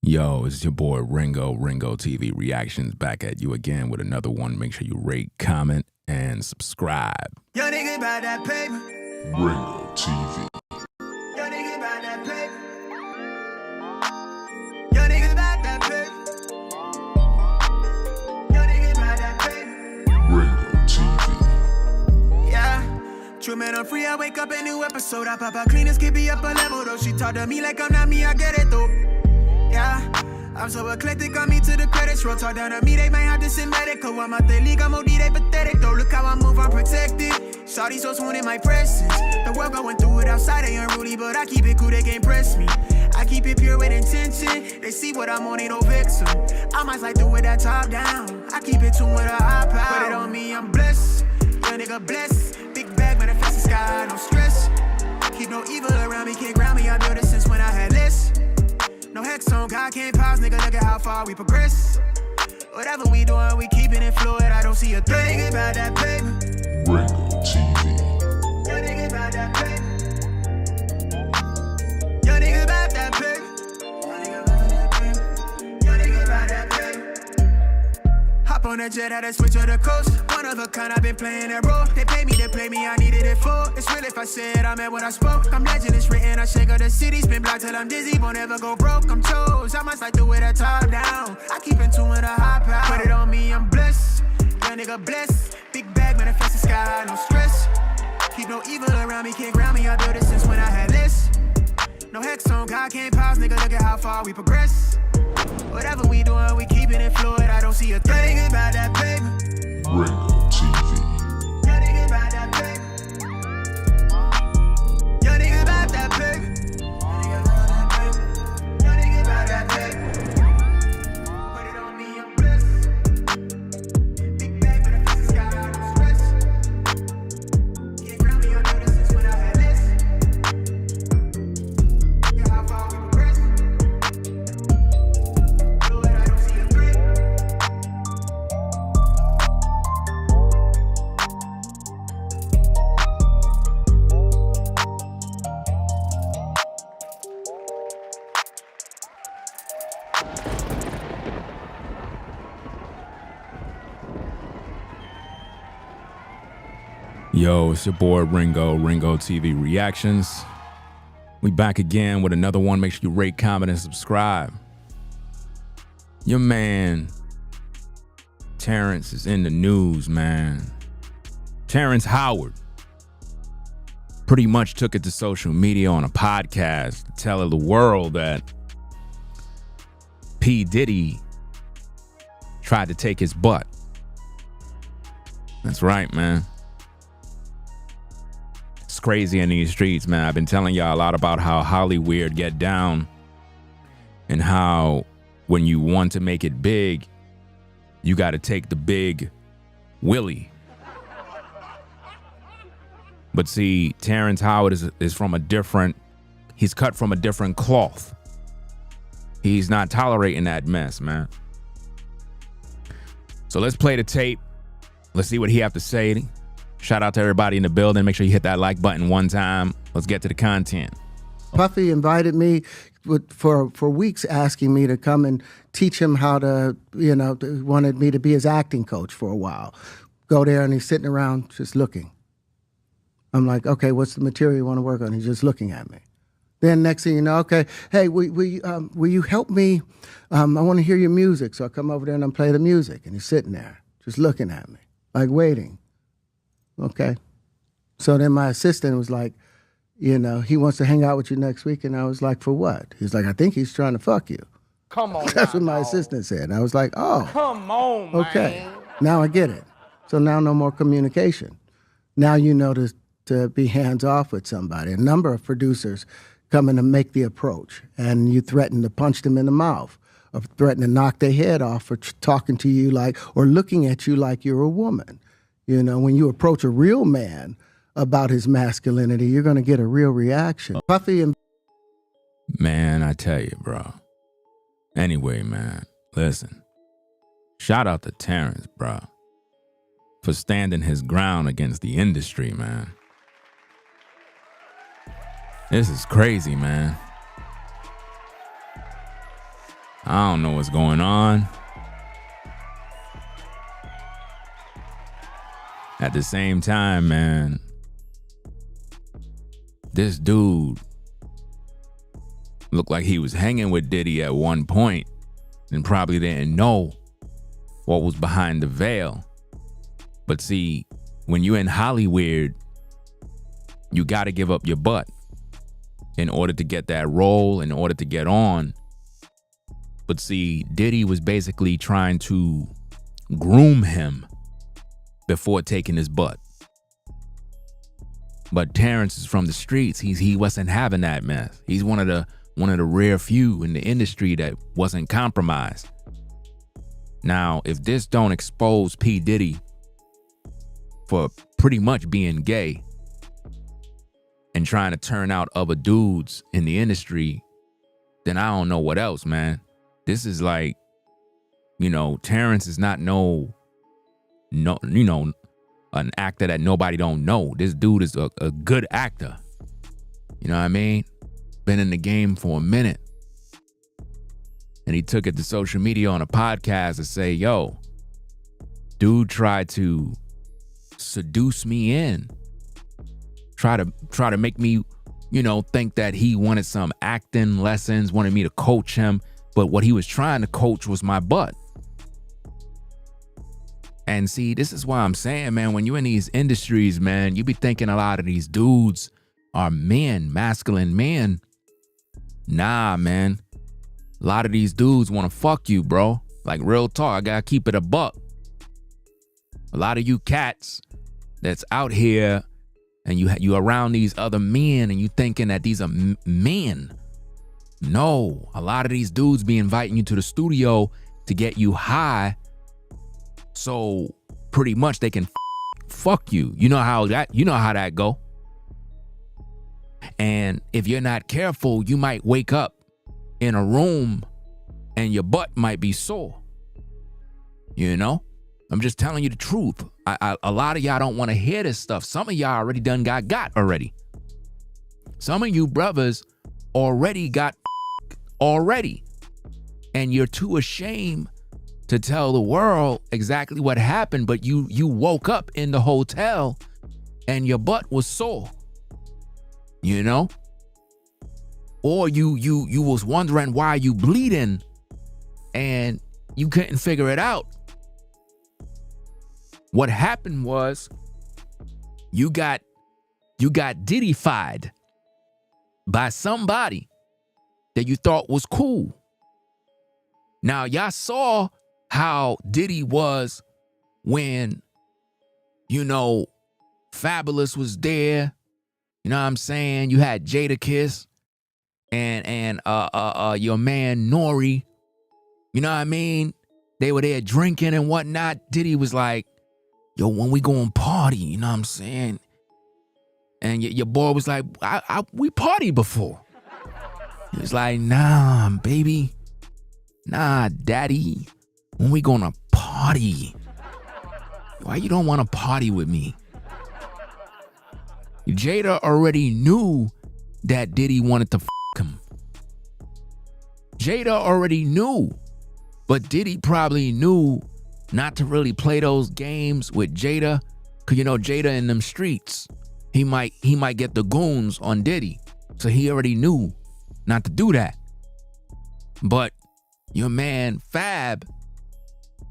Yo, it's your boy Ringo TV Reactions back at you again with another one. Make sure you rate, comment, and subscribe. Yo, nigga about that paper. Ringo TV. Yo, nigga about that paper. Yo, nigga about that paper. Yo, nigga about that paper. Ringo TV. Yeah. True man, I'm free. I wake up a new episode. I pop out clean as can be up a level though. She talk to me like I'm not me. I get it though. Yeah, I'm so eclectic, on me to the credits roll. Talk down to me, they might have to send medical. I'm out the league, I'm OD, they pathetic though. Look how I move, I'm protected. Shawty so swoon in my presence. The world going through it outside, they unruly, but I keep it cool, they can't press me. I keep it pure with intention. They see what I'm on, ain't no vixen. I might slide through with that top down. I keep it tuned with a high power. Put it on me, I'm blessed. Young nigga blessed. Big bag, manifest the sky, no stress. Keep no evil around me, can't ground me. I built it since when I had less. No hex on, God can't pause, nigga, look at how far we progress. Whatever we doing, we keeping it fluid, I don't see a threat. Nigga about that paper. Ringo TV. Yo, nigga about that paper. Yo, nigga about that paper. Yo, nigga about that paper. Hop on that jet, had to switch to the coast. One of a kind, I've been playing that role. They pay me, I needed it for. It's real if I said I meant what I spoke. I'm legend, it's written, I shake up the city. Spin block till I'm dizzy, won't ever go broke. I'm chose, I must like do it at top down. I keep in tune with a high power. Put it on me, I'm blessed. Young nigga blessed. Big bag, manifest the sky, no stress. Keep no evil around me, can't ground me. I built it since when I had less. No hex on, God can't pause, nigga, look at how far we progress. Whatever we doing, we keeping it fluid, I don't see a threat. Nigga about that paper. Ringo TV. Yo, nigga about that paper. Yo, nigga about that paper. Yo, nigga about that paper. Put it on me, I'm blessed. Big bag, but I fix the sky, no stress. Can't ground me, I know this since when I had less. Look how far we progress. Fluid, I don't see a threat. Yo, it's your boy Ringo TV Reactions. We back again with another one. Make sure you rate, comment, and subscribe. Your man, Terrence, is in the news, man. Terrence Howard pretty much took it to social media on a podcast to tell the world that P. Diddy tried to take his butt. That's right, man. It's crazy in these streets, man. I've been telling y'all a lot about how Hollywood get down and how when you want to make it big, you got to take the big Willie. But see, Terrence Howard is from a different, he's cut from a different cloth. He's not tolerating that mess, man. So let's play the tape. Let's see what he have to say. Shout out to everybody in the building. Make sure you hit that like button one time. Let's get to the content. Puffy invited me for weeks, asking me to come and teach him how to, wanted me to be his acting coach for a while. Go there and he's sitting around just looking. I'm like, okay, what's the material you want to work on? He's just looking at me. Then next thing you know, okay, hey, will you help me? I want to hear your music. So I come over there and I play the music. And he's sitting there just looking at me, like waiting. Okay. So then my assistant was like, he wants to hang out with you next week. And I was like, for what? He's like, I think he's trying to fuck you. Come on. That's what my assistant said. And I was like, oh. Come on, okay. man. Now I get it. So now no more communication. Now you know to be hands off with somebody. A number of producers come in and make the approach. And you threaten to punch them in the mouth or threaten to knock their head off for talking to you like, or looking at you like you're a woman. When you approach a real man about his masculinity, you're going to get a real reaction. Puffy and... Man, I tell you, bro. Anyway, man, listen. Shout out to Terrence, bro, for standing his ground against the industry, man. This is crazy, man. I don't know what's going on. At the same time, man, this dude looked like he was hanging with Diddy at one point and probably didn't know what was behind the veil. But see, when you're in Hollywood, you got to give up your butt in order to get that role, in order to get on. But see, Diddy was basically trying to groom him before taking his butt. But Terrence is from the streets. He wasn't having that mess. He's one of the rare few in the industry that wasn't compromised. Now, if this don't expose P. Diddy for pretty much being gay and trying to turn out other dudes in the industry, then I don't know what else, man. This is like, Terrence is not an actor that nobody don't know. This dude is a good actor. You know what I mean? Been in the game for a minute. And he took it to social media on a podcast to say, yo, dude tried to seduce me in. Try to make me, think that he wanted some acting lessons, wanted me to coach him. But what he was trying to coach was my butt. And see, this is why I'm saying, man, when you're in these industries, man, you be thinking a lot of these dudes are men, masculine men. Nah, man. A lot of these dudes want to fuck you, bro. Like, real talk, I gotta keep it a buck. A lot of you cats that's out here and you around these other men and you thinking that these are men. No, a lot of these dudes be inviting you to the studio to get you high, so pretty much they can fuck you. You know how that go. And if you're not careful, you might wake up in a room and your butt might be sore. I'm just telling you the truth. A lot of y'all don't want to hear this stuff. Some of y'all already done got already. Some of you brothers already got already. And you're too ashamed to tell the world exactly what happened, but you woke up in the hotel and your butt was sore. Or you was wondering why you bleeding and you couldn't figure it out. What happened was you got Diddy-fied by somebody that you thought was cool. Now, y'all saw how Diddy was when, Fabulous was there. You know what I'm saying? You had Jadakiss and your man Nori. You know what I mean? They were there drinking and whatnot. Diddy was like, yo, when we going party, you know what I'm saying? And your boy was like, we partied before. He was like, nah, baby. Nah, daddy. When we gonna party? Why you don't want to party with me? Jada already knew that Diddy wanted to him. Jada already knew. But Diddy probably knew not to really play those games with Jada. Cause Jada in them streets, he might get the goons on Diddy. So he already knew not to do that. But your man Fab,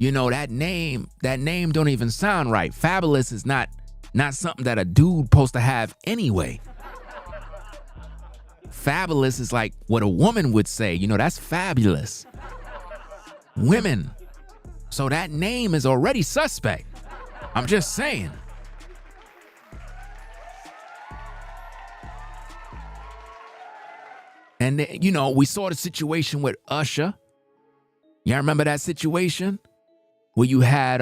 that name don't even sound right. Fabulous is not something that a dude supposed to have anyway. Fabulous is like what a woman would say. That's fabulous. Women. So that name is already suspect. I'm just saying. And we saw the situation with Usher. Y'all remember that situation? Where you had,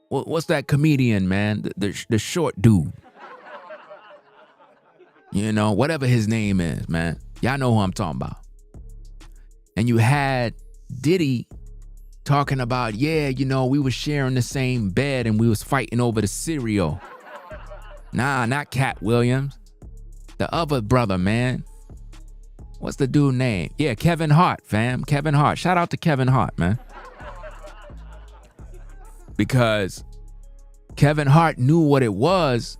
what's that comedian, man? The short dude. Whatever his name is, man. Y'all know who I'm talking about. And you had Diddy talking about, we were sharing the same bed and we was fighting over the cereal. Nah, not Cat Williams. The other brother, man. What's the dude name? Yeah, Kevin Hart, fam. Kevin Hart. Shout out to Kevin Hart, man. Because Kevin Hart knew what it was,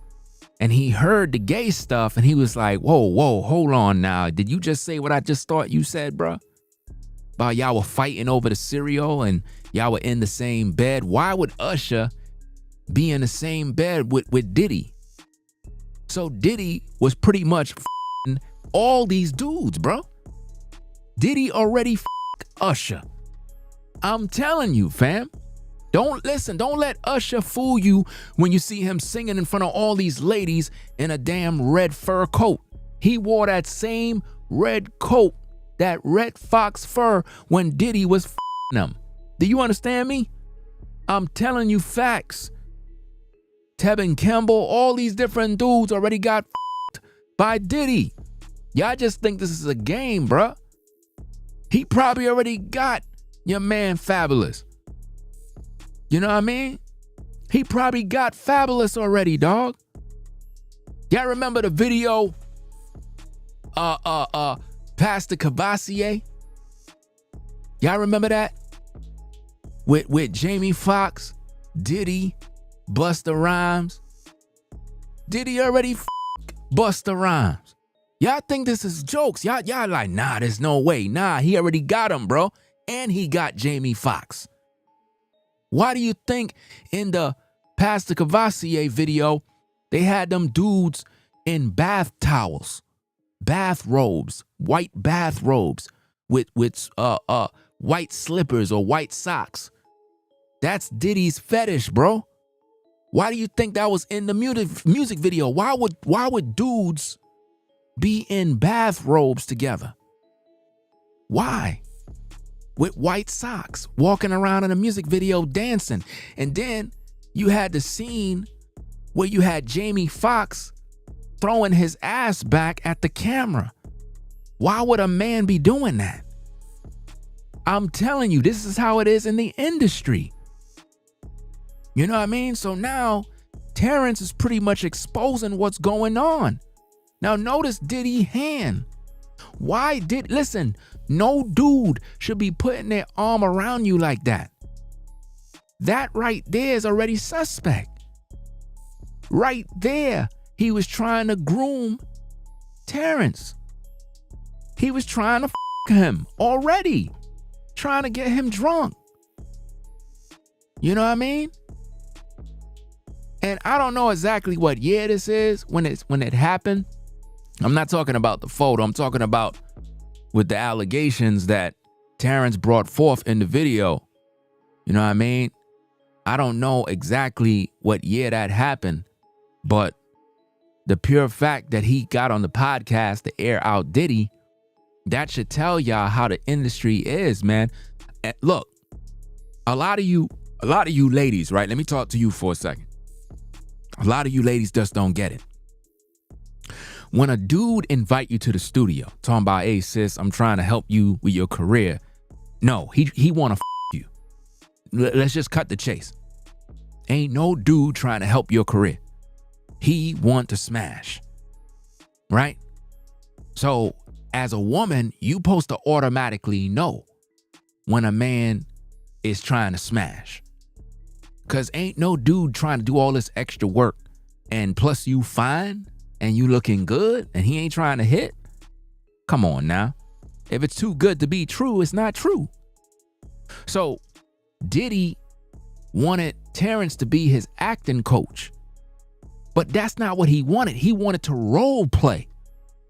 and he heard the gay stuff, and he was like, whoa, hold on now. Did you just say what I just thought you said, bro? About y'all were fighting over the cereal and y'all were in the same bed. Why would Usher be in the same bed with Diddy? So Diddy was pretty much f***ing all these dudes, bro. Diddy already f***ed Usher. I'm telling you, fam. Don't let Usher fool you when you see him singing in front of all these ladies in a damn red fur coat. He wore that same red coat, that red fox fur, when Diddy was f***ing him. Do you understand me? I'm telling you facts. Tevin Campbell, all these different dudes already got f***ed by Diddy. Y'all just think this is a game, bruh. He probably already got your man Fabulous. You know what I mean? He probably got Fabulous already, dog. Y'all remember the video, Pastor Cavassier? Y'all remember that? With Jamie Foxx, Diddy, Busta Rhymes. Diddy already f***ed Busta Rhymes. Y'all think this is jokes. Y'all like, nah, there's no way. Nah, he already got him, bro. And he got Jamie Foxx. Why do you think in the Pastor Cavassier video, they had them dudes in bath towels, bathrobes, white bathrobes with white slippers or white socks? That's Diddy's fetish, bro. Why do you think that was in the music video? Why would dudes be in bathrobes together? Why? With white socks, walking around in a music video dancing. And then you had the scene where you had Jamie Foxx throwing his ass back at the camera. Why would a man be doing that? I'm telling you, this is how it is in the industry. You know what I mean? So now Terrence is pretty much exposing what's going on. Now notice Diddy's hand. Listen, no dude should be putting their arm around you like that. That right there is already suspect. Right there, he was trying to groom Terrence. He was trying to f*** him already. Trying to get him drunk. You know what I mean? And I don't know exactly what year this is when it happened. I'm not talking about the photo. I'm talking about with the allegations that Terrence brought forth in the video. You know what I mean? I don't know exactly what year that happened, but the pure fact that he got on the podcast to air out Diddy, that should tell y'all how the industry is, man. And look, a lot of you ladies, right? Let me talk to you for a second. A lot of you ladies just don't get it. When a dude invite you to the studio, talking about, hey sis, I'm trying to help you with your career. No, he want to f*** you. Let's just cut the chase. Ain't no dude trying to help your career. He want to smash, right? So as a woman, you supposed to automatically know when a man is trying to smash. Cause ain't no dude trying to do all this extra work. And plus you fine and you looking good and he ain't trying to hit. Come on now. If it's too good to be true, it's not true. So Diddy wanted Terrence to be his acting coach. But that's not what he wanted. He wanted to role play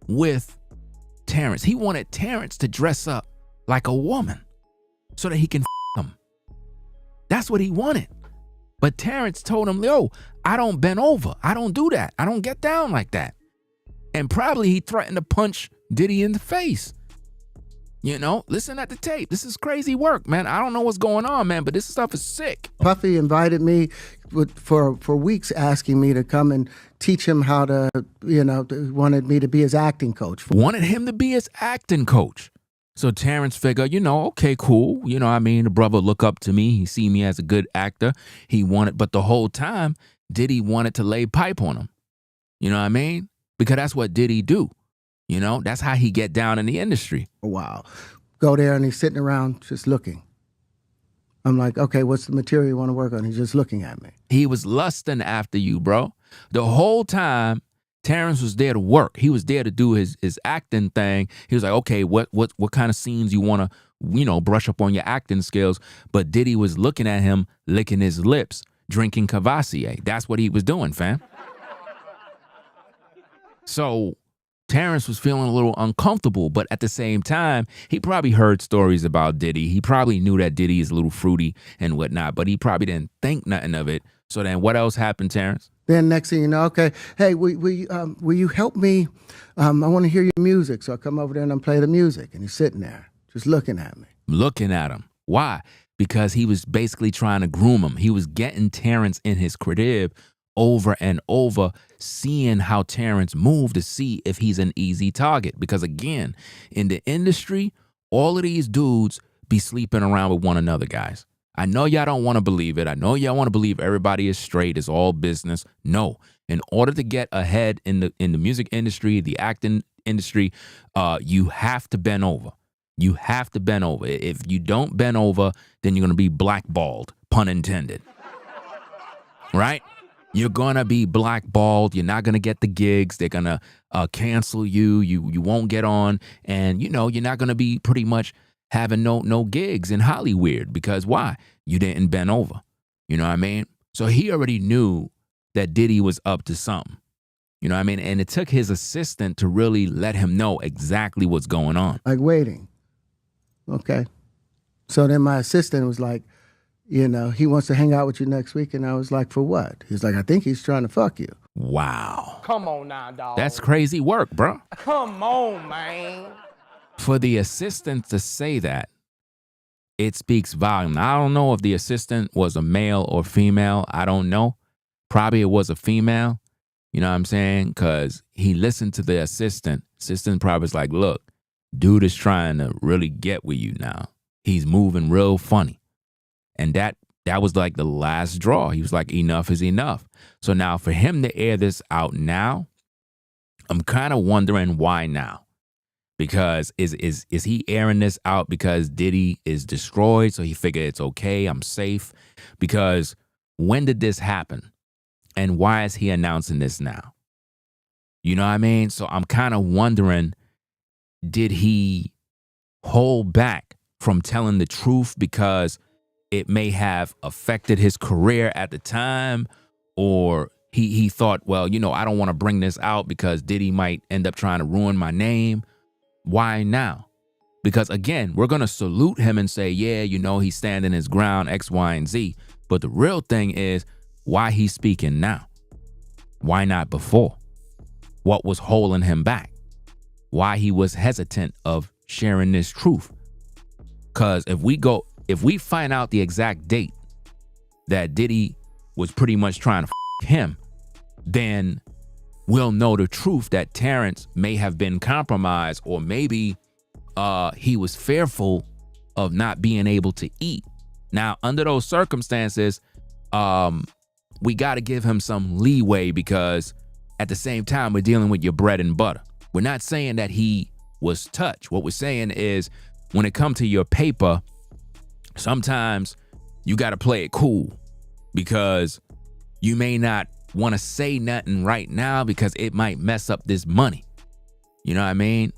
with Terrence. He wanted Terrence to dress up like a woman so that he can f*** him. That's what he wanted. But Terrence told him, yo, I don't bend over. I don't do that. I don't get down like that. And probably he threatened to punch Diddy in the face. You know, listen at the tape. This is crazy work, man. I don't know what's going on, man, but this stuff is sick. Puffy invited me for weeks, asking me to come and teach him how to, wanted me to be his acting coach. Wanted him to be his acting coach. So Terrence figured, okay, cool. I mean, the brother look up to me. He see me as a good actor. But the whole time, Diddy wanted to lay pipe on him. You know what I mean? Because that's what Diddy do. You know, that's how he get down in the industry. a while. Go there and he's sitting around just looking. I'm like, okay, what's the material you want to work on? He's just looking at me. He was lusting after you, bro. The whole time, Terrence was there to work. He was there to do his acting thing. He was like, okay, what kind of scenes you want to, brush up on your acting skills? But Diddy was looking at him, licking his lips, drinking Cavassier. That's what he was doing, fam. So Terrence was feeling a little uncomfortable, but at the same time, he probably heard stories about Diddy. He probably knew that Diddy is a little fruity and whatnot, but he probably didn't think nothing of it. So then what else happened, Terrence? Then next thing you know, okay, hey, will you help me? I want to hear your music. So I come over there and I play the music. And he's sitting there just looking at me. Looking at him. Why? Because he was basically trying to groom him. He was getting Terrence in his crib over and over, seeing how Terrence moved to see if he's an easy target. Because again, in the industry, all of these dudes be sleeping around with one another, guys. I know y'all don't want to believe it. I know y'all want to believe everybody is straight, it's all business. No. In order to get ahead in the music industry, the acting industry, you have to bend over. You have to bend over. If you don't bend over, then you're going to be blackballed, pun intended. Right? You're going to be blackballed. You're not going to get the gigs. They're going to cancel you. You won't get on. And, you're not going to be pretty much having no gigs in Hollywood. Because why? You didn't bend over. You know what I mean? So he already knew that Diddy was up to something. You know what I mean? And it took his assistant to really let him know exactly what's going on. Like waiting. Okay. So then my assistant was like, he wants to hang out with you next week. And I was like, for what? He's like, I think he's trying to fuck you. Wow. Come on now, dog. That's crazy work, bro. Come on, man. For the assistant to say that, it speaks volume. Now, I don't know if the assistant was a male or female. I don't know. Probably it was a female. You know what I'm saying? Because he listened to the assistant. Assistant probably was like, look, dude is trying to really get with you now. He's moving real funny. And that was like the last draw. He was like, enough is enough. So now for him to air this out now, I'm kind of wondering why now. Because is he airing this out because Diddy is destroyed? So he figured it's okay, I'm safe. Because when did this happen? And why is he announcing this now? You know what I mean? So I'm kind of wondering, did he hold back from telling the truth because it may have affected his career at the time? Or he thought, well, I don't want to bring this out because Diddy might end up trying to ruin my name. Why now? Because again, we're going to salute him and say, yeah, he's standing his ground, X, Y, and Z. But the real thing is why he's speaking now. Why not before? What was holding him back? Why he was hesitant of sharing this truth? Because if we find out the exact date that Diddy was pretty much trying to him, then we'll know the truth that Terrence may have been compromised, or maybe he was fearful of not being able to eat. Now, under those circumstances, we got to give him some leeway, because at the same time, we're dealing with your bread and butter. We're not saying that he was touched. What we're saying is, when it comes to your paper, sometimes you got to play it cool, because you may not want to say nothing right now because it might mess up this money. You know what I mean?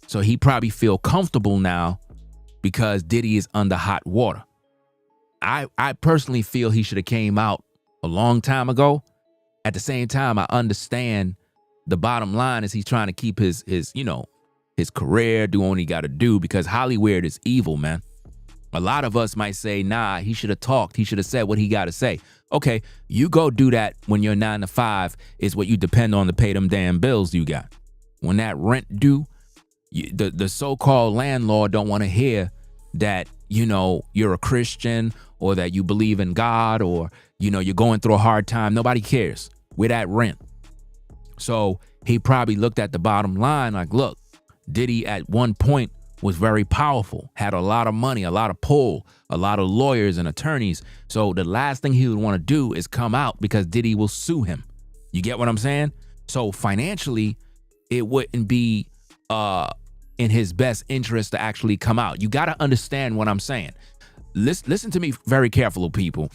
So he probably feel comfortable now because Diddy is under hot water. I personally feel he should have came out a long time ago. At the same time, I understand the bottom line is he's trying to keep his career, do what he got to do, because Hollywood is evil, man. A lot of us might say, nah, he should have talked. He should have said what he got to say. Okay, you go do that when your 9 to 5 is what you depend on to pay them damn bills you got. When that rent due, the so-called landlord don't want to hear that, you're a Christian, or that you believe in God, or, you're going through a hard time. Nobody cares. We're that rent. So he probably looked at the bottom line like, look, Diddy at one point was very powerful, had a lot of money, a lot of pull, a lot of lawyers and attorneys. So the last thing he would want to do is come out because Diddy will sue him. You get what I'm saying? So financially, it wouldn't be in his best interest to actually come out. You got to understand what I'm saying. Listen to me very careful, people.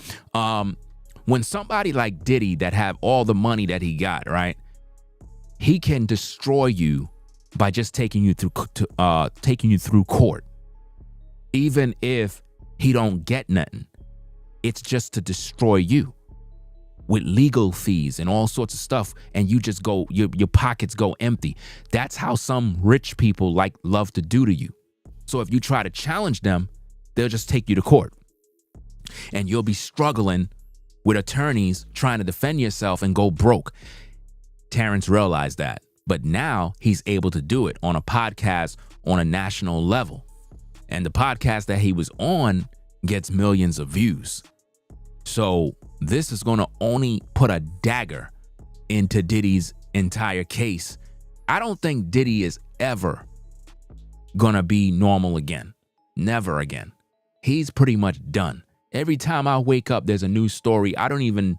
When somebody like Diddy that have all the money that he got, right? He can destroy you by just taking you through court. Even if he don't get nothing, it's just to destroy you with legal fees and all sorts of stuff, and you just go, your pockets go empty. That's how some rich people love to do to you. So if you try to challenge them, they'll just take you to court, and you'll be struggling with attorneys trying to defend yourself and go broke. Terrence realized that, but now he's able to do it on a podcast on a national level. And the podcast that he was on gets millions of views. So this is going to only put a dagger into Diddy's entire case. I don't think Diddy is ever going to be normal again. Never again. He's pretty much done. Every time I wake up, there's a new story. I don't even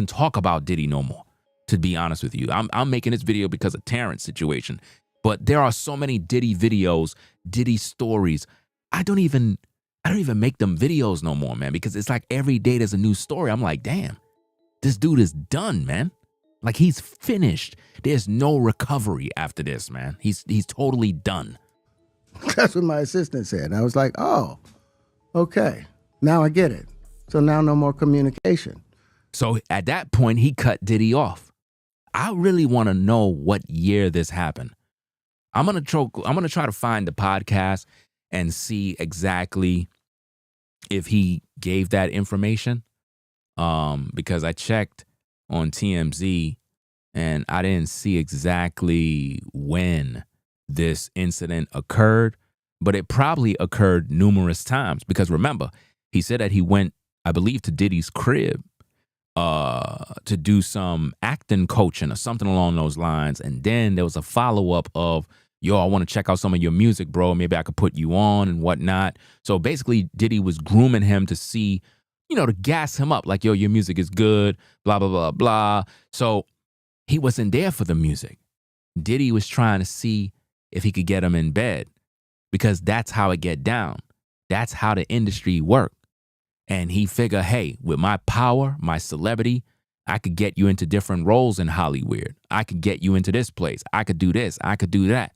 talk about Diddy no more, to be honest with you. I'm making this video because of Terrence situation. But there are so many Diddy videos, Diddy stories. I don't even make them videos no more, man, because it's like every day there's a new story. I'm like, damn, this dude is done, man. Like, he's finished. There's no recovery after this, man. He's totally done. That's what my assistant said. I was like, oh, okay. Now I get it. So now no more communication. So at that point, he cut Diddy off. I really want to know what year this happened. I'm gonna try to find the podcast and see exactly if he gave that information. Because I checked on TMZ and I didn't see exactly when this incident occurred, but it probably occurred numerous times, because remember, he said that he went, I believe, to Diddy's crib to do some acting coaching or something along those lines. And then there was a follow-up of, yo, I want to check out some of your music, bro. Maybe I could put you on and whatnot. So basically, Diddy was grooming him to see, to gas him up. Like, yo, your music is good, blah, blah, blah, blah. So he wasn't there for the music. Diddy was trying to see if he could get him in bed, because that's how it get down. That's how the industry worked. And he figured, hey, with my power, my celebrity, I could get you into different roles in Hollywood. I could get you into this place. I could do this. I could do that.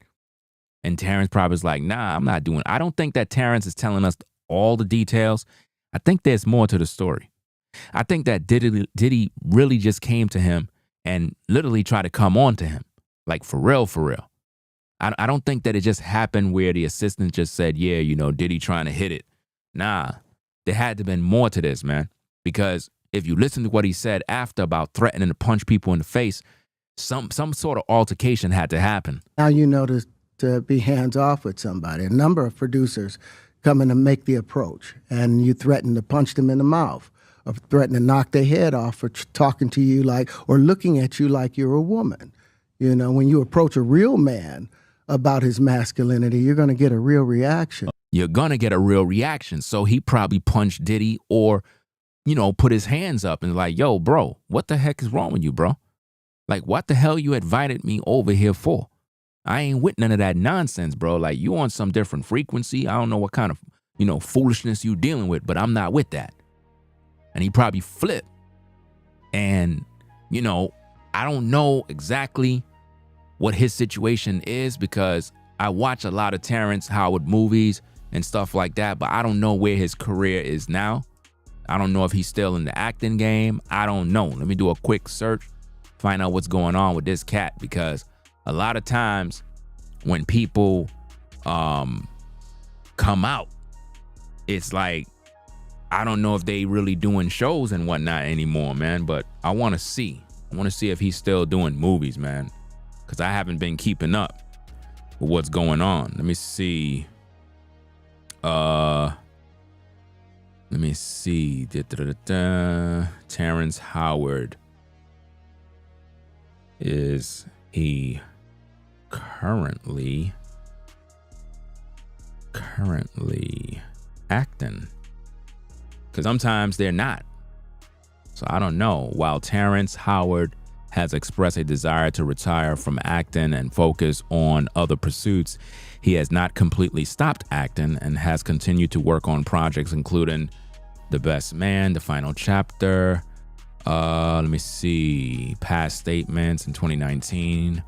And Terrence probably was like, nah, I'm not doing it. I don't think that Terrence is telling us all the details. I think there's more to the story. I think that Diddy really just came to him and literally tried to come on to him. Like, for real, for real. I don't think that it just happened where the assistant just said, yeah, Diddy trying to hit it. Nah, there had to have been more to this, man. Because if you listen to what he said after about threatening to punch people in the face, some sort of altercation had to happen. Now to be hands off with somebody. A number of producers come in to make the approach, and you threaten to punch them in the mouth, or threaten to knock their head off for talking to you or looking at you like you're a woman. When you approach a real man about his masculinity, you're going to get a real reaction. You're going to get a real reaction. So he probably punched Diddy or, put his hands up and like, yo, bro, what the heck is wrong with you, bro? Like, what the hell you invited me over here for? I ain't with none of that nonsense, bro. Like, you on some different frequency. I don't know what kind of, foolishness you dealing with, but I'm not with that. And he probably flipped. And, I don't know exactly what his situation is, because I watch a lot of Terrence Howard movies and stuff like that, but I don't know where his career is now. I don't know if he's still in the acting game. I don't know. Let me do a quick search, find out what's going on with this cat, because a lot of times when people come out, it's like, I don't know if they really doing shows and whatnot anymore, man, but I want to see if he's still doing movies, man, because I haven't been keeping up with what's going on. Let me see. Terrence Howard. Is he currently acting? Because sometimes they're not. So I don't know. While Terrence Howard has expressed a desire to retire from acting and focus on other pursuits. He has not completely stopped acting and has continued to work on projects including The Best Man, The Final Chapter, let me see, Past Statements in 2019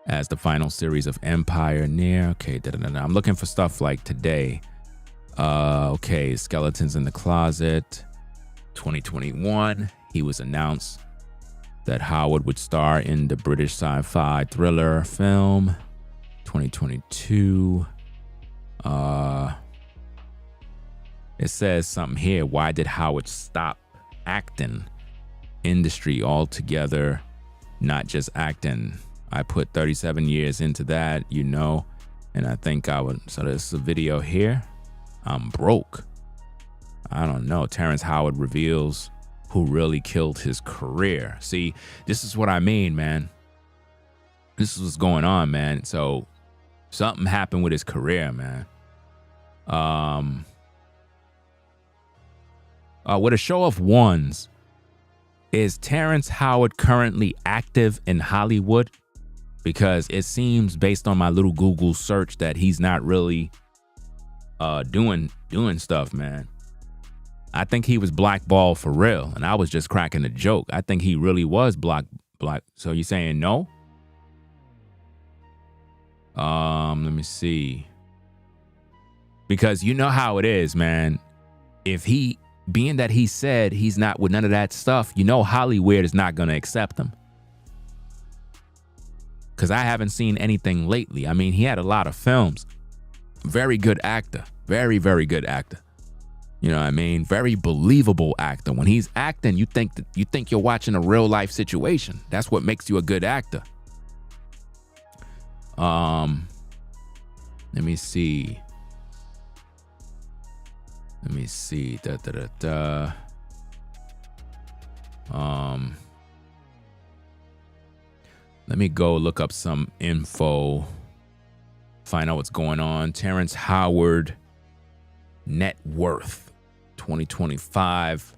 as the final series of Empire Near. Okay, I'm looking for stuff like today. Okay, Skeletons in the Closet, 2021. He was announced that Howard would star in the British sci-fi thriller film, 2022. It says something here. Why did Howard stop acting? Industry altogether, not just acting. I put 37 years into that, you know, and I think I would. So there's a video here. I'm broke. I don't know. Terrence Howard reveals who really killed his career. See, this is what I mean, man. This is what's going on, man. So something happened with his career, man. With a show of ones, is Terrence Howard currently active in Hollywood? Because it seems, based on my little Google search, that he's not really doing stuff, man. I think he was blackballed for real, and I was just cracking a joke. I think he really was black. So you saying no? Let me see. Because you know how it is, man. If he, being that he said he's not with none of that stuff, you know Hollywood is not going to accept him. Because I haven't seen anything lately. I mean, he had a lot of films. Very good actor. Very, very good actor. You know what I mean? Very believable actor. When he's acting, you think you're watching a real life situation. That's what makes you a good actor. Let me see. Let me go look up some info. Find out what's going on. Terrence Howard net worth 2025.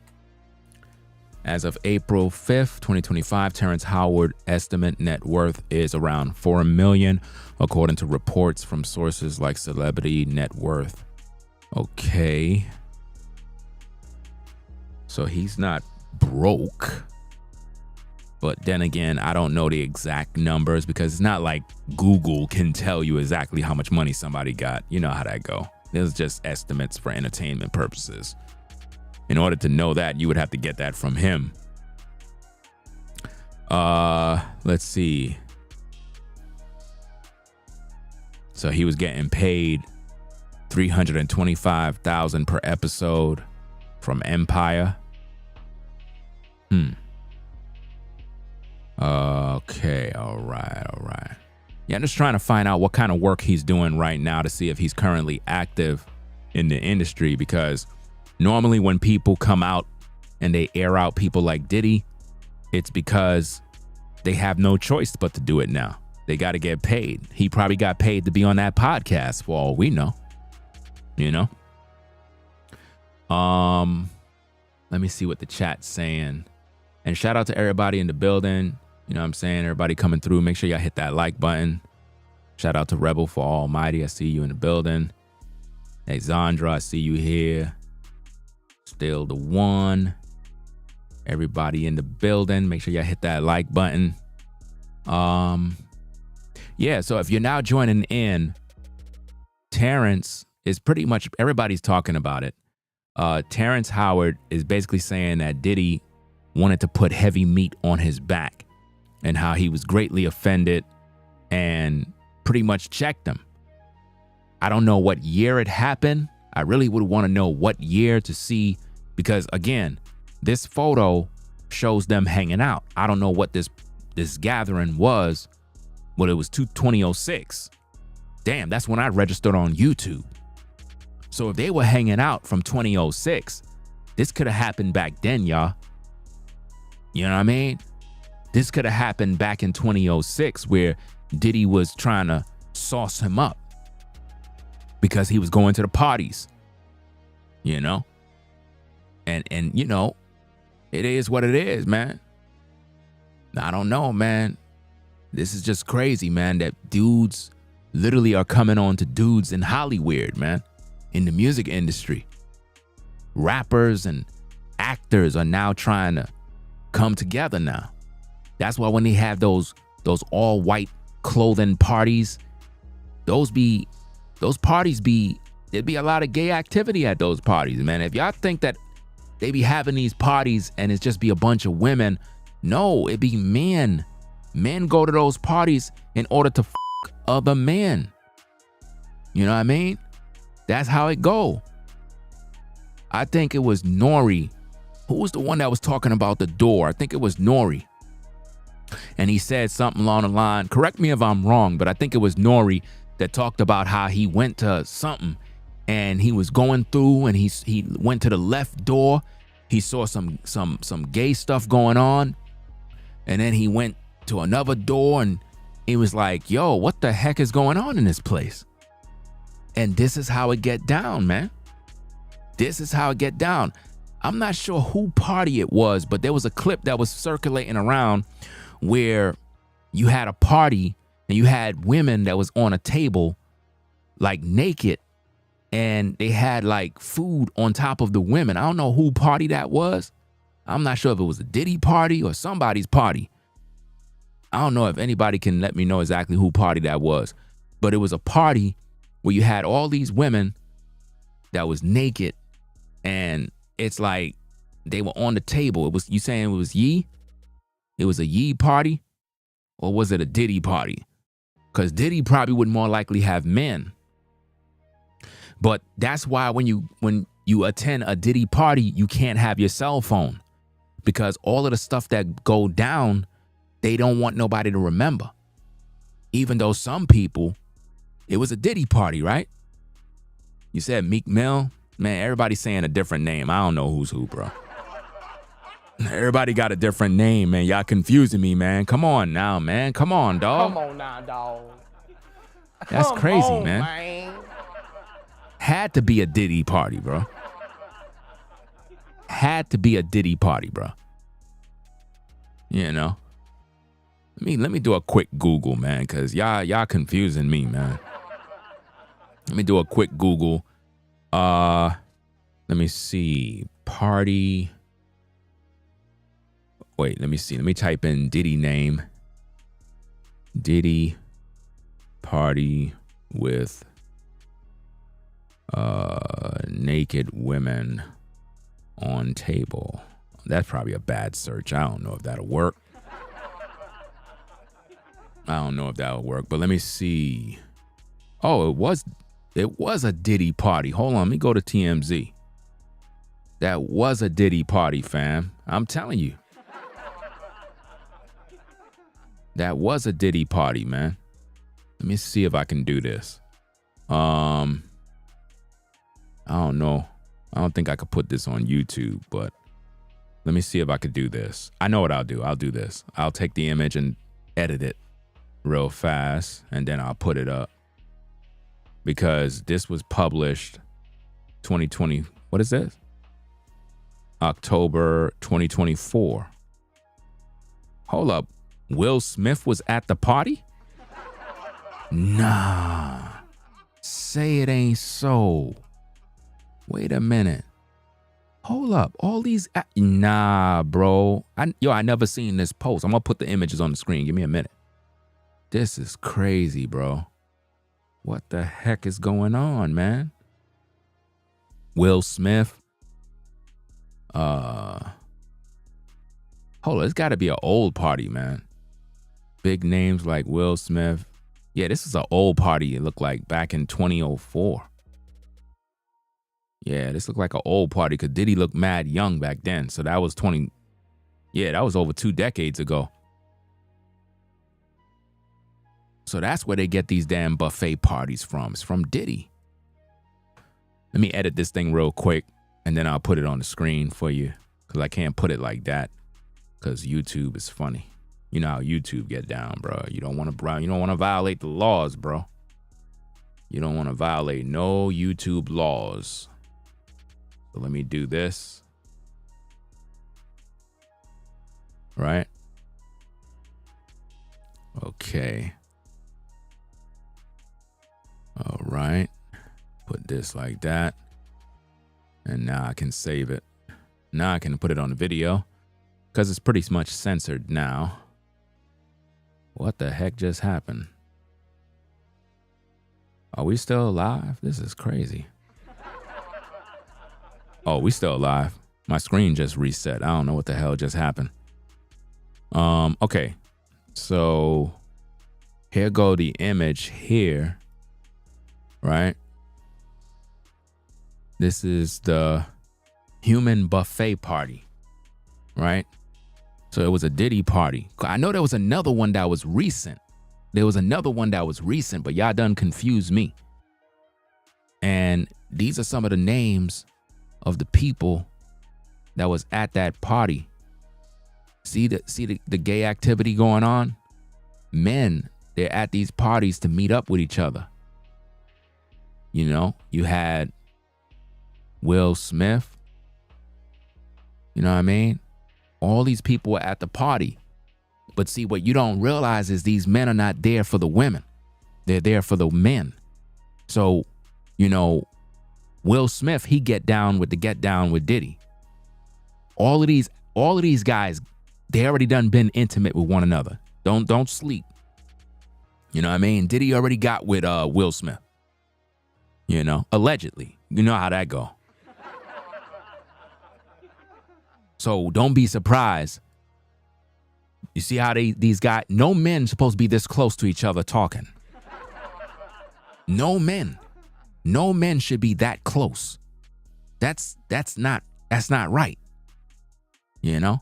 As of April 5th, 2025, Terrence Howard estimate net worth is around $4 million, according to reports from sources like Celebrity Net Worth. Okay. So he's not broke. But then again, I don't know the exact numbers because it's not like Google can tell you exactly how much money somebody got. You know how that go. There's just estimates for entertainment purposes. In order to know that, you would have to get that from him. Let's see. So he was getting paid $325,000 per episode from Empire. Okay, all right. Yeah, I'm just trying to find out what kind of work he's doing right now to see if he's currently active in the industry, because normally when people come out and they air out people like Diddy, it's because they have no choice but to do it now. They got to get paid. He probably got paid to be on that podcast for all we know, you know? Let me see what the chat's saying. And shout out to everybody in the building. You know what I'm saying? Everybody coming through. Make sure y'all hit that like button. Shout out to Rebel for Almighty. I see you in the building. Hey, Zandra, I see you here. Still the one. Everybody in the building. Make sure y'all hit that like button. Yeah, so if you're now joining in, Terrence is pretty much, everybody's talking about it. Terrence Howard is basically saying that Diddy wanted to put heavy meat on his back and how he was greatly offended and pretty much checked him. I don't know what year it happened. I really would want to know what year to see, because again, this photo shows them hanging out. I don't know what this gathering was. Well, it was 2006. Damn, that's when I registered on YouTube. So if they were hanging out from 2006, this could have happened back then, y'all. You know what I mean? This could have happened back in 2006 where Diddy was trying to sauce him up because he was going to the parties, you know? And you know, it is what it is, man. I don't know, man. This is just crazy, man, that dudes literally are coming on to dudes in Hollywood, man, in the music industry. Rappers and actors are now trying to come together now. That's why when they have those all white clothing parties, there'd be a lot of gay activity at those parties, man. If y'all think that they be having these parties and it's just be a bunch of women, no, it be men. Men go to those parties in order to other men. You know what I mean? That's how it go. I think it was Nori. Who was the one that was talking about the door? I think it was Nori. And he said something along the line, correct me if I'm wrong, but I think it was Nori that talked about how he went to something and he was going through and he went to the left door. He saw some gay stuff going on. And then he went to another door and he was like, yo, what the heck is going on in this place? And this is how it get down, man. This is how it get down. I'm not sure who party it was, but there was a clip that was circulating around where you had a party and you had women that was on a table like naked and they had like food on top of the women. I don't know who party that was. I'm not sure if it was a Diddy party or somebody's party. I don't know if anybody can let me know exactly who party that was, but it was a party where you had all these women that was naked and it's like they were on the table. It was, you saying it was Ye? It was a Ye party? Or was it a Diddy party? Because Diddy probably would more likely have men. But that's why when you attend a Diddy party, you can't have your cell phone. Because all of the stuff that go down, they don't want nobody to remember. Even though some people, it was a Diddy party, right? You said Meek Mill? Man, everybody's saying a different name. I don't know who's who, bro. Everybody got a different name, man. Y'all confusing me, man. Come on now, man. Come on, dog. Come on now, dog. That's Come crazy, on, man. Had to be a Diddy party, bro. Had to be a Diddy party, bro. You know? Let me do a quick Google, man, because y'all confusing me, man. Let me do a quick Google. Let me see. Party. Wait, let me see. Let me type in Diddy name. Diddy party with naked women on table. That's probably a bad search. I don't know if that'll work. But let me see. Oh, it was a Diddy party. Hold on, let me go to TMZ. That was a Diddy party, fam. I'm telling you. That was a Diddy party, man. Let me see if I can do this. I don't know. I don't think I could put this on YouTube, but let me see if I could do this. I know what I'll do. I'll do this. I'll take the image and edit it real fast, and then I'll put it up. Because this was published 2020. What is this? October 2024. Hold up. Will Smith was at the party? Nah. Say it ain't so. Wait a minute. Hold up. All these... Nah, bro. I never seen this post. I'm going to put the images on the screen. Give me a minute. This is crazy, bro. What the heck is going on, man? Will Smith. Hold on. It's got to be an old party, man. Big names like Will Smith. Yeah, this is an old party. It looked like back in 2004. Yeah, this looked like an old party because Diddy looked mad young back then. So that was that was over 2 decades ago. So that's where they get these damn buffet parties from. It's from Diddy. Let me edit this thing real quick and then I'll put it on the screen for you because I can't put it like that because YouTube is funny. You know how YouTube get down, bro. You don't want to violate the laws, bro. You don't want to violate no YouTube laws. So let me do this. Right? Okay. All right. Put this like that. And now I can save it. Now I can put it on the video because it's pretty much censored now. What the heck just happened? Are we still alive? This is crazy. Oh, we still alive. My screen just reset. I don't know what the hell just happened. Okay. So here go the image here, right? This is the human buffet party, right? So it was a Diddy party. I know there was another one that was recent. But y'all done confused me. And these are some of the names of the people that was at that party. See the gay activity going on? Men, they're at these parties to meet up with each other. You know, you had Will Smith. You know what I mean? All these people were at the party. But see, what you don't realize is these men are not there for the women. They're there for the men. So, you know, Will Smith, he get down with Diddy. All of these guys, they already done been intimate with one another. Don't sleep. You know what I mean? Diddy already got with Will Smith. You know, allegedly. You know how that go. So don't be surprised. You see how these guys, no men supposed to be this close to each other talking. No men should be that close. That's not right. You know,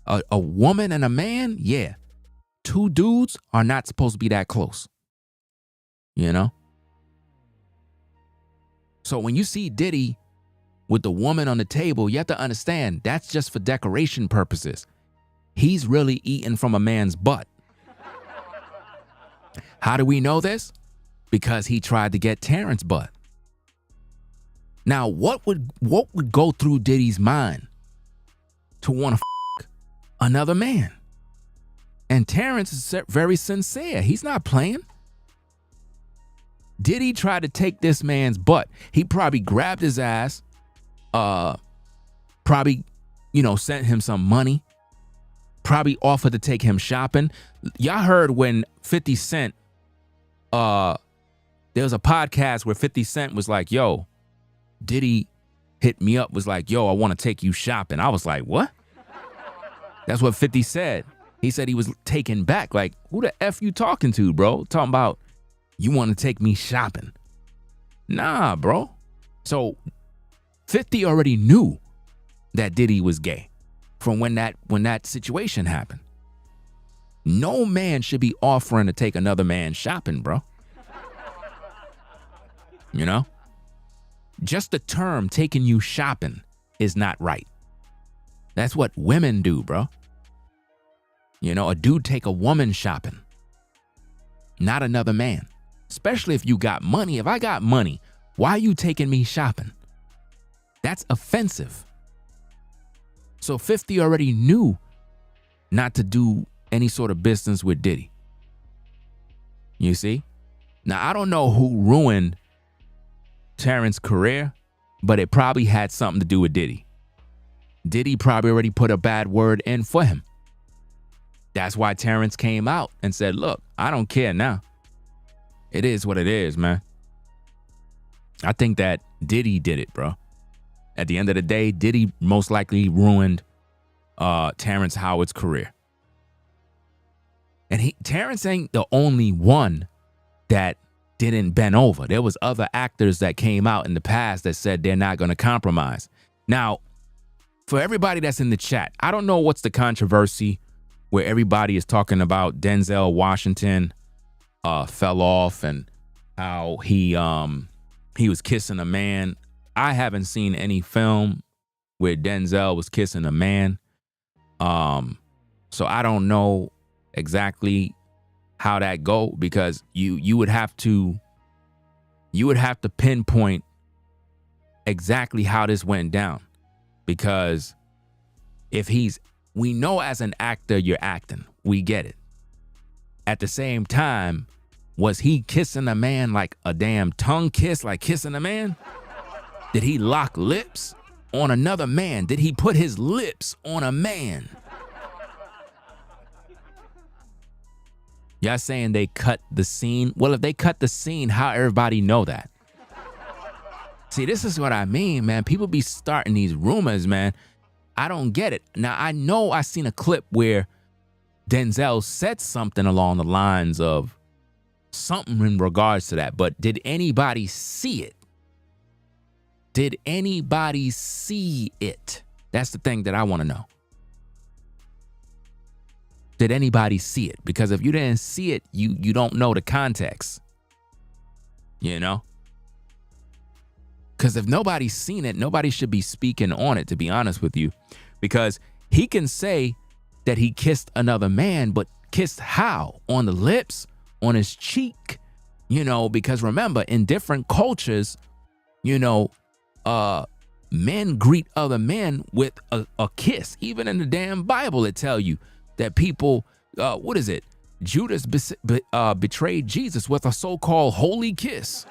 a woman and a man, yeah. Two dudes are not supposed to be that close. You know? So when you see Diddy with the woman on the table, you have to understand that's just for decoration purposes. He's really eating from a man's butt. How do we know this? Because he tried to get Terrence's butt. Now, what would go through Diddy's mind to want to another man? And Terrence is very sincere. He's not playing. Diddy tried to take this man's butt. He probably grabbed his ass, probably, you know, sent him some money, probably offered to take him shopping. Y'all heard when 50 Cent, there was a podcast where 50 Cent was like, yo, Diddy hit me up, was like, yo, I want to take you shopping. I was like, what? That's what 50 said. He said he was taken back. Like, who the F you talking to, bro? Talking about, you want to take me shopping. Nah, bro. So 50 already knew that Diddy was gay from when that situation happened. No man should be offering to take another man shopping, bro. You know? Just the term taking you shopping is not right. That's what women do, bro. You know, a dude take a woman shopping, not another man. Especially if you got money. If I got money, why are you taking me shopping? That's offensive. So 50 already knew not to do any sort of business with Diddy. You see? Now, I don't know who ruined Terrence's career, but it probably had something to do with Diddy. Diddy probably already put a bad word in for him. That's why Terrence came out and said, look, I don't care now. It is what it is, man. I think that Diddy did it, bro. At the end of the day, Diddy most likely ruined Terrence Howard's career. And Terrence ain't the only one that didn't bend over. There was other actors that came out in the past that said they're not going to compromise. Now, for everybody that's in the chat, I don't know what's the controversy where everybody is talking about Denzel Washington fell off and how he was kissing a man. I haven't seen any film where Denzel was kissing a man. So I don't know exactly how that go, because you would have to pinpoint exactly how this went down, because if we know as an actor you're acting, we get it. at the same time, was he kissing a man like a damn tongue kiss, like kissing a man? Did he lock lips on another man? Did he put his lips on a man? Y'all saying they cut the scene? Well, if they cut the scene, how everybody know that? See, this is what I mean, man. People be starting these rumors, man. I don't get it. Now, I know I seen a clip where Denzel said something along the lines of something in regards to that, but did anybody see it? Did anybody see it? That's the thing that I want to know. Did anybody see it? Because if you didn't see it, you don't know the context. You know? Because if nobody's seen it, nobody should be speaking on it, to be honest with you. Because he can say that he kissed another man, but kissed how? On the lips? On his cheek? You know, because remember, in different cultures, you know, men greet other men with a kiss. Even in the damn Bible, it tell you that people, what is it? Judas betrayed Jesus with a so-called holy kiss.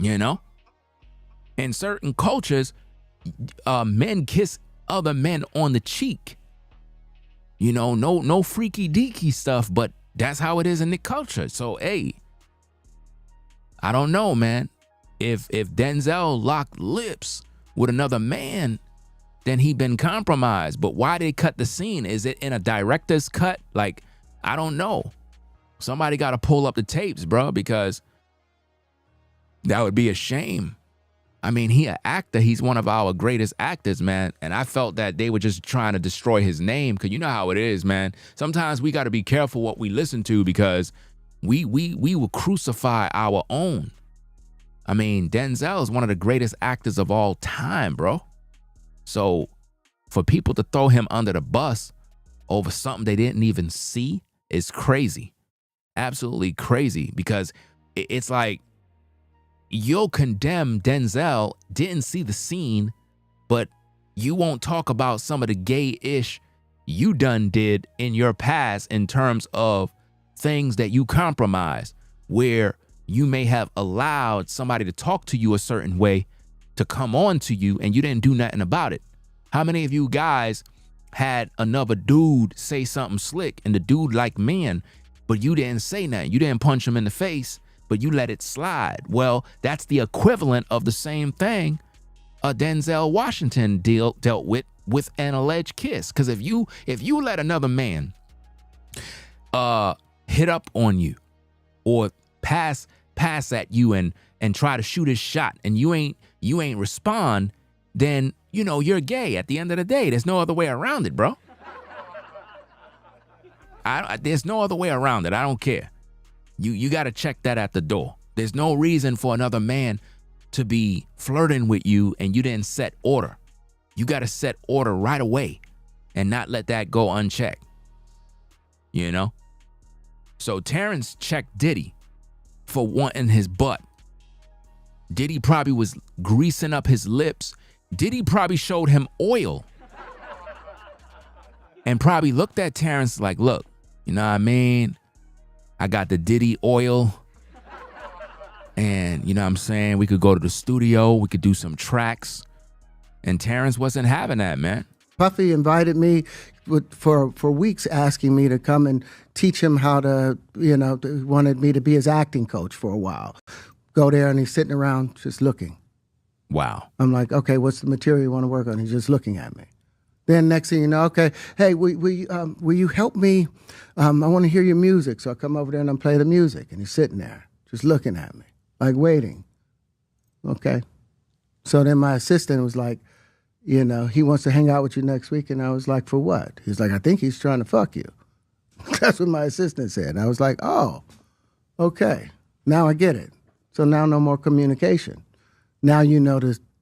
You know? In certain cultures, men kiss other men on the cheek. You know, no freaky deaky stuff, but that's how it is in the culture. So, hey, I don't know, man. If Denzel locked lips with another man, then he been compromised. But why they cut the scene? Is it in a director's cut? Like, I don't know. Somebody got to pull up the tapes, bro, because that would be a shame. I mean, he an actor. He's one of our greatest actors, man. And I felt that they were just trying to destroy his name, because you know how it is, man. Sometimes we got to be careful what we listen to, because we will crucify our own. I mean, Denzel is one of the greatest actors of all time, bro. So for people to throw him under the bus over something they didn't even see is crazy. Absolutely crazy, because it's like you'll condemn Denzel, didn't see the scene, but you won't talk about some of the gay-ish you done did in your past in terms of things that you compromised, where you may have allowed somebody to talk to you a certain way, to come on to you, and you didn't do nothing about it. How many of you guys had another dude say something slick, and the dude liked men, but you didn't say nothing? You didn't punch him in the face, but you let it slide. Well, that's the equivalent of the same thing Denzel Washington dealt with an alleged kiss. Because if you let another man hit up on you or pass at you and try to shoot his shot, and you ain't respond, then you know you're gay. At the end of the day, there's no other way around it, bro. There's no other way around it. I don't care. You got to check that at the door. There's no reason for another man to be flirting with you and you didn't set order. You got to set order right away and not let that go unchecked. You know? So Terrence checked Diddy for wanting his butt. Diddy probably was greasing up his lips. Diddy probably showed him oil and probably looked at Terrence like, look, you know what I mean? I got the Diddy oil, and you know what I'm saying? We could go to the studio, we could do some tracks, and Terrence wasn't having that, man. Puffy invited me for weeks, asking me to come and teach him how to, you know, wanted me to be his acting coach for a while. Go there, and he's sitting around just looking. Wow. I'm like, okay, what's the material you want to work on? He's just looking at me. Then next thing you know, okay, hey, will you help me? I want to hear your music. So I come over there and I play the music. And he's sitting there just looking at me, like waiting. Okay. So then my assistant was like, you know, he wants to hang out with you next week. And I was like, for what? He's like, I think he's trying to fuck you. That's what my assistant said. And I was like, oh, okay. Now I get it. So now no more communication. Now you know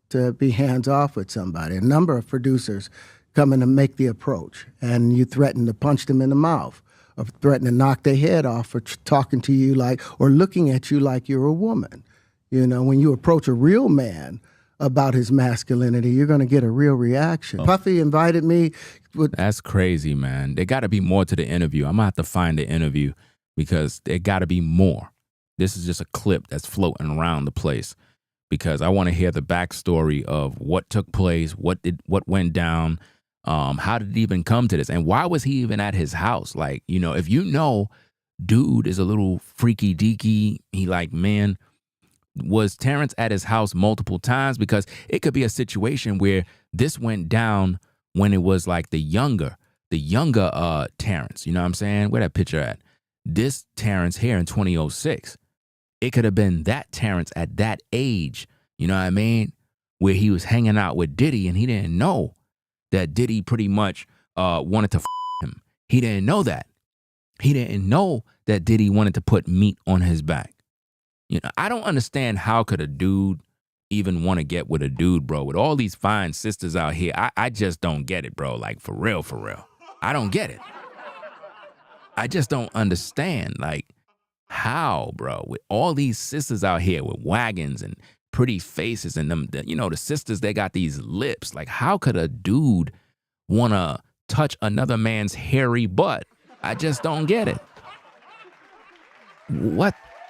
to be hands off with somebody. A number of producers coming to make the approach, and you threaten to punch them in the mouth, or threaten to knock their head off for talking to you like, or looking at you like you're a woman. You know, when you approach a real man, about his masculinity, you're going to get a real reaction. Puffy invited me. That's crazy, man. There got to be more to the interview. I'm going to have to find the interview because there got to be more. This is just a clip that's floating around the place because I want to hear the backstory of what took place, what went down, how did it even come to this, and why was he even at his house? Like, you know, if you know dude is a little freaky deaky, he like, man, was Terrence at his house multiple times? Because it could be a situation where this went down when it was like the younger Terrence, you know what I'm saying? Where that picture at? This Terrence here in 2006. It could have been that Terrence at that age, you know what I mean? Where he was hanging out with Diddy and he didn't know that Diddy pretty much wanted to him. He didn't know that. He didn't know that Diddy wanted to put meat on his back. You know, I don't understand how could a dude even want to get with a dude, bro, with all these fine sisters out here. I just don't get it, bro. Like, for real, for real. I don't get it. I just don't understand, like, how, bro, with all these sisters out here with wagons and pretty faces and them, you know, the sisters, they got these lips. Like, how could a dude want to touch another man's hairy butt? I just don't get it.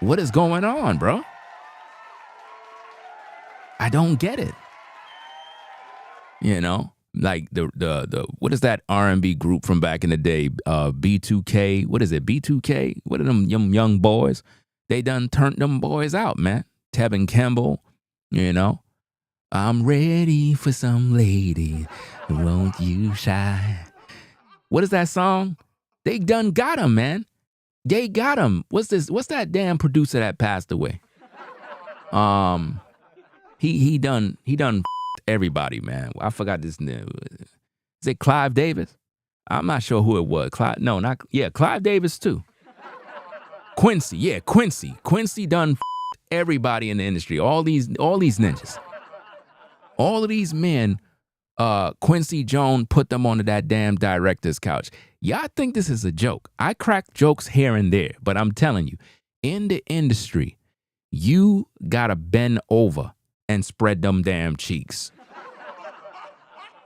What is going on, bro? I don't get it. You know, like the what is that R&B group from back in the day? B2K. What is it? B2K? What are them young boys? They done turned them boys out, man. Tevin Campbell, you know. I'm ready for some lady. Won't you shy? What is that song? They done got him, man. They got him. What's that damn producer that passed away? He done everybody, man. I forgot this name. Is it Clive Davis? I'm not sure who it was. Clive Davis too. Quincy. Quincy done everybody in the industry. All these ninjas. All of these men, Quincy Jones put them onto that damn director's couch. Y'all think this is a joke. I crack jokes here and there, but I'm telling you, in the industry, you gotta bend over and spread them damn cheeks.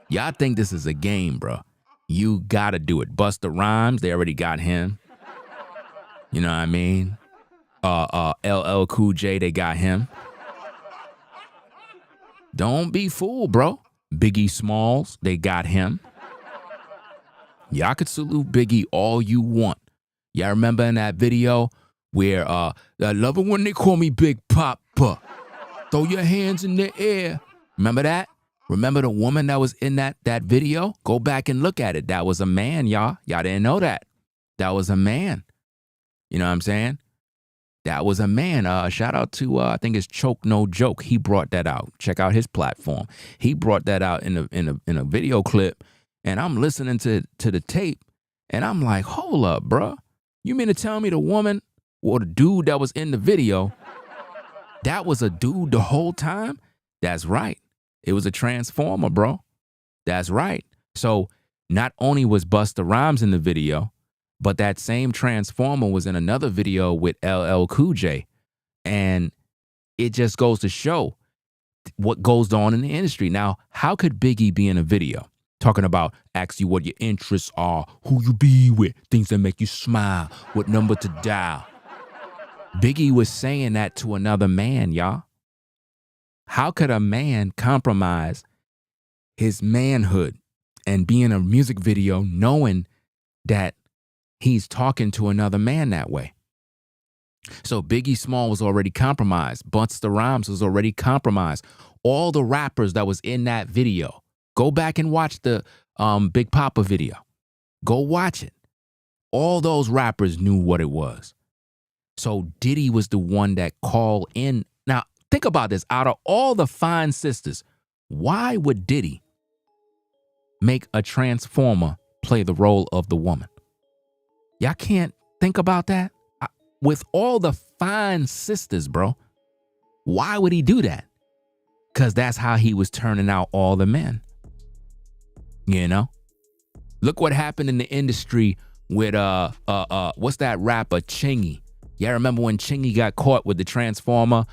Y'all think this is a game, bro. You gotta do it. Busta Rhymes, they already got him. You know what I mean? LL Cool J, they got him. Don't be fooled, bro. Biggie Smalls, they got him. Y'all could salute Biggie all you want. Y'all remember in that video where I love it when they call me Big Papa. Throw your hands in the air. Remember that? Remember the woman that was in that video? Go back and look at it. That was a man, y'all. Y'all didn't know that. That was a man. You know what I'm saying? That was a man. Shout out to, I think it's Choke No Joke. He brought that out. Check out his platform. He brought that out in a video clip. And I'm listening to the tape. And I'm like, hold up, bro. You mean to tell me the woman or the dude that was in the video, that was a dude the whole time? That's right. It was a transformer, bro. That's right. So not only was Busta Rhymes in the video, but that same transformer was in another video with LL Cool J. And it just goes to show what goes on in the industry. Now, how could Biggie be in a video talking about ask you what your interests are, who you be with, things that make you smile, what number to dial? Biggie was saying that to another man, y'all. How could a man compromise his manhood and be in a music video knowing that he's talking to another man that way? So Biggie Small was already compromised. Busta Rhymes was already compromised. All the rappers that was in that video, go back and watch the Big Papa video. Go watch it. All those rappers knew what it was. So Diddy was the one that called in. Now, think about this. Out of all the fine sisters, why would Diddy make a transformer play the role of the woman? Y'all can't think about that? With all the fine sisters, bro, why would he do that? Because that's how he was turning out all the men. You know? Look what happened in the industry with, what's that rapper, Chingy? Yeah, remember when Chingy got caught with the transformer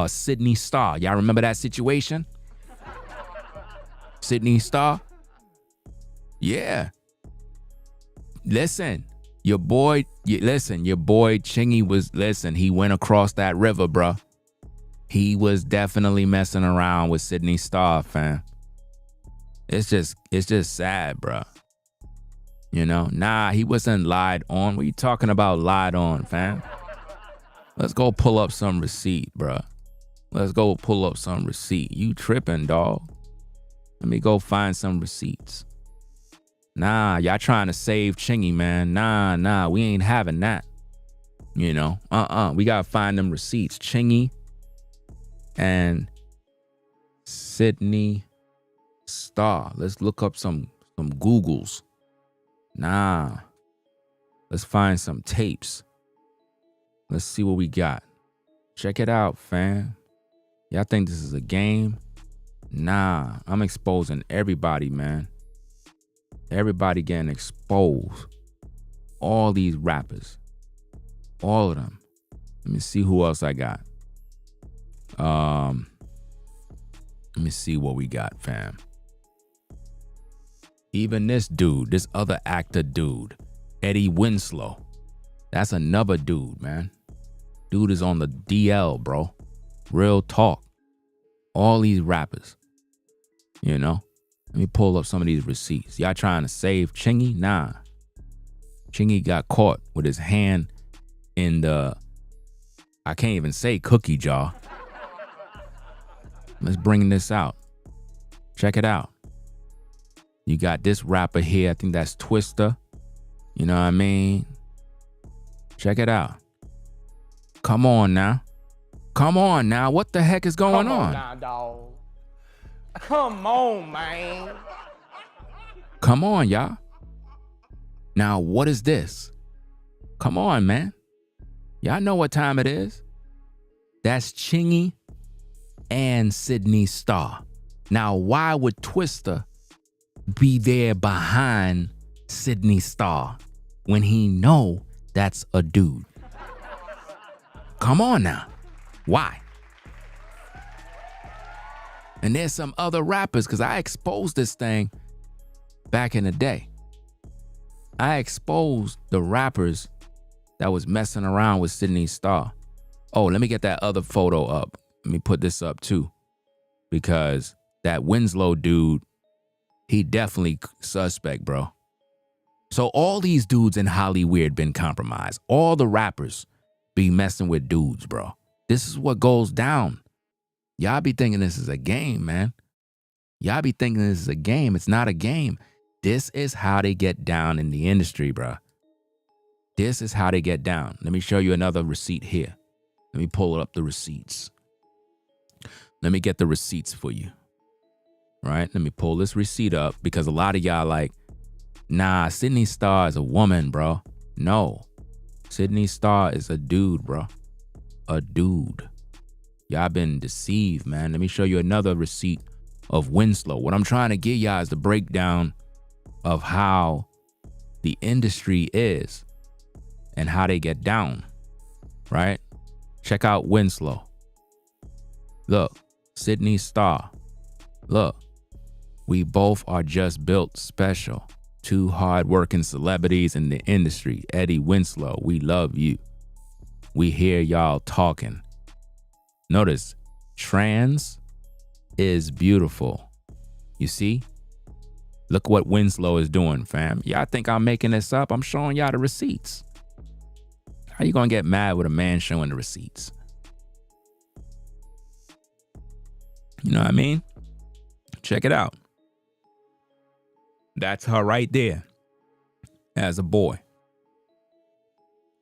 Sydney Star. Y'all remember that situation? Sydney Star? Yeah. Listen, your boy Chingy he went across that river, bruh. He was definitely messing around with Sydney Star, fam. It's just sad, bruh. You know, nah, he wasn't lied on. What are you talking about lied on, fam? Let's go pull up some receipt, bruh. Let's go pull up some receipt. You tripping, dog. Let me go find some receipts. Nah, y'all trying to save Chingy, man. Nah, we ain't having that. You know, we gotta find them receipts. Chingy and Sydney Star. Let's look up some Googles. Nah. Let's find some tapes. Let's see what we got. Check it out, fam. Y'all think this is a game? Nah, I'm exposing everybody, man. Everybody getting exposed. All these rappers. All of them. Let me see who else I got. Let me see what we got, fam. Even this dude, this other actor dude, Eddie Winslow. That's another dude, man. Dude is on the DL, bro. Real talk. All these rappers. You know? Let me pull up some of these receipts. Y'all trying to save Chingy? Nah. Chingy got caught with his hand in the, I can't even say cookie jar. Let's bring this out. Check it out. You got this rapper here. I think that's Twista. You know what I mean? Check it out. Come on now. Come on now. What the heck is going on? Now, dog. Come on, man. Come on, y'all. Now, what is this? Come on, man. Y'all know what time it is. That's Chingy and Sydney Star. Now, why would Twista be there behind Sydney Star when he know that's a dude? Come on now. Why? And there's some other rappers, because I exposed this thing back in the day. I exposed the rappers that was messing around with Sydney Star. Oh, let me get that other photo up. Let me put this up too. Because that Winslow dude, he definitely suspect, bro. So all these dudes in Hollywood been compromised. All the rappers be messing with dudes, bro. This is what goes down. Y'all be thinking this is a game, man. Y'all be thinking this is a game. It's not a game. This is how they get down in the industry, bro. This is how they get down. Let me show you another receipt here. Let me pull up the receipts. Let me get the receipts for you. Right? Let me pull this receipt up because a lot of y'all like, nah, Sydney Star is a woman, bro. No. Sydney Star is a dude, bro. A dude. Y'all been deceived, man. Let me show you another receipt of Winslow. What I'm trying to get y'all is the breakdown of how the industry is and how they get down, right? Check out Winslow. Look, Sydney Star. Look, we both are just built special. Two hard-working celebrities in the industry. Eddie Winslow, we love you. We hear y'all talking. Notice, trans is beautiful. You see? Look what Winslow is doing, fam. Y'all think I'm making this up? I'm showing y'all the receipts. How you gonna get mad with a man showing the receipts? You know what I mean? Check it out. That's her right there as a boy.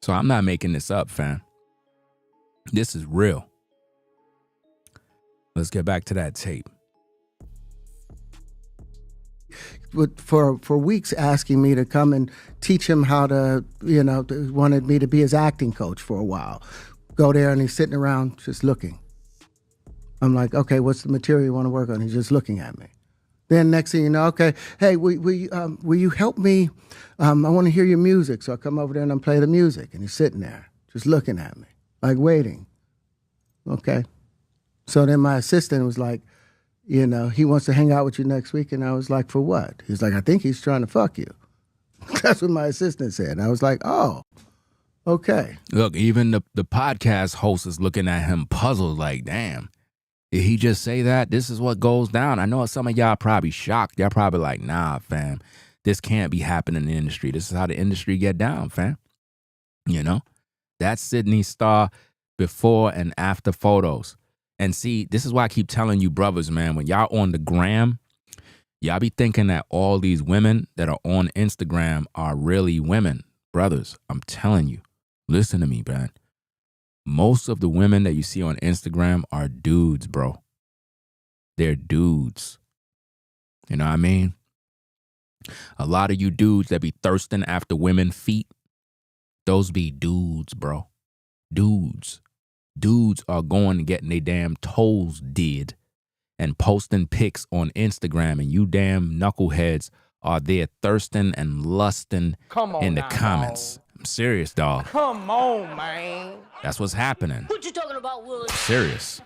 So I'm not making this up, fam. This is real. Let's get back to that tape. For weeks asking me to come and teach him how to, wanted me to be his acting coach for a while. Go there and he's sitting around just looking. I'm like, okay, what's the material you want to work on? He's just looking at me. Then next thing you know, okay, hey, will you help me? I want to hear your music. So I come over there and I play the music. And he's sitting there just looking at me, like waiting. Okay. So then my assistant was like, you know, he wants to hang out with you next week. And I was like, for what? He's like, I think he's trying to fuck you. That's what my assistant said. And I was like, oh, okay. Look, even the podcast host is looking at him puzzled like, damn, did he just say that? This is what goes down. I know some of y'all probably shocked. Y'all probably like, nah, fam, this can't be happening in the industry. This is how the industry get down, fam. You know? That's Sydney Star before and after photos. And see, this is why I keep telling you brothers, man, when y'all on the gram, y'all be thinking that all these women that are on Instagram are really women. Brothers, I'm telling you, listen to me, man. Most of the women that you see on Instagram are dudes, bro. They're dudes. You know what I mean? A lot of you dudes that be thirsting after women feet, those be dudes, bro. Dudes. Dudes are going and getting their damn toes did and posting pics on Instagram, and you damn knuckleheads are there thirsting and lusting in the now, comments. dog. I'm serious, dog. Come on, man. That's what's happening. What you talking about, Wood? Serious.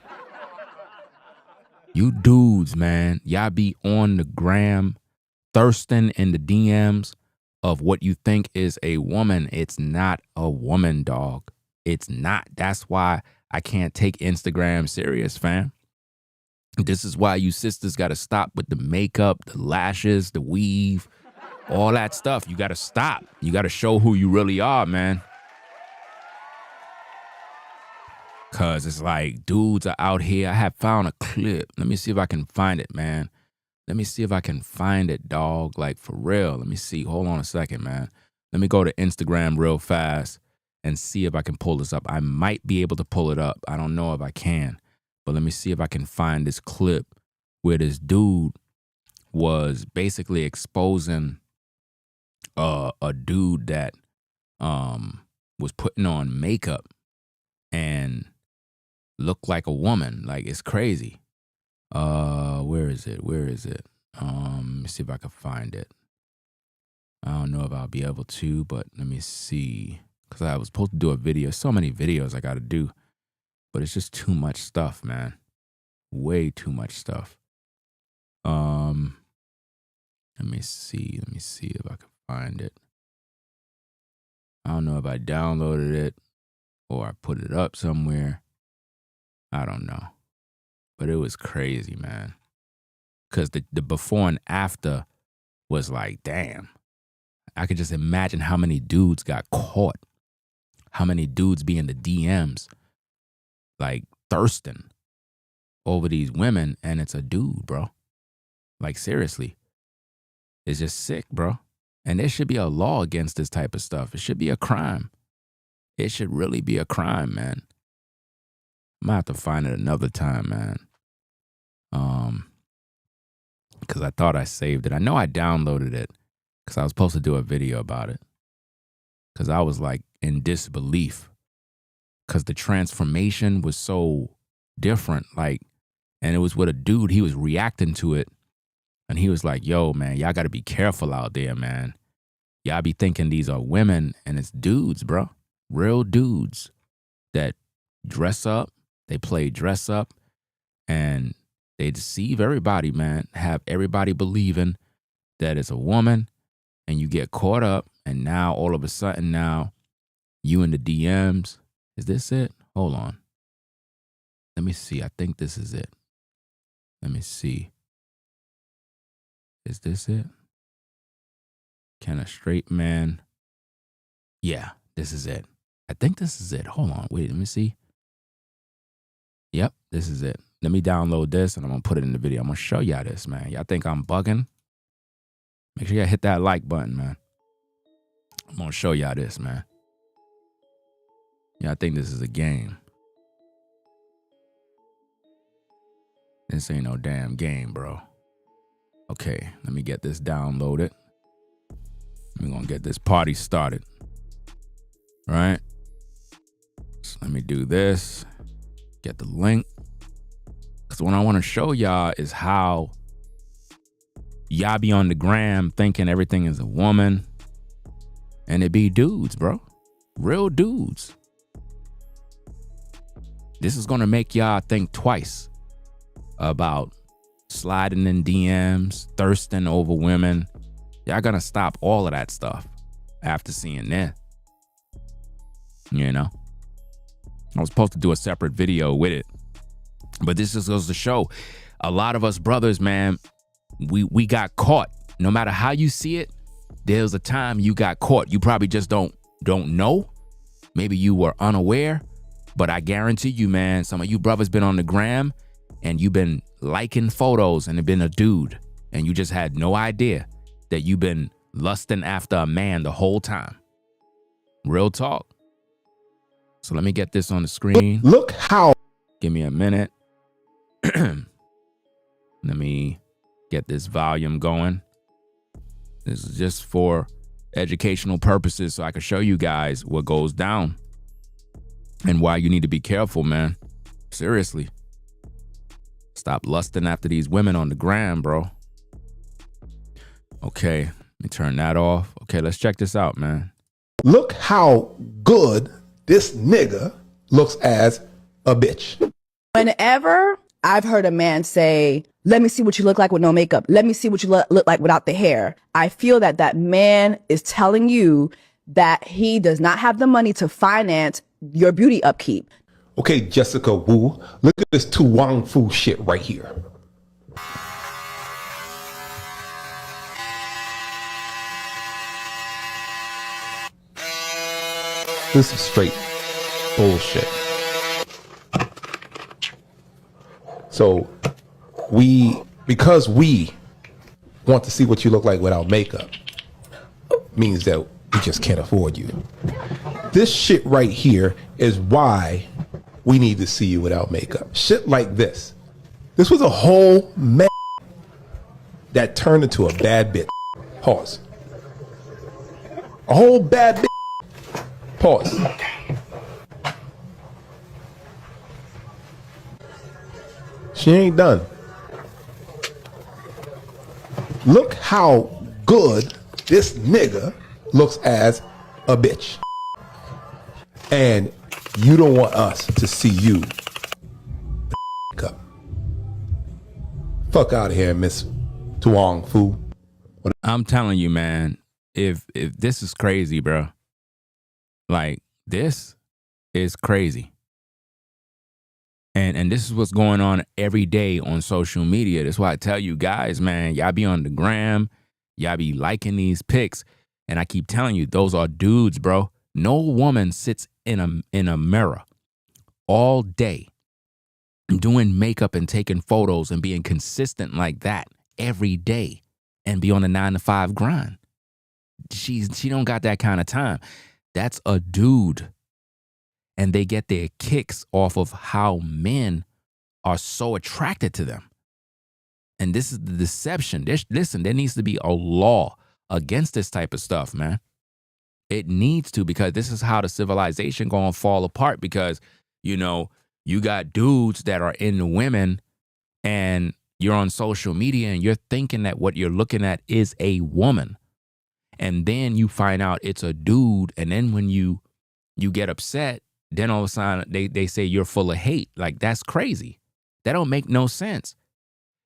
You dudes, man, y'all be on the gram thirsting in the DMs of what you think is a woman. It's not a woman, dog. It's not. That's why I can't take Instagram serious, fam. This is why you sisters got to stop with the makeup, the lashes, the weave, all that stuff. You got to stop. You got to show who you really are, man. Because it's like dudes are out here. I have found a clip. Let me see if I can find it, man. Let me see if I can find it, dog. Like, for real. Let me see. Hold on a second, man. Let me go to Instagram real fast and see if I can pull this up. I might be able to pull it up. I don't know if I can. But let me see if I can find this clip where this dude was basically exposing a dude that was putting on makeup and looked like a woman. Like, it's crazy. Where is it? Let me see if I can find it. I don't know if I'll be able to, but let me see. Because I was supposed to do a video. So many videos I got to do. But it's just too much stuff, man. Way too much stuff. Let me see if I can find it. I don't know if I downloaded it or I put it up somewhere. I don't know. But it was crazy, man. Because the before and after was like, damn. I could just imagine how many dudes got caught. How many dudes be in the DMs, like, thirsting over these women, and it's a dude, bro. Like, seriously. It's just sick, bro. And there should be a law against this type of stuff. It should be a crime. It should really be a crime, man. I'm gonna have to find it another time, man. Because I thought I saved it. I know I downloaded it because I was supposed to do a video about it. Because I was like in disbelief. Because the transformation was so different. Like, and it was with a dude, he was reacting to it. And he was like, yo, man, y'all got to be careful out there, man. Y'all be thinking these are women, and it's dudes, bro. Real dudes that dress up. They play dress up, and they deceive everybody, man. Have everybody believing that it's a woman, and you get caught up, and now all of a sudden now you in the DMs. Is this it? Hold on. Let me see. I think this is it. Let me see. Is this it? Can a straight man? Yeah, this is it. I think this is it. Hold on. Wait, let me see. Yep, this is it. Let me download this and I'm going to put it in the video. I'm going to show y'all this, man. Y'all think I'm bugging? Make sure y'all hit that like button, man. I'm going to show y'all this, man. Y'all think this is a game. This ain't no damn game, bro. Okay, let me get this downloaded. We're going to get this party started. Right? So let me do this. Get the link. Because what I want to show y'all is how y'all be on the gram thinking everything is a woman. And it be dudes, bro. Real dudes. This is going to make y'all think twice about sliding in DMs, thirsting over women. Y'all going to stop all of that stuff after seeing this. You know? I was supposed to do a separate video with it. But this just goes to show a lot of us brothers, man, we got caught. No matter how you see it, there's a time you got caught. You probably just don't know. Maybe you were unaware. But I guarantee you, man, some of you brothers been on the gram and you've been liking photos and have been a dude and you just had no idea that you've been lusting after a man the whole time. Real talk. So let me get this on the screen. Look how. Give me a minute. Let me get this volume going. This is just for educational purposes so I can show you guys what goes down. And why you need to be careful, man. Seriously. Stop lusting after these women on the gram, bro. Okay, let me turn that off. Okay, let's check this out, man. Look how good this nigga looks as a bitch. Whenever I've heard a man say, let me see what you look like with no makeup. Let me see what you look like without the hair. I feel that that man is telling you that he does not have the money to finance your beauty upkeep. Okay, Jessica Wu, look at this Tu Wong Fu shit right here. This is straight bullshit. So because we want to see what you look like without makeup, means that we just can't afford you. This shit right here is why we need to see you without makeup. Shit like this. This was a whole man that turned into a bad bitch. Pause. A whole bad bitch. Pause. She ain't done. Look how good this nigga looks as a bitch. And you don't want us to see you. Fuck out of here, Miss Tuong Fu. I'm telling you, man, if this is crazy, bro. Like, this is crazy. And this is what's going on every day on social media. That's why I tell you guys, man, y'all be on the gram, y'all be liking these pics, and I keep telling you, those are dudes, bro. No woman sits in a mirror all day doing makeup and taking photos and being consistent like that every day and be on a 9-to-5 grind. She don't got that kind of time. That's a dude. And they get their kicks off of how men are so attracted to them. And this is the deception. Listen, there needs to be a law against this type of stuff, man. It needs to, because this is how the civilization gonna fall apart, because, you know, you got dudes that are into women and you're on social media and you're thinking that what you're looking at is a woman. And then you find out it's a dude. And then when you get upset, then all of a sudden they say you're full of hate. Like, that's crazy. That don't make no sense.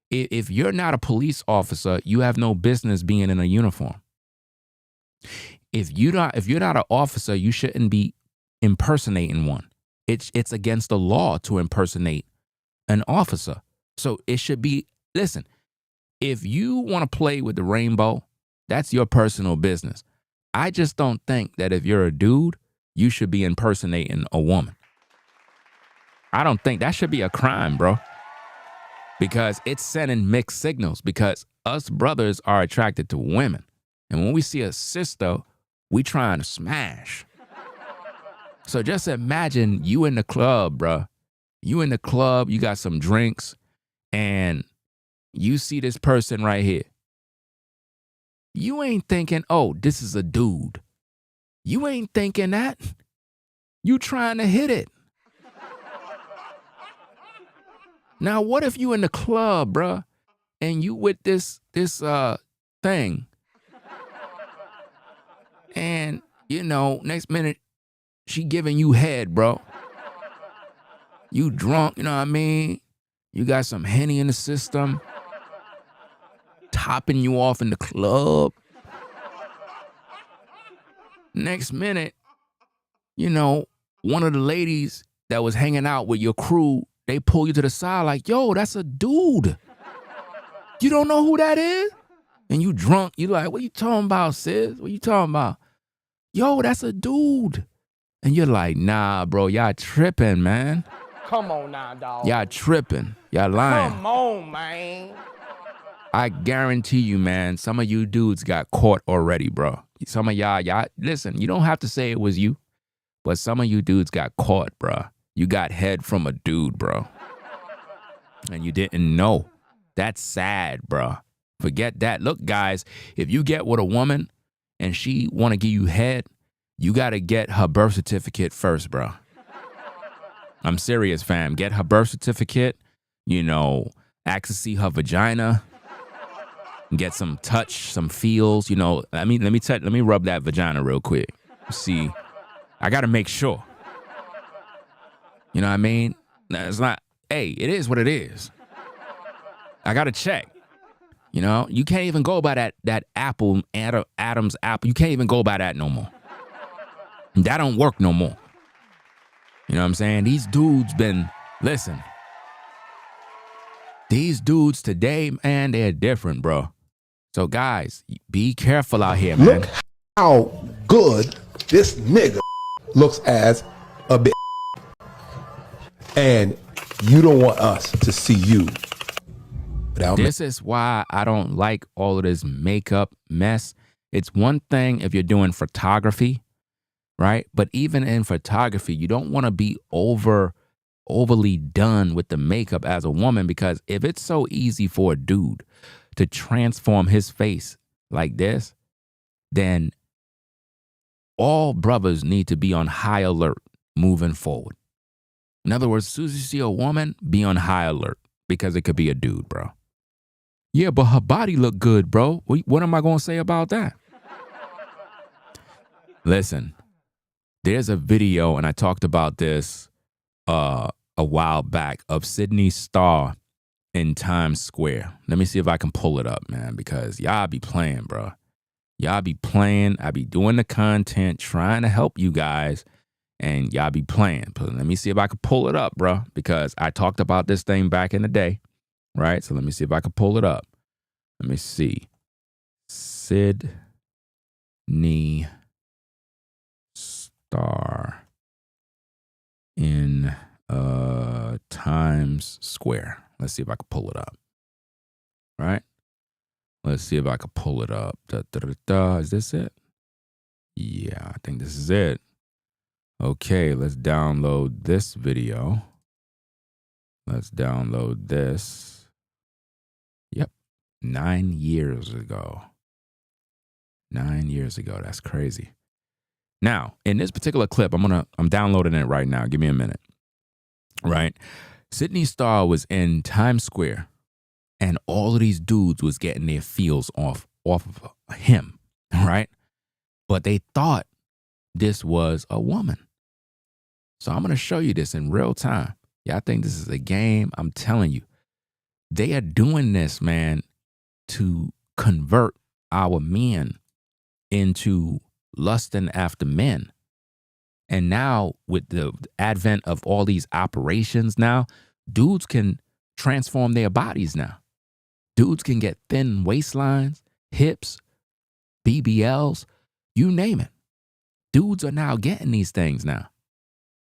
If you're not a police officer, you have no business being in a uniform. If you're not an officer, you shouldn't be impersonating one. It's against the law to impersonate an officer. So it should be, listen, if you want to play with the rainbow, that's your personal business. I just don't think that if you're a dude, you should be impersonating a woman. I don't think that should be a crime, bro. Because it's sending mixed signals, because us brothers are attracted to women. And when we see a sister, we trying to smash. So just imagine you in the club, bro. You in the club, you got some drinks, and you see this person right here. You ain't thinking, oh, this is a dude. You ain't thinking that. You trying to hit it. Now, what if you in the club, bruh, and you with this thing, and, you know, next minute, she giving you head, bro. You drunk, you know what I mean? You got some Henny in the system, topping you off in the club. Next minute, you know, one of the ladies that was hanging out with your crew, they pull you to the side like, yo, that's a dude. You don't know who that is? And you drunk, you like, what you talking about, sis? What you talking about? Yo, that's a dude. And you're like, nah, bro, y'all tripping, man. Come on now, dog. Y'all tripping. Y'all lying. Come on, man. I guarantee you, man, some of you dudes got caught already, bro. Some of y'all, listen, you don't have to say it was you, but some of you dudes got caught, bro. You got head from a dude, bro. And you didn't know. That's sad, bro. Forget that. Look, guys, if you get with a woman and she want to give you head, you got to get her birth certificate first, bro. I'm serious, fam. Get her birth certificate, you know, ask to see her vagina, get some touch, some feels, you know. Let me rub that vagina real quick. See, I got to make sure. You know what I mean? It's not, hey, it is what it is. I got to check. You know, you can't even go by that apple, Adam's apple. You can't even go by that no more. That don't work no more. You know what I'm saying? These dudes listen. These dudes today, man, they're different, bro. So guys, be careful out here, man. Look how good this nigga looks as a bitch. And you don't want us to see you without me. This is why I don't like all of this makeup mess. It's one thing if you're doing photography, right? But even in photography, you don't want to be overly done with the makeup as a woman, because if it's so easy for a dude to transform his face like this, then all brothers need to be on high alert moving forward. In other words, as soon as you see a woman, be on high alert, because it could be a dude, bro. Yeah, but her body look good, bro. What am I going to say about that? Listen, there's a video, and I talked about this a while back, of Sydney Starr in Times Square. Let me see if I can pull it up, man, because y'all be playing, bro. Y'all be playing. I be doing the content, trying to help you guys, and y'all be playing. But let me see if I can pull it up, bro, because I talked about this thing back in the day, right? So let me see if I can pull it up. Let me see. Sydney Starr in Times Square. Let's see if I can pull it up. Right? Let's see if I can pull it up. Is this it? Yeah, I think this is it. Okay, let's download this video. Let's download this. Yep. 9 years ago. 9 years ago. That's crazy. Now, in this particular clip, I'm downloading it right now. Give me a minute. Right? Sydney Starr was in Times Square, and all of these dudes was getting their feels off of him, right? But they thought this was a woman. So I'm going to show you this in real time. Y'all think this is a game? I'm telling you. They are doing this, man, to convert our men into lusting after men. And now with the advent of all these operations now, dudes can transform their bodies now. Dudes can get thin waistlines, hips, BBLs, you name it. Dudes are now getting these things now.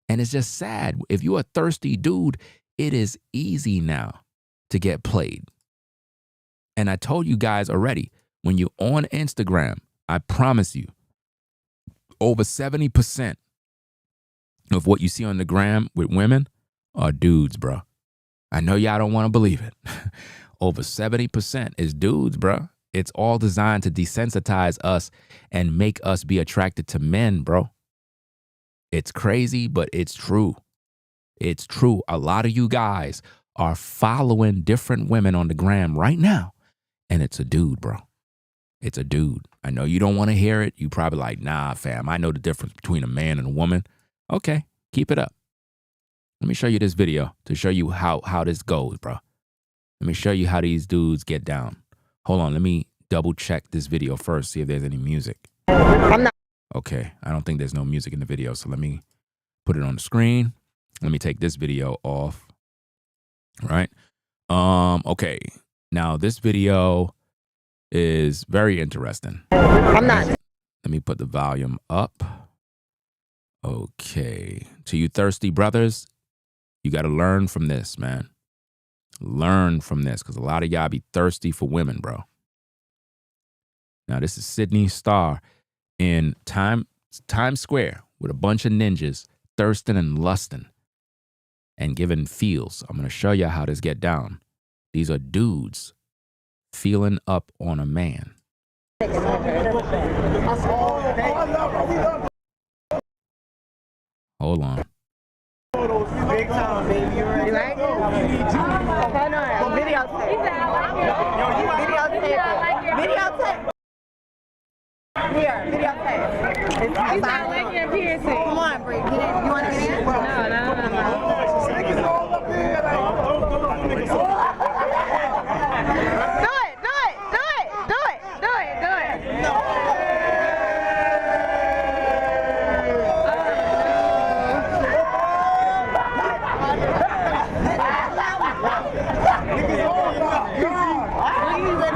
And it's just sad. If you're a thirsty dude, it is easy now to get played. And I told you guys already, when you're on Instagram, I promise you, over 70% of what you see on the gram with women are dudes, bro. I know y'all don't want to believe it. Over 70% is dudes, bro. It's all designed to desensitize us and make us be attracted to men, bro. It's crazy, but it's true. It's true. A lot of you guys are following different women on the gram right now, and it's a dude, bro. It's a dude. I know you don't want to hear it. You probably like, nah, fam, I know the difference between a man and a woman. Okay, keep it up. Let me show you this video to show you how this goes, bro. Let me show you how these dudes get down. Hold on, let me double check this video first, see if there's any music. Okay, I don't think there's no music in the video, so let me put it on the screen. Let me take this video off. All right. Okay. Now this video is very interesting. Let me put the volume up. Okay. To you thirsty brothers, you got to learn from this, man. Learn from this, because a lot of y'all be thirsty for women, bro. Now, this is Sydney Starr in Times Square with a bunch of ninjas thirsting and lusting and giving feels. I'm going to show you how this get down. These are dudes feeling up on a man. Hold on. Big time, baby. You ready? Right? Hold on. Videotape. Videotape. Here, videotape. He's not like your piercing. Come on, Bree. You want to get in? No.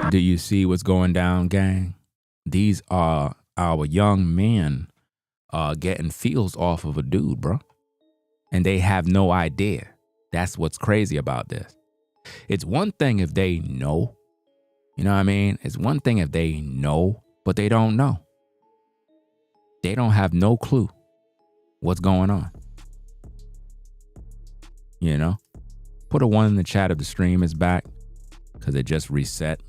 Do you see what's going down, gang? These are our young men getting feels off of a dude, bro. And they have no idea. That's what's crazy about this. It's one thing if they know. You know what I mean? It's one thing if they know, but they don't know. They don't have no clue what's going on. You know? Put a 1 in the chat if the stream is back, because it just reset.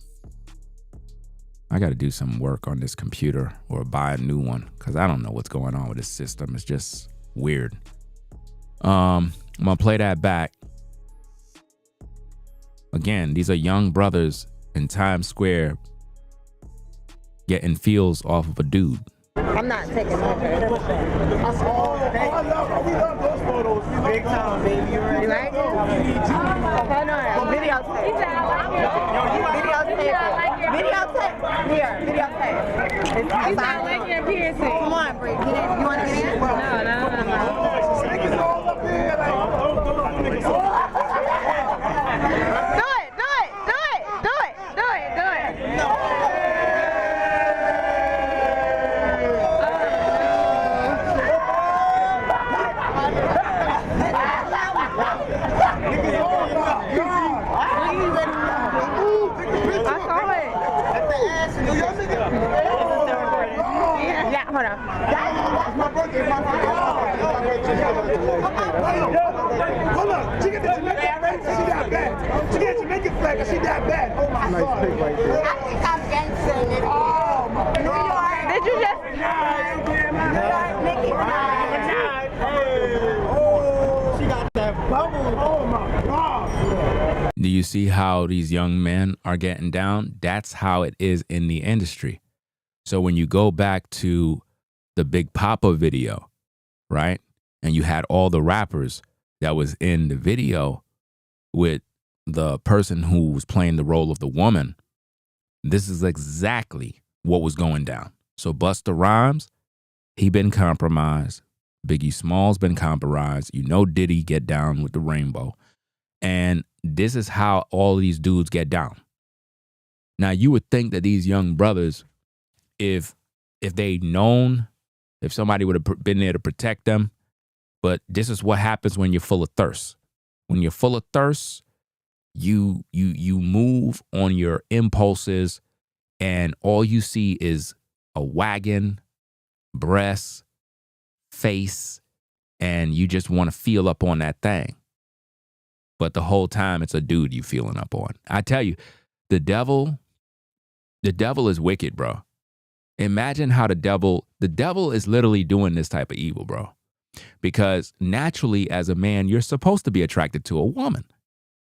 I got to do some work on this computer or buy a new one, because I don't know what's going on with this system. It's just weird. I'm going to play that back. Again, these are young brothers in Times Square getting feels off of a dude. I'm not taking that. We love those photos. Big time, baby. You ready? Right? Hold on. Videotape. Videotape. Here, videotape. He's not like your piercing. Come on, Bree. You want to get in? No. Hold on. It's my birthday. It's my birthday. Hold on. She got the Jamaican flag. She that bad. She got Jamaican flag. She that bad. Oh my God. Nice pick right there. I think I'm dancing it. Oh my God. Did you just? Oh, she got that bubble. Oh my God. Do you see how these young men are getting down? That's how it is in the industry. So when you go back to the Big Papa video, right? And you had all the rappers that was in the video with the person who was playing the role of the woman. This is exactly what was going down. So Busta Rhymes, he been compromised. Biggie Smalls been compromised. You know Diddy get down with the rainbow. And this is how all these dudes get down. Now you would think that these young brothers, if they'd known, if somebody would have been there to protect them. But this is what happens when you're full of thirst. When you're full of thirst, you move on your impulses, and all you see is a wagon, breasts, face, and you just want to feel up on that thing. But the whole time it's a dude you feeling up on. I tell you, the devil is wicked, bro. Imagine how the devil is literally doing this type of evil, bro. Because naturally, as a man, you're supposed to be attracted to a woman.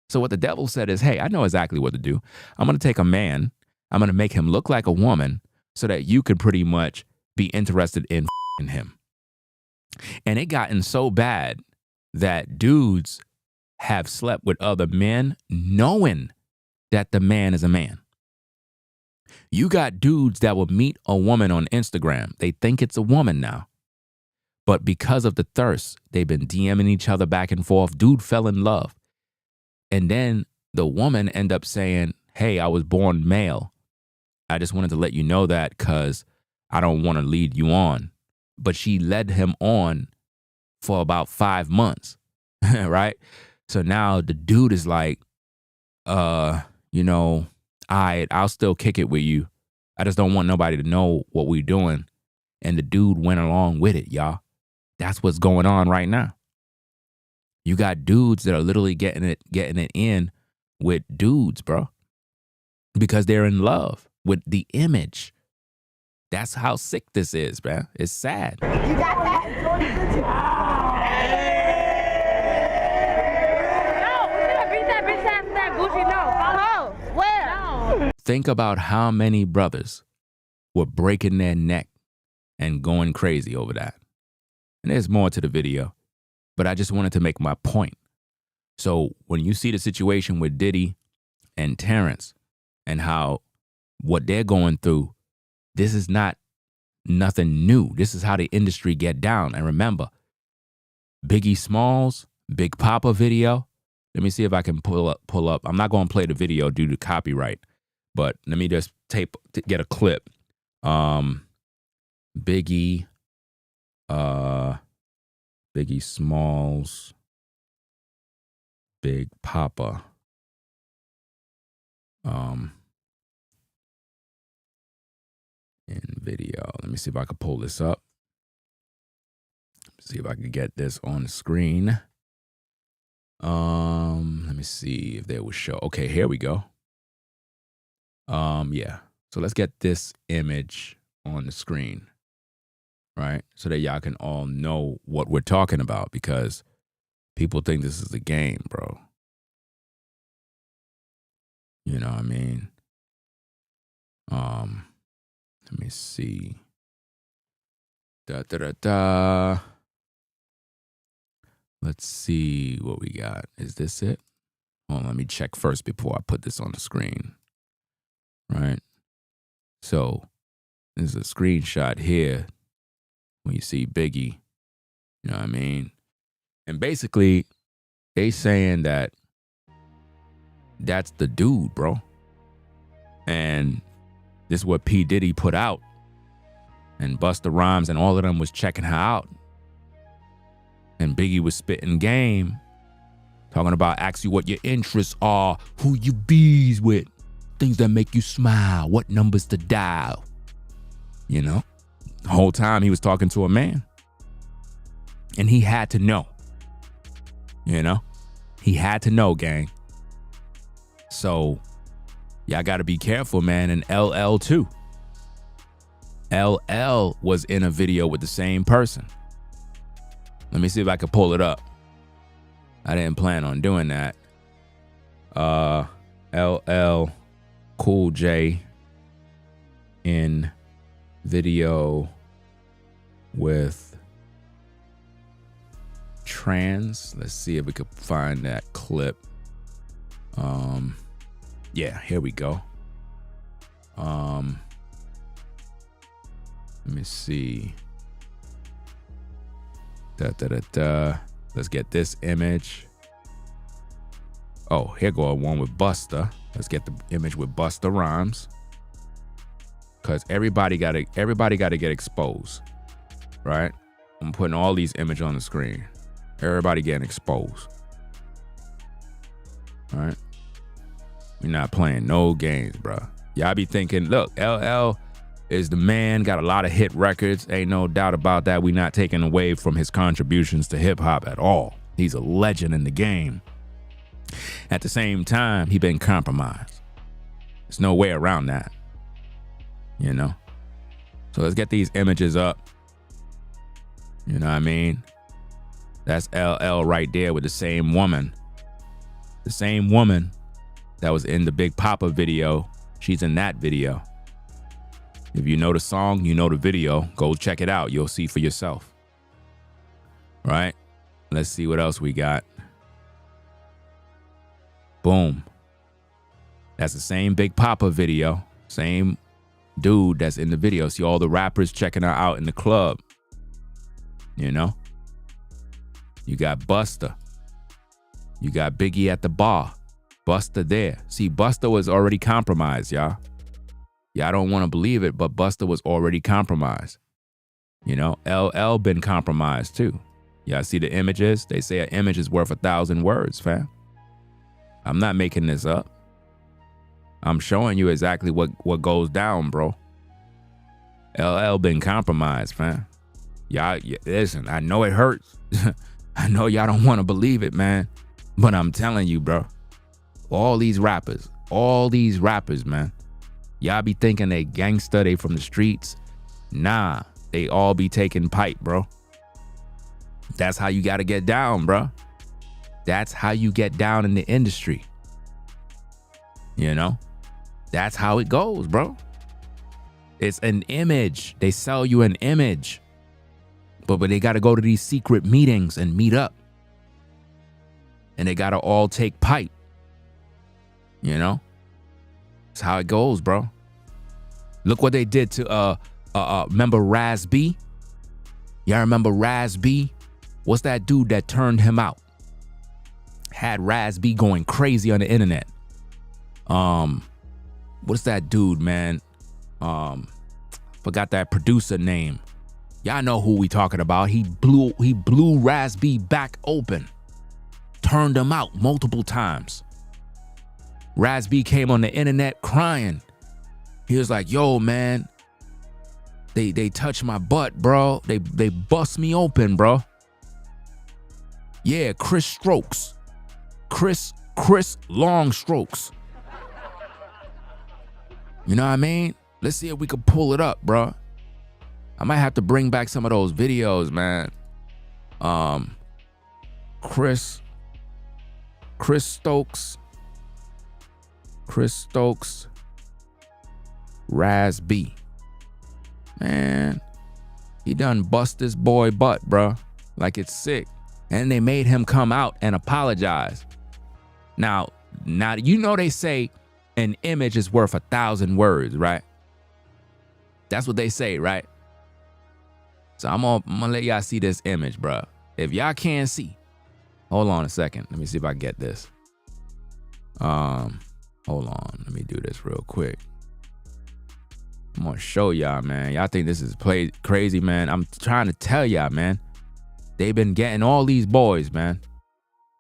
So what the devil said is, hey, I know exactly what to do. I'm going to take a man. I'm going to make him look like a woman so that you can pretty much be interested in him. And it gotten so bad that dudes have slept with other men knowing that the man is a man. You got dudes that will meet a woman on Instagram. They think it's a woman now. But because of the thirst, they've been DMing each other back and forth. Dude fell in love. And then the woman end up saying, hey, I was born male. I just wanted to let you know that because I don't want to lead you on. But she led him on for about 5 months, right? So now the dude is like, I'll still kick it with you. I just don't want nobody to know what we're doing. And the dude went along with it, y'all. That's what's going on right now. You got dudes that are literally getting it in with dudes, bro. Because they're in love with the image. That's how sick this is, man. It's sad. You got that? No, we should have beat that bitch ass that Gucci. No. Oh, where? No. Think about how many brothers were breaking their neck and going crazy over that. And there's more to the video, but I just wanted to make my point. So when you see the situation with Diddy and Terrence and how what they're going through, this is not nothing new. This is how the industry get down. And remember, Biggie Smalls, Big Papa video. Let me see if I can pull up. I'm not going to play the video due to copyright, but let me just get a clip. Biggie Smalls, Big Papa. In video. Let me see if I can pull this up. See if I can get this on the screen. Let me see if they will show. Okay, here we go. Yeah. So let's get this image on the screen. Right? So that y'all can all know what we're talking about, because people think this is a game, bro. You know what I mean? Let me see. Let's see what we got. Is this it? Hold on, let me check first before I put this on the screen. Right? So, there's a screenshot here when you see Biggie. You know what I mean? And basically, they saying that that's the dude, bro. And this is what P. Diddy put out. And Busta Rhymes and all of them was checking her out. And Biggie was spitting game. Talking about ask you what your interests are. Who you bees with. Things that make you smile. What numbers to dial. You know? The whole time he was talking to a man. And he had to know. You know? He had to know, gang. So, y'all got to be careful, man. And LL too. LL was in a video with the same person. Let me see if I can pull it up. I didn't plan on doing that. LL Cool J in video with Trans. Let's see if we could find that clip. Yeah, here we go. Let me see. Let's get this image. Oh, here go one with Busta. Let's get the image with Busta Rhymes. Cause everybody gotta get exposed. Right? I'm putting all these images on the screen. Everybody getting exposed. All right? We're not playing no games, bro. Y'all be thinking, look, LL is the man, got a lot of hit records. Ain't no doubt about that. We not taking away from his contributions to hip hop at all. He's a legend in the game. At the same time, he been compromised. There's no way around that. You know? So let's get these images up. You know what I mean? That's LL right there with the same woman. The same woman that was in the Big Papa video. She's in that video. If you know the song, you know the video. Go check it out. You'll see for yourself. Right? Let's see what else we got. Boom. That's the same Big Papa video. Same dude that's in the video. See all the rappers checking her out in the club. You know? You got Busta. You got Biggie at the bar. Busta there. See, Busta was already compromised, y'all. Y'all don't want to believe it, but Busta was already compromised. You know, LL been compromised too. Y'all see the images? They say an image is worth 1,000 words, fam. I'm not making this up. I'm showing you exactly what goes down, bro. LL been compromised, fam. Y'all, listen, I know it hurts. I know y'all don't want to believe it, man. But I'm telling you, bro. All these rappers, man. Y'all be thinking they gangster, they from the streets. Nah, they all be taking pipe, bro. That's how you got to get down, bro. That's how you get down in the industry. You know? That's how it goes, bro. It's an image. They sell you an image. But they got to go to these secret meetings and meet up. And they got to all take pipe. You know? That's how it goes, bro. Look what they did to, remember Raz B? Y'all remember Raz B? What's that dude that turned him out? Had Raz B going crazy on the internet. What's that dude, man? Forgot that producer name. Y'all know who we talking about. He blew Raz B back open. Turned him out multiple times. Raz B came on the internet crying. He was like, yo, man, they touched my butt, bro. They bust me open, bro. Yeah, Chris Strokes. Chris Long Strokes. You know what I mean? Let's see if we can pull it up, bro. I might have to bring back some of those videos, man. Chris Stokes. Chris Stokes. Raz B. Man, he done bust this boy butt, bro. Like it's sick. And they made him come out and apologize. Now you know they say an image is worth 1,000 words, right? That's what they say, right? So I'm gonna let y'all see this image, bro. If y'all can't see, hold on a second. Let me see if I get this. Hold on. Let me do this real quick. I'm gonna show y'all, man. Y'all think this is crazy, man. I'm trying to tell y'all, man. They've been getting all these boys, man.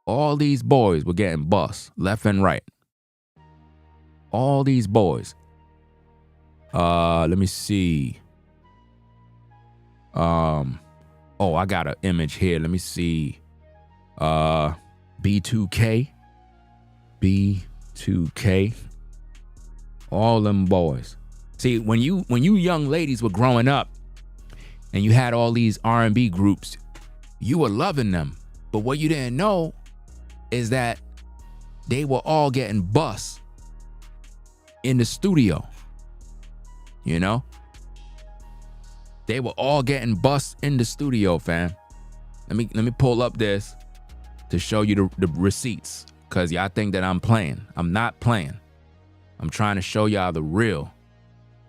All these boys were getting bust left and right. All these boys. Let me see. Oh, I got an image here. Let me see. B2K. B2K. All them boys. See, when you young ladies were growing up and you had all these R&B groups, you were loving them. But what you didn't know is that they were all getting bust in the studio. You know? They were all getting bust in the studio, fam. Let me pull up this to show you the receipts. Cause y'all think that I'm playing. I'm not playing. I'm trying to show y'all the real.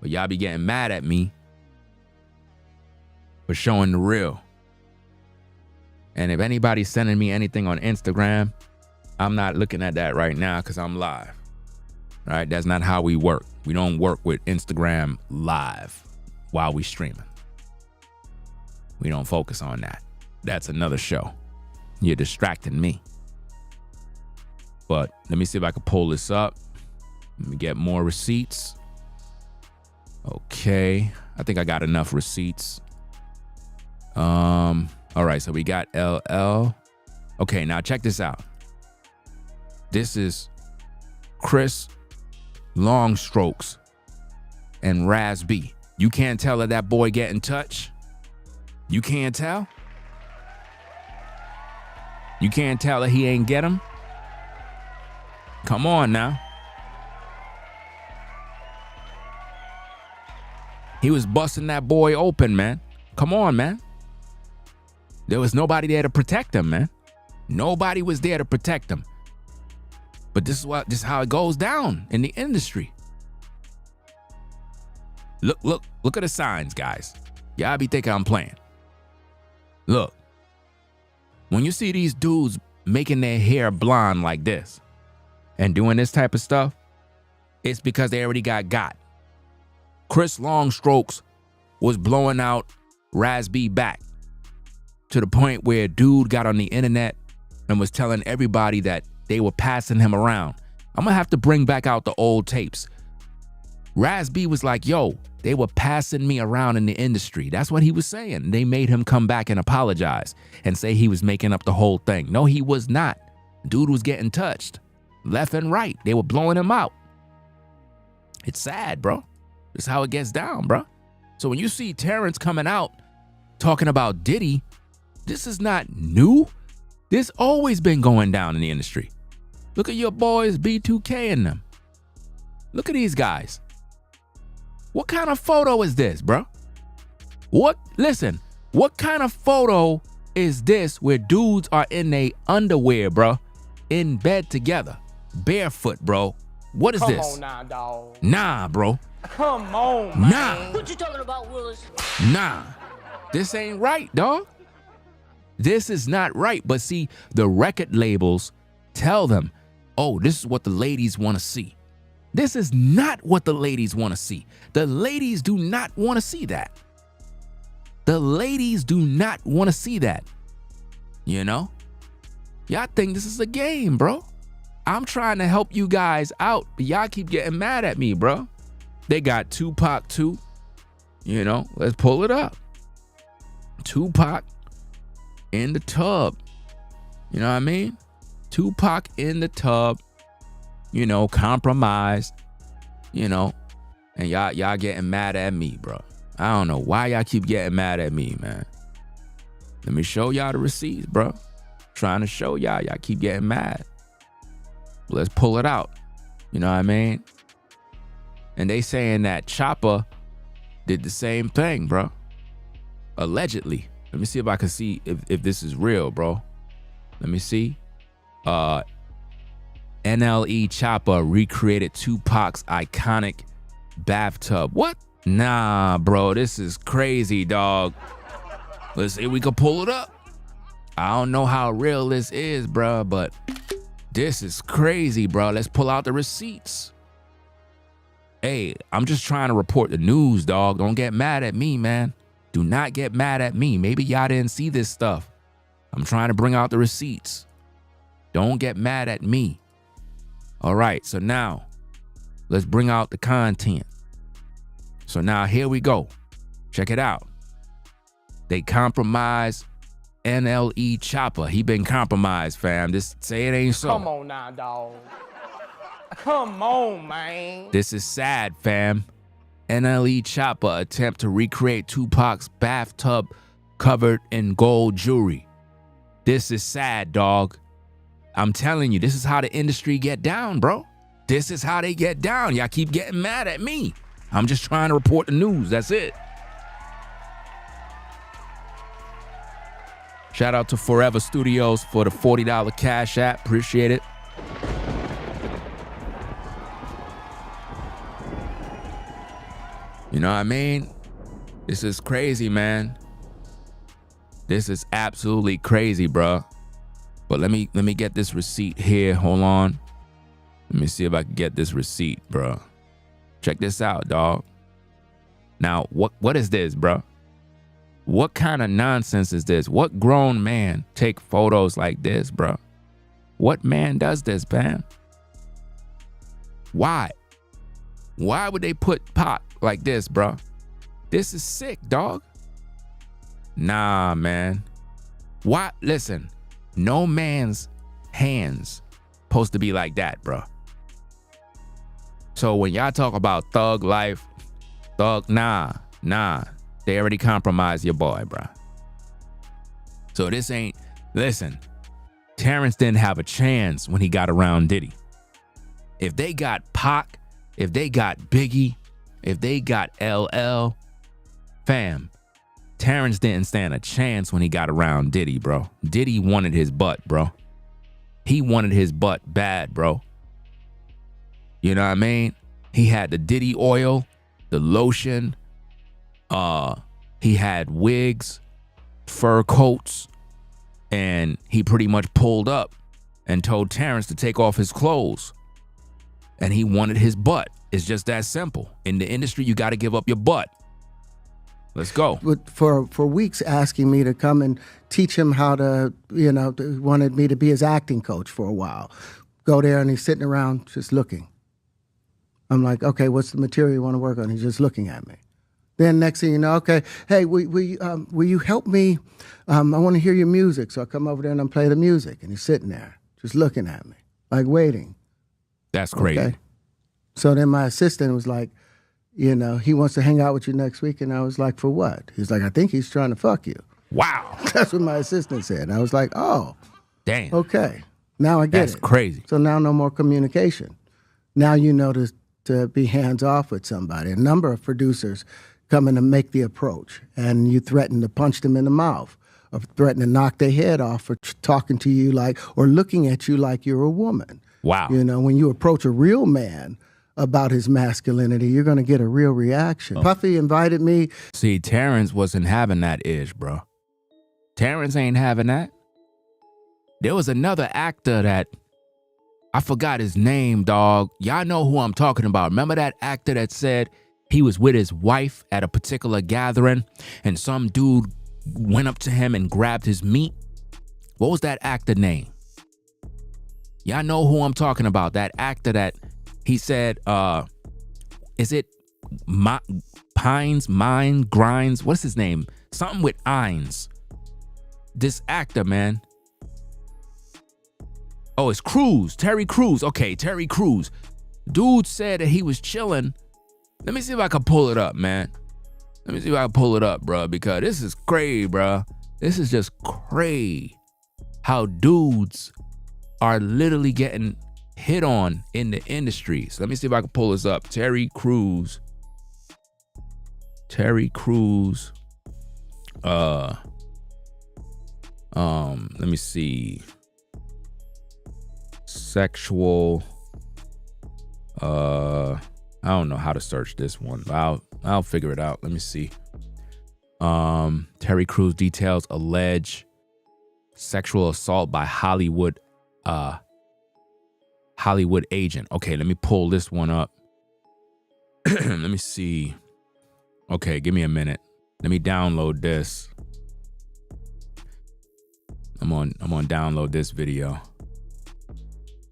But y'all be getting mad at me for showing the real. And if anybody's sending me anything on Instagram, I'm not looking at that right now because I'm live. All right, that's not how we work. We don't work with Instagram live while we streaming. We don't focus on that. That's another show. You're distracting me. But let me see if I can pull this up. Let me get more receipts. Okay, I think I got enough receipts. All right, so we got LL. Okay, now check this out. This is Chris Long Strokes and Raz B. You can't tell that boy get in touch? You can't tell? You can't tell that he ain't get him? Come on now. He was busting that boy open, man. Come on, man. There was nobody there to protect him, man. Nobody was there to protect him. But this is how it goes down in the industry. Look at the signs, guys. Y'all be thinking I'm playing. Look, when you see these dudes making their hair blonde like this and doing this type of stuff, it's because they already got. Chris Longstrokes was blowing out Raz B back to the point where a dude got on the internet and was telling everybody that they were passing him around. I'm gonna have to bring back out the old tapes. Raz B was like, yo, they were passing me around in the industry. That's what he was saying. They made him come back and apologize and say he was making up the whole thing. No, he was not. Dude was getting touched left and right. They were blowing him out. It's sad, bro. This is how it gets down, bro. So when you see Terrence coming out talking about Diddy, this is not new. This always been going down in the industry. Look at your boys B2K and them. Look at these guys. What kind of photo is this, bro? Listen, what kind of photo is this where dudes are in their underwear, bro, in bed together, barefoot, bro? What is this? Come on now, dog. Nah, bro. Come on, man. Nah. What you talking about, Willis? Nah. This ain't right, dog. This is not right. But see, the record labels tell them, oh, this is what the ladies want to see. This is not what the ladies want to see. The ladies do not want to see that. The ladies do not want to see that. You know? Y'all think this is a game, bro. I'm trying to help you guys out, but y'all keep getting mad at me, bro. They got Tupac too. You know, let's pull it up. Tupac in the tub. You know what I mean? Tupac in the tub. You know, compromised, you know, and y'all getting mad at me, bro. I don't know why y'all keep getting mad at me, man. Let me show y'all the receipts, bro. Trying to show y'all keep getting mad. Let's pull it out. You know what I mean? And they saying that Chopper did the same thing, bro. Allegedly. Let me see if I can see if this is real, bro. Let me see. NLE Chopper recreated Tupac's iconic bathtub. What? Nah, bro, this is crazy, dog. Let's see if we can pull it up. I don't know how real this is, bro, but this is crazy, bro. Let's pull out the receipts. Hey, I'm just trying to report the news, dog. Don't get mad at me, man. Do not get mad at me. Maybe y'all didn't see this stuff. I'm trying to bring out the receipts. Don't get mad at me. All right, so now let's bring out the content. So now here we go. Check it out. They compromised NLE Chopper. He been compromised, fam. Just say it ain't so. Come on now, dog. Come on, man. This is sad, fam. NLE Chopper attempt to recreate Tupac's bathtub covered in gold jewelry. This is sad, dog. I'm telling you, this is how the industry get down, bro. This is how they get down. Y'all keep getting mad at me. I'm just trying to report the news. That's it. Shout out to Forever Studios for the $40 Cash App. Appreciate it. You know what I mean? This is crazy, man. This is absolutely crazy, bro. But let me get this receipt here. Hold on. Let me see if I can get this receipt, bro. Check this out, dog. Now, what is this, bro? What kind of nonsense is this? What grown man take photos like this, bro? What man does this, man? Why? Why would they put Pac like this, bro? This is sick, dog. Nah, man. Why? Listen. No man's hands supposed to be like that, bro. So when y'all talk about thug life, nah. They already compromised your boy, bro. So this ain't, listen, Terrence didn't have a chance when he got around Diddy. If they got Pac, if they got Biggie, if they got LL, fam, Terrence didn't stand a chance when he got around Diddy, bro. Diddy wanted his butt, bro. He wanted his butt bad, bro. You know what I mean? He had the Diddy oil, the lotion. He had wigs, fur coats, and he pretty much pulled up and told Terrence to take off his clothes. And he wanted his butt. It's just that simple. In the industry, you got to give up your butt. Let's go. For weeks asking me to come and teach him how to, wanted me to be his acting coach for a while. Go there and he's sitting around just looking. I'm like, okay, what's the material you want to work on? He's just looking at me. Then next thing you know, okay, hey, will you help me? I want to hear your music. So I come over there and I play the music. And he's sitting there just looking at me, like waiting. That's crazy. Okay? So then my assistant was like, he wants to hang out with you next week. And I was like, for what? He's like, I think he's trying to fuck you. Wow. That's what my assistant said. And I was like, oh. Damn. Okay. Now I get it. That's crazy. So now no more communication. Now you know to be hands off with somebody. A number of producers come in to make the approach. And you threaten to punch them in the mouth or threaten to knock their head off for talking to you or looking at you like you're a woman. Wow. When you approach a real man about his masculinity, you're going to get a real reaction. Oh. Puffy invited me. See, Terrence wasn't having that ish, bro. Terrence ain't having that. There was another actor that, I forgot his name, dog. Y'all know who I'm talking about. Remember that actor that said he was with his wife at a particular gathering and some dude went up to him and grabbed his meat? What was that actor name? Y'all know who I'm talking about. That actor that he said, is it Grinds? What's his name? Something with Ines. This actor, man. Oh, it's Crews. Terry Crews. Okay, Terry Crews. Dude said that he was chilling. Let me see if I can pull it up, man. Let me see if I can pull it up, bro, because this is crazy, bro. This is just crazy how dudes are literally getting hit on in the industry. So let me see if I can pull this up. Terry Crews. Let me see. Sexual. I don't know how to search this one, but I'll figure it out. Let me see. Terry Crews details allege sexual assault by Hollywood agent. Okay, let me pull this one up. Let me see. Okay, give me a minute. Let me download this. I'm on download this video.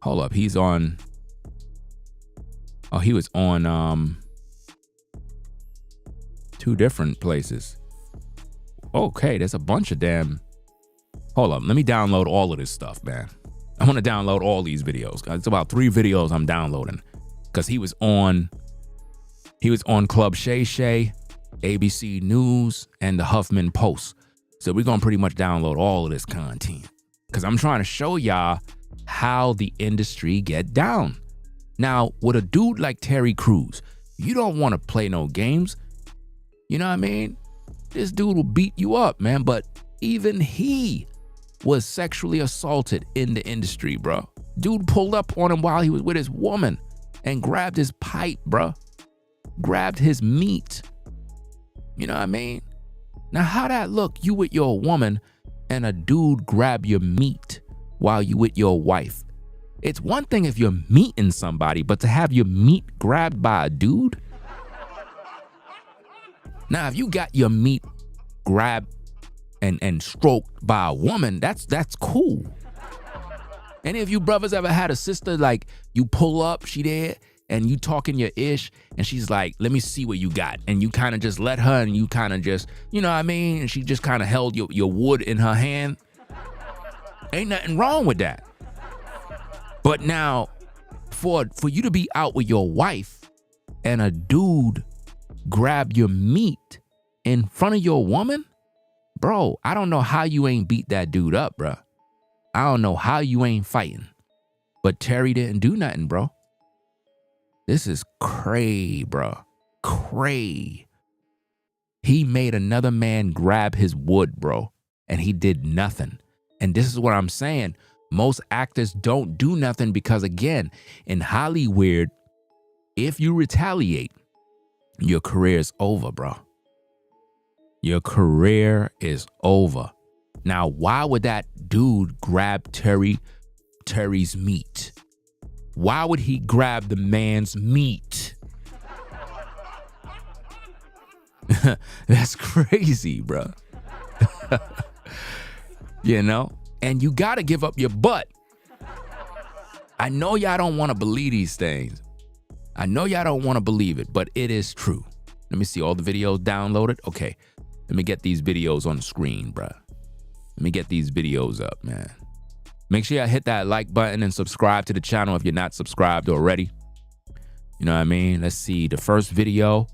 Hold up, he's on. Oh, he was on two different places. Okay, there's a bunch of damn. Hold up, let me download all of this stuff, man. I want to download all these videos. It's about 3 videos I'm downloading. Because he was on Club Shay Shay, ABC News, and the Huffman Post. So we're going to pretty much download all of this content. Because I'm trying to show y'all how the industry get down. Now, with a dude like Terry Crews, you don't want to play no games. You know what I mean? This dude will beat you up, man. But even he was sexually assaulted in the industry, bro. Dude pulled up on him while he was with his woman and grabbed his pipe, bro. Grabbed his meat. You know what I mean? Now, how that look? You with your woman and a dude grab your meat while you with your wife. It's one thing if you're meeting somebody, but to have your meat grabbed by a dude? Now, if you got your meat grabbed and stroked by a woman, that's cool. Any of you brothers ever had a sister like you pull up, she there, and you talking your ish, and she's like, let me see what you got. And you kind of just let her, and you kind of just, you know what I mean? And she just kind of held your wood in her hand. Ain't nothing wrong with that. But now, for you to be out with your wife and a dude grab your meat in front of your woman, bro, I don't know how you ain't beat that dude up, bro. I don't know how you ain't fighting. But Terry didn't do nothing, bro. This is cray, bro. Cray. He made another man grab his wood, bro, and he did nothing. And this is what I'm saying. Most actors don't do nothing because, again, in Hollywood, if you retaliate, your career is over, bro. Your career is over. Now, why would that dude grab Terry's meat? Why would he grab the man's meat? That's crazy, bro. You know? And you got to give up your butt. I know y'all don't want to believe these things. I know y'all don't want to believe it, but it is true. Let me see all the videos downloaded. Okay, let me get these videos on the screen, bruh. Let me get these videos up, man. Make sure y'all hit that like button and subscribe to the channel if you're not subscribed already. You know what I mean? Let's see. The first video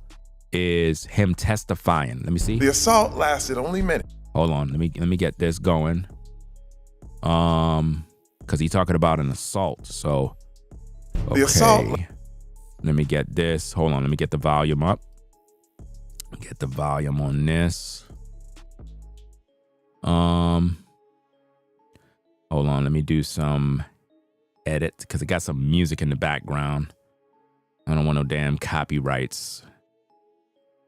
is him testifying. Let me see. The assault lasted only minutes. Hold on. Let me get this going. Because he's talking about an assault. So, okay. The assault. Let me get this. Hold on. Let me get the volume up. Get the volume on this. Hold on. Let me do some edit because it got some music in the background. I don't want no damn copyrights.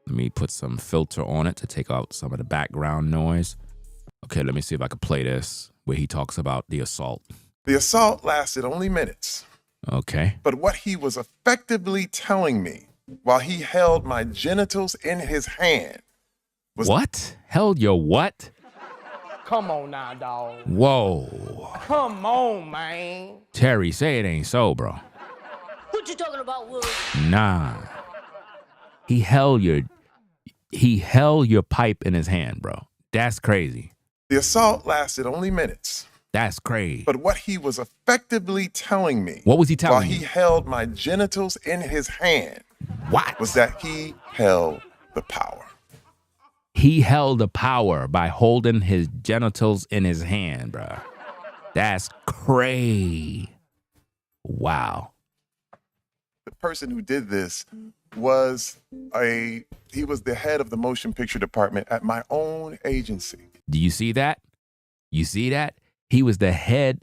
Let me put some filter on it to take out some of the background noise. Okay, let me see if I can play this where he talks about the assault. The assault lasted only minutes. Okay. But what he was effectively telling me while he held my genitals in his hand was... What? Held your what? Come on now, dog. Whoa. Come on, man. Terry, say it ain't so, bro. What you talking about, Will? Nah. He held your pipe in his hand, bro. That's crazy. The assault lasted only minutes. That's crazy. But what he was effectively telling me... What was he telling you? While he held my genitals in his hand... What? Was that he held the power. He held the power by holding his genitals in his hand, bro. That's crazy. Wow. The person who did this was he was the head of the motion picture department at my own agency. Do you see that? You see that? He was the head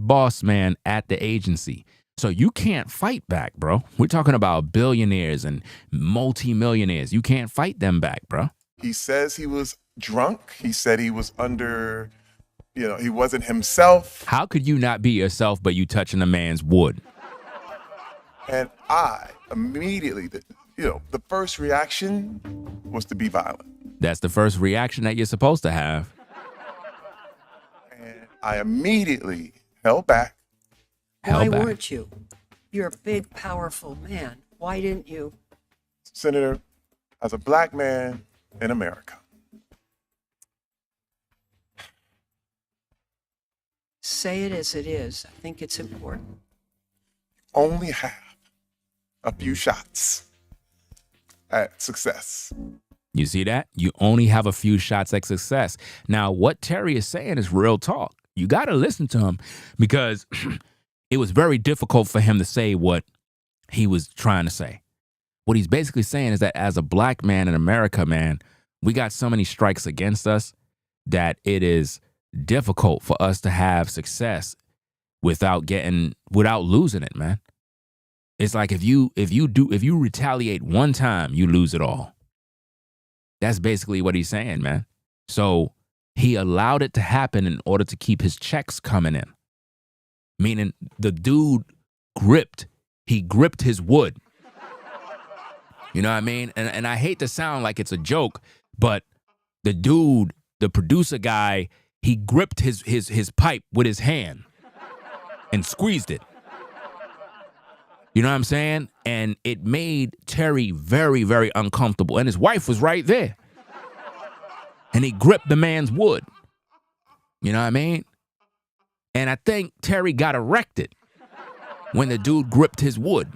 boss man at the agency. So you can't fight back, bro. We're talking about billionaires and multimillionaires. You can't fight them back, bro. He says he was drunk. He said he was under, he wasn't himself. How could you not be yourself, but you touching a man's wood? And I immediately, the first reaction was to be violent. That's the first reaction that you're supposed to have. And I immediately held back. Why weren't you? You're a big, powerful man. Why didn't you? Senator, as a black man in America. Say it as it is. I think it's important. Only have a few shots at success. You see that? You only have a few shots at success. Now, what Terry is saying is real talk. You got to listen to him because it was very difficult for him to say what he was trying to say. What he's basically saying is that as a black man in America, man, we got so many strikes against us that it is difficult for us to have success without losing it, man. It's like if you retaliate one time, you lose it all. That's basically what he's saying, man. So he allowed it to happen in order to keep his checks coming in. Meaning the dude gripped his wood. You know what I mean? And I hate to sound like it's a joke, but the dude, the producer guy, he gripped his pipe with his hand and squeezed it. You know what I'm saying? And it made Terry very, very uncomfortable. And his wife was right there. And he gripped the man's wood. You know what I mean? And I think Terry got erected when the dude gripped his wood,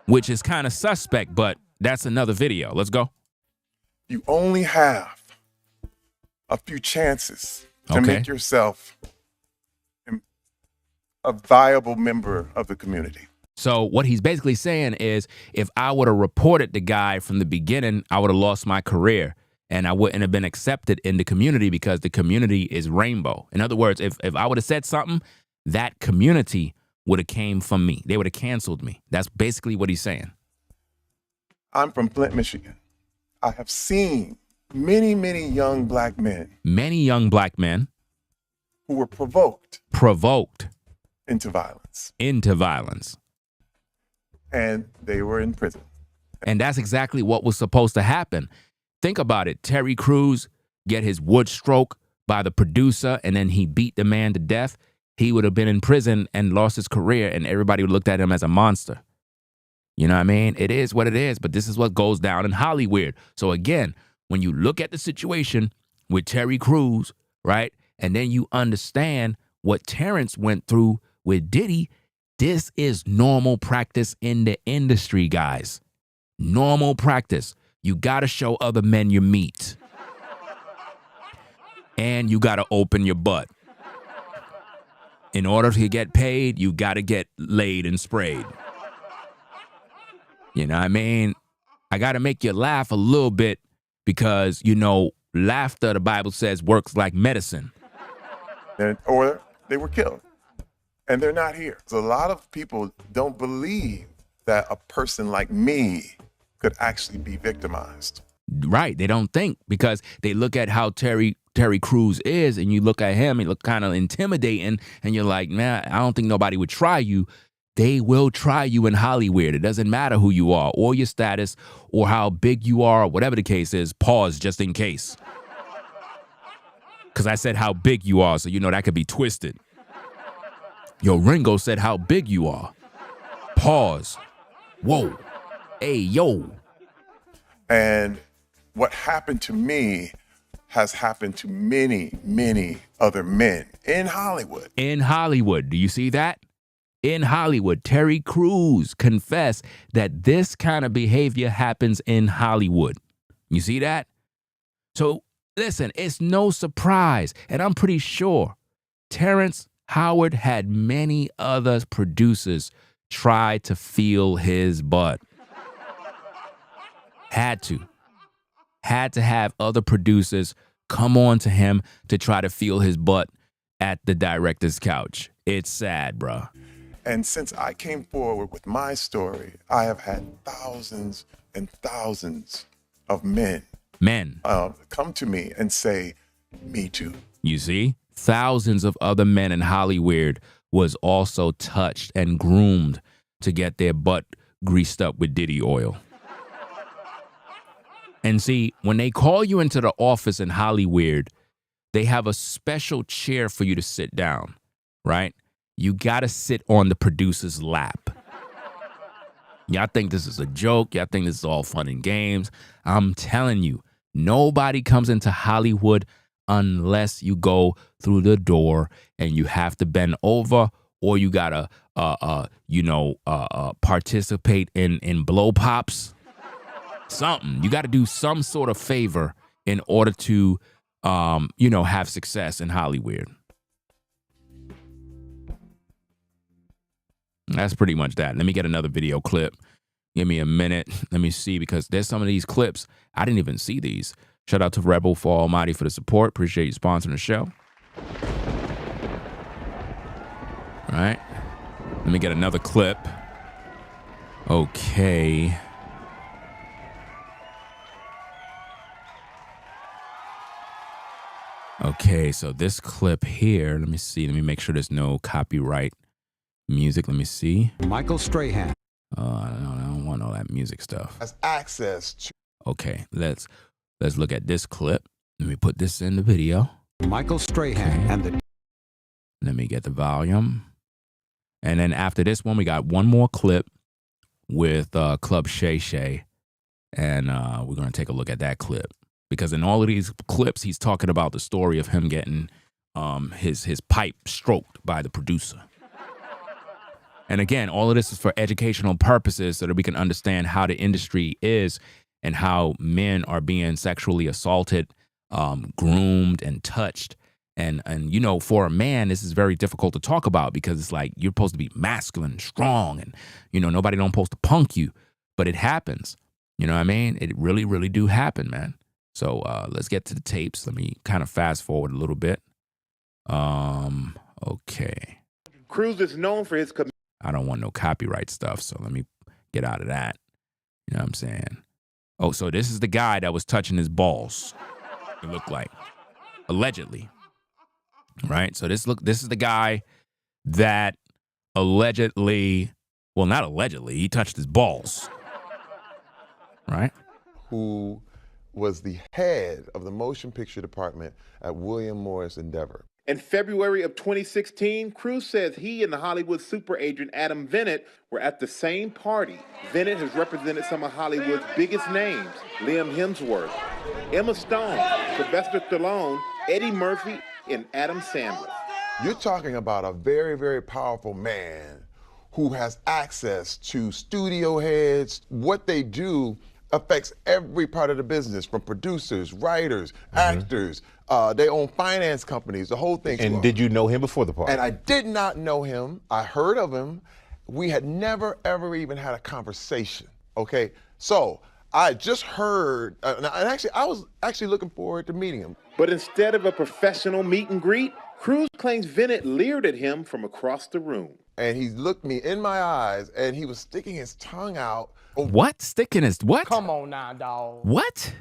which is kind of suspect, but that's another video. Let's go. You only have a few chances to make yourself a viable member of the community. So what he's basically saying is, if I would have reported the guy from the beginning, I would have lost my career and I wouldn't have been accepted in the community because the community is rainbow. In other words, if I would have said something, that community would have came from me. They would have canceled me. That's basically what he's saying. I'm from Flint, Michigan. I have seen many, many young black men. Many young black men. Who were provoked. Into violence. And they were in prison. And that's exactly what was supposed to happen. Think about it. Terry Crews get his wood stroke by the producer and then he beat the man to death. He would have been in prison and lost his career and everybody would looked at him as a monster. You know what I mean? It is what it is, but this is what goes down in Hollywood. So again, when you look at the situation with Terry Crews, right? And then you understand what Terrence went through with Diddy, this is normal practice in the industry, guys. Normal practice. You got to show other men your meat. And you got to open your butt. In order to get paid, you got to get laid and sprayed. You know what I mean? I got to make you laugh a little bit because, you know, laughter, the Bible says, works like medicine. Or they were killed. And they're not here. So a lot of people don't believe that a person like me could actually be victimized. Right. They don't think because they look at how Terry Crews is and you look at him, he look kind of intimidating and you're like, man, I don't think nobody would try you. They will try you in Hollywood. It doesn't matter who you are or your status or how big you are or whatever the case is. Pause just in case. Because I said how big you are, so you know that could be twisted. Yo, Ringo said how big you are. Pause. Whoa. Hey, yo. And what happened to me has happened to many, many other men in Hollywood. In Hollywood. Do you see that? In Hollywood, Terry Crews confessed that this kind of behavior happens in Hollywood. You see that? So, listen, it's no surprise, and I'm pretty sure Terrence Howard had many other producers try to feel his butt. Had to have other producers come on to him to try to feel his butt at the director's couch. It's sad, bruh. And since I came forward with my story, I have had thousands and thousands of men come to me and say, me too. You see, thousands of other men in Hollywood was also touched and groomed to get their butt greased up with Diddy oil. And see, when they call you into the office in Hollywood, they have a special chair for you to sit down, right? You got to sit on the producer's lap. Y'all think this is a joke. Y'all think this is all fun and games. I'm telling you, nobody comes into Hollywood unless you go through the door and you have to bend over or you got to, participate in blow pops. Something. You got to do some sort of favor in order to, have success in Hollywood. That's pretty much that. Let me get another video clip. Give me a minute. Let me see, because there's some of these clips. I didn't even see these. Shout out to Rebel for Almighty for the support. Appreciate you sponsoring the show. All right. Let me get another clip. Okay. Okay, so this clip here, let me see. Let me make sure there's no copyright music. Let me see. Michael Strahan. I don't want all that music stuff. Has access to. Okay, let's look at this clip. Let me put this in the video. Michael Strahan and the. Let me get the volume. And then after this one, we got one more clip with Club Shay Shay. And we're going to take a look at that clip. Because in all of these clips, he's talking about the story of him getting his pipe stroked by the producer. And again, all of this is for educational purposes so that we can understand how the industry is and how men are being sexually assaulted, groomed, and touched. And you know, for a man, this is very difficult to talk about because it's like you're supposed to be masculine, strong, and you know, nobody don't supposed to punk you, but it happens. You know what I mean? It really, really do happen, man. So let's get to the tapes. Let me kind of fast forward a little bit. Okay. Cruz is known for his commitment. I don't want no copyright stuff, so let me get out of that. You know what I'm saying? Oh, so this is the guy that was touching his balls. It looked like, allegedly. Right? So this is the guy that allegedly, well, not allegedly, he touched his balls. Right? Who was the head of the motion picture department at William Morris Endeavor. In February of 2016, Cruz says he and the Hollywood super agent Adam Bennett were at the same party. Bennett has represented some of Hollywood's biggest names: Liam Hemsworth, Emma Stone, Sylvester Stallone, Eddie Murphy, and Adam Sandler. You're talking about a very, very powerful man who has access to studio heads. What they do affects every part of the business, from producers, writers, actors. They own finance companies, the whole thing. And did you know him before the party? And I did not know him. I heard of him. We had never, ever even had a conversation, okay? So I just heard, and actually, I was actually looking forward to meeting him. But instead of a professional meet and greet, Cruz claims Bennett leered at him from across the room. And he looked me in my eyes, and he was sticking his tongue out. What? Sticking his what? Come on now, dog. What?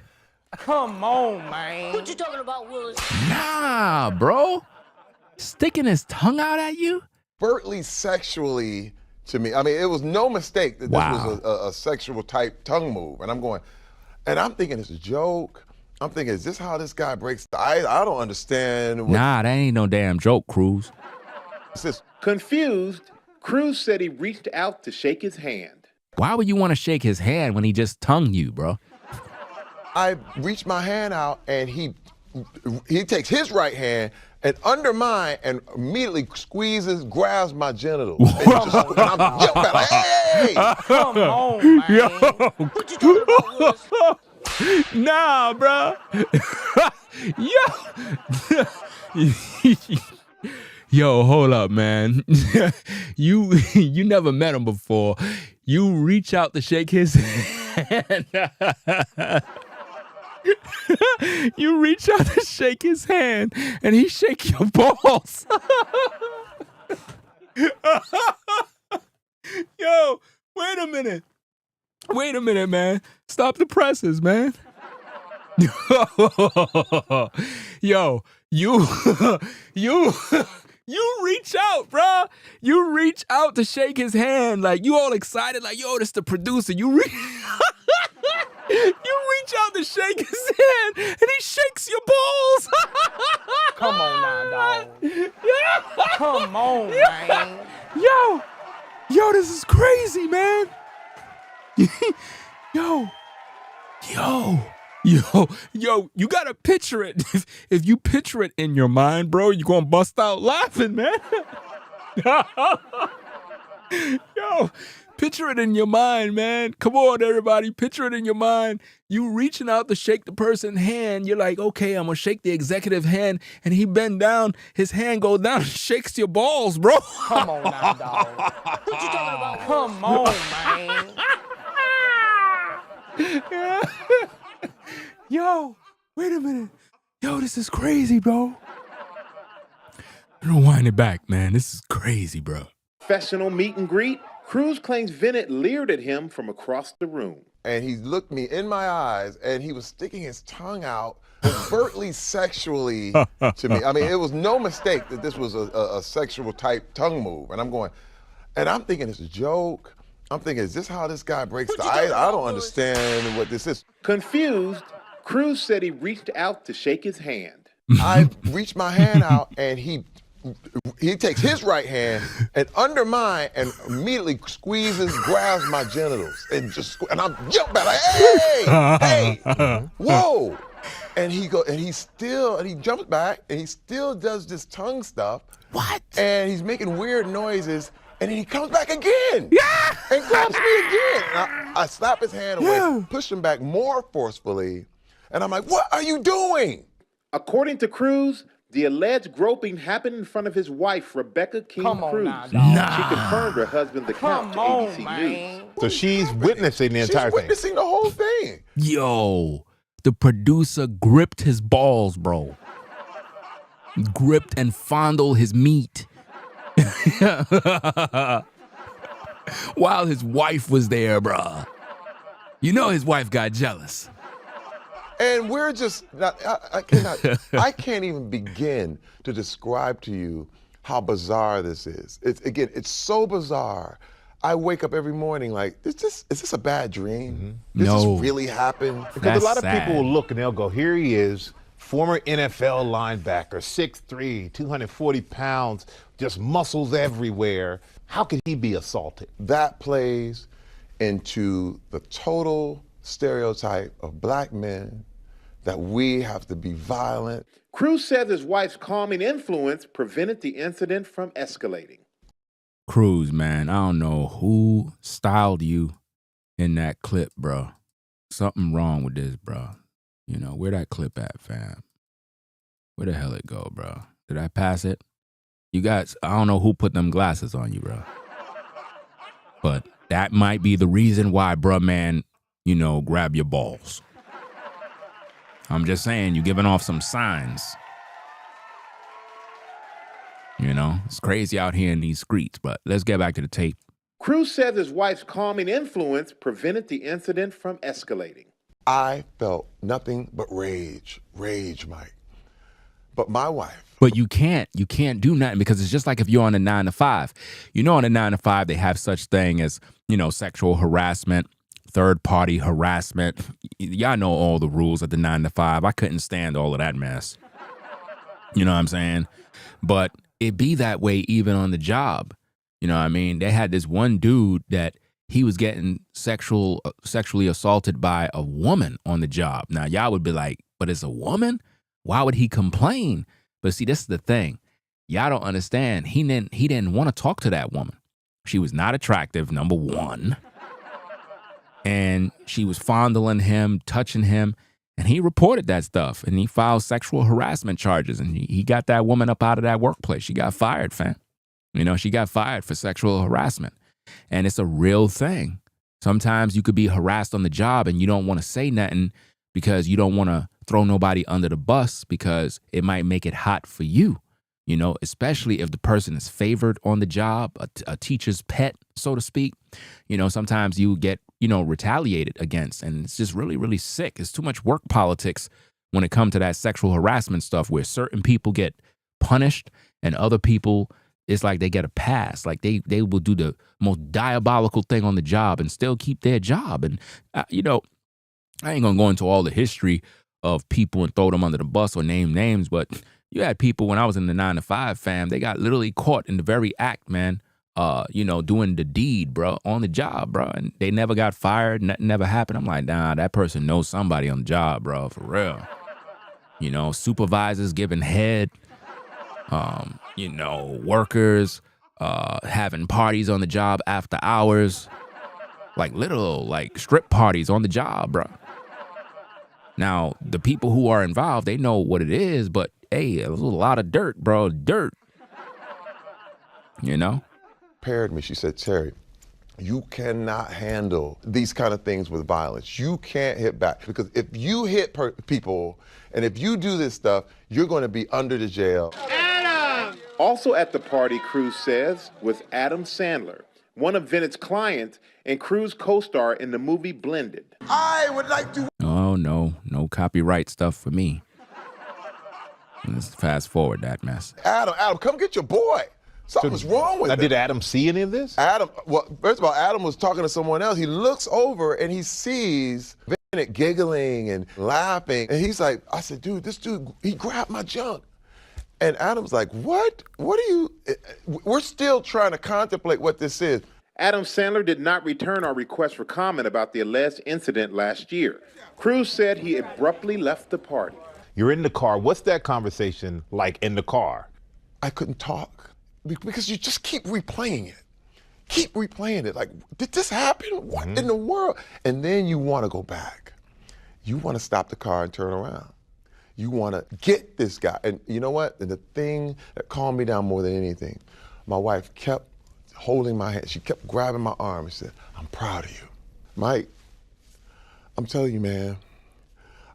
Come on, man. What you talking about, Willis? Nah, bro. Sticking his tongue out at you? Overtly sexually to me. I mean, it was no mistake that this was a sexual type tongue move. And I'm going, and I'm thinking it's a joke. I'm thinking, is this how this guy breaks the ice? I don't understand. Nah, that ain't no damn joke, Cruz. Confused, Cruz said he reached out to shake his hand. Why would you want to shake his hand when he just tongued you, bro? I reached my hand out, and he takes his right hand and under mine and immediately grabs my genitals. And I'm jumping like, hey! Come on, man. Yo. What you talking about, Willis? Nah, bro. Yo, hold up, man. You never met him before. You reach out to shake his hand. You reach out to shake his hand, and he shake your balls. Yo, wait a minute. Wait a minute, man. Stop the presses, man. Yo, you reach out, bruh. You reach out to shake his hand. Like, you all excited. Like, yo, this the producer. You reach out to shake his hand, and he shakes your balls. Come on now, dog. Come on, man. Yo, this is crazy, man. Yo, you gotta picture it. If you picture it in your mind, bro, you're gonna bust out laughing, man. Yo, picture it in your mind, man. Come on, everybody, picture it in your mind. You reaching out to shake the person's hand. You're like, okay, I'm gonna shake the executive hand, and he bend down, his hand goes down, and shakes your balls, bro. Come on now, dog. What you talking about, Willis? Come on, man. Yo, wait a minute. Yo, this is crazy, bro. Don't wind it back, man. This is crazy, bro. Professional meet and greet, Cruz claims Bennett leered at him from across the room. And he looked me in my eyes, and he was sticking his tongue out overtly sexually to me. I mean, it was no mistake that this was a sexual type tongue move. And I'm going, and I'm thinking it's a joke. I'm thinking, is this how this guy breaks the ice? I don't understand what this is. Confused, Cruz said he reached out to shake his hand. I reached my hand out, and he takes his right hand and under mine and immediately grabs my genitals and I'm jumping like, hey, whoa. And he jumps back and he still does this tongue stuff. What? And he's making weird noises. And then he comes back again and grabs me again. And I slap his hand away, push him back more forcefully. And I'm like, what are you doing? According to Cruz, The alleged groping happened in front of his wife, Rebecca King Come on Cruz. now, dog. She confirmed her husband's account to Come on, ABC man. News. So she's witnessing the entire thing. She's witnessing the whole thing. Yo, the producer gripped his balls, bro. Gripped and fondled his meat. While his wife was there, bruh. You know his wife got jealous. And we're just not, I can't even begin to describe to you how bizarre this is. It's so bizarre. I wake up every morning like, is this a bad dream? Did this really happen? Because a lot of people will look and they'll go, here he is, former NFL linebacker, 6'3", 240 pounds, just muscles everywhere. How could he be assaulted? That plays into the total stereotype of black men that we have to be violent. Cruz says his wife's calming influence prevented the incident from escalating. Cruz, man, I don't know who styled you in that clip, bro. Something wrong with this, bro. You know, where that clip at, fam? Where the hell it go, bro? Did I pass it? You guys, I don't know who put them glasses on you, bro. But that might be the reason why, bruh, man, you know, grab your balls. I'm just saying, you're giving off some signs. You know, it's crazy out here in these streets, but let's get back to the tape. Cruz says his wife's calming influence prevented the incident from escalating. I felt nothing but rage, Mike. But my wife. But you can't do nothing because it's just like if you're on a 9 to 5. You know, on a 9 to 5, they have such thing as, you know, sexual harassment, third party harassment. Y'all know all the rules at the 9 to 5. I couldn't stand all of that mess. You know what I'm saying? But it be that way even on the job. You know what I mean? They had this one dude that he was getting sexually assaulted by a woman on the job. Now, y'all would be like, but it's a woman? Why would he complain? But see, this is the thing. Y'all don't understand. He didn't want to talk to that woman. She was not attractive, number one. And she was fondling him, touching him. And he reported that stuff. And he filed sexual harassment charges. And he got that woman up out of that workplace. She got fired, fam. You know, she got fired for sexual harassment. And it's a real thing. Sometimes you could be harassed on the job and you don't want to say nothing because you don't want to throw nobody under the bus because it might make it hot for you, you know, especially if the person is favored on the job, a teacher's pet, so to speak. You know, sometimes you get, you know, retaliated against, and it's just really, really sick. It's too much work politics when it comes to that sexual harassment stuff where certain people get punished and other people, it's like they get a pass. Like they will do the most diabolical thing on the job and still keep their job. And, you know, I ain't going to go into all the history of people and throw them under the bus or name names, but you had people when I was in the 9 to 5, fam, they got literally caught in the very act, man, you know, doing the deed, bro, on the job, bro, and they never got fired, nothing never happened. I'm like, nah, that person knows somebody on the job, bro, for real. You know, supervisors giving head, you know, workers having parties on the job after hours, like literal, like strip parties on the job, bro. Now, the people who are involved, they know what it is, but hey, there's a lot of dirt, bro, dirt. You know? Paired me, she said, Terry, you cannot handle these kind of things with violence. You can't hit back because if you hit people and if you do this stuff, you're going to be under the jail. Adam! Also at the party, Cruz says, was Adam Sandler, one of Venet's clients and Cruz co-star in the movie Blended. I would like to... Oh, no copyright stuff for me. Let's fast forward that mess. Adam, come get your boy. Something's wrong with him. Did Adam see any of this? Adam, well, first of all, Adam was talking to someone else. He looks over and he sees Venet giggling and laughing. And he's like, I said, dude, this dude, he grabbed my junk. And Adam's like, what? What are you? We're still trying to contemplate what this is. Adam Sandler did not return our request for comment about the alleged incident last year. Cruz said he abruptly left the party. You're in the car. What's that conversation like in the car? I couldn't talk because you just keep replaying it. Keep replaying it. Like, did this happen? What in the world? And then you want to go back. You want to stop the car and turn around. You want to get this guy. And you know what? And the thing that calmed me down more than anything, my wife kept holding my hand. She kept grabbing my arm and said, I'm proud of you. Mike, I'm telling you, man,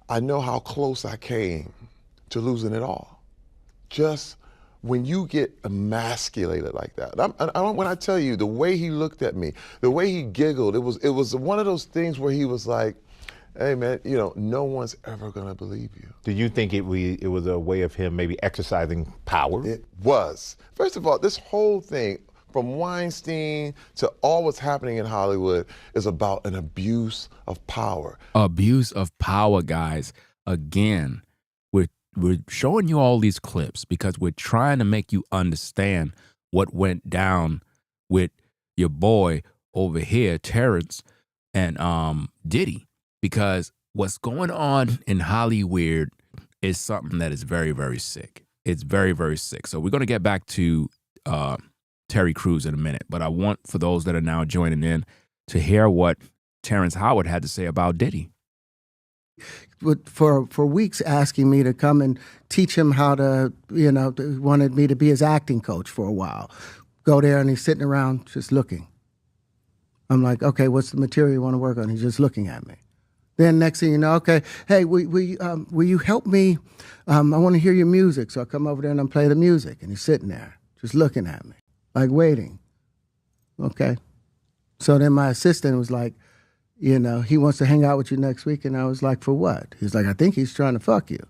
I know how close I came to losing it all. Just when you get emasculated like that, when I tell you the way he looked at me, the way he giggled, it was one of those things where he was like, hey man, you know, no one's ever gonna believe you. Do you think it was a way of him maybe exercising power? It was. First of all, this whole thing, from Weinstein to all what's happening in Hollywood, is about an abuse of power. Abuse of power, guys. Again, we're showing you all these clips because we're trying to make you understand what went down with your boy over here, Terrence, and Diddy. Because what's going on in Hollywood is something that is very, very sick. It's very, very sick. So we're going to get back to Terry Crews in a minute. But I want, for those that are now joining in, to hear what Terrence Howard had to say about Diddy. For weeks asking me to come and teach him how to, wanted me to be his acting coach for a while. Go there and he's sitting around just looking. I'm like, okay, what's the material you want to work on? He's just looking at me. Then next thing you know, okay, hey, will you help me? I want to hear your music. So I come over there and I play the music. And he's sitting there just looking at me, like waiting. Okay. So then my assistant was like, he wants to hang out with you next week. And I was like, for what? He's like, I think he's trying to fuck you.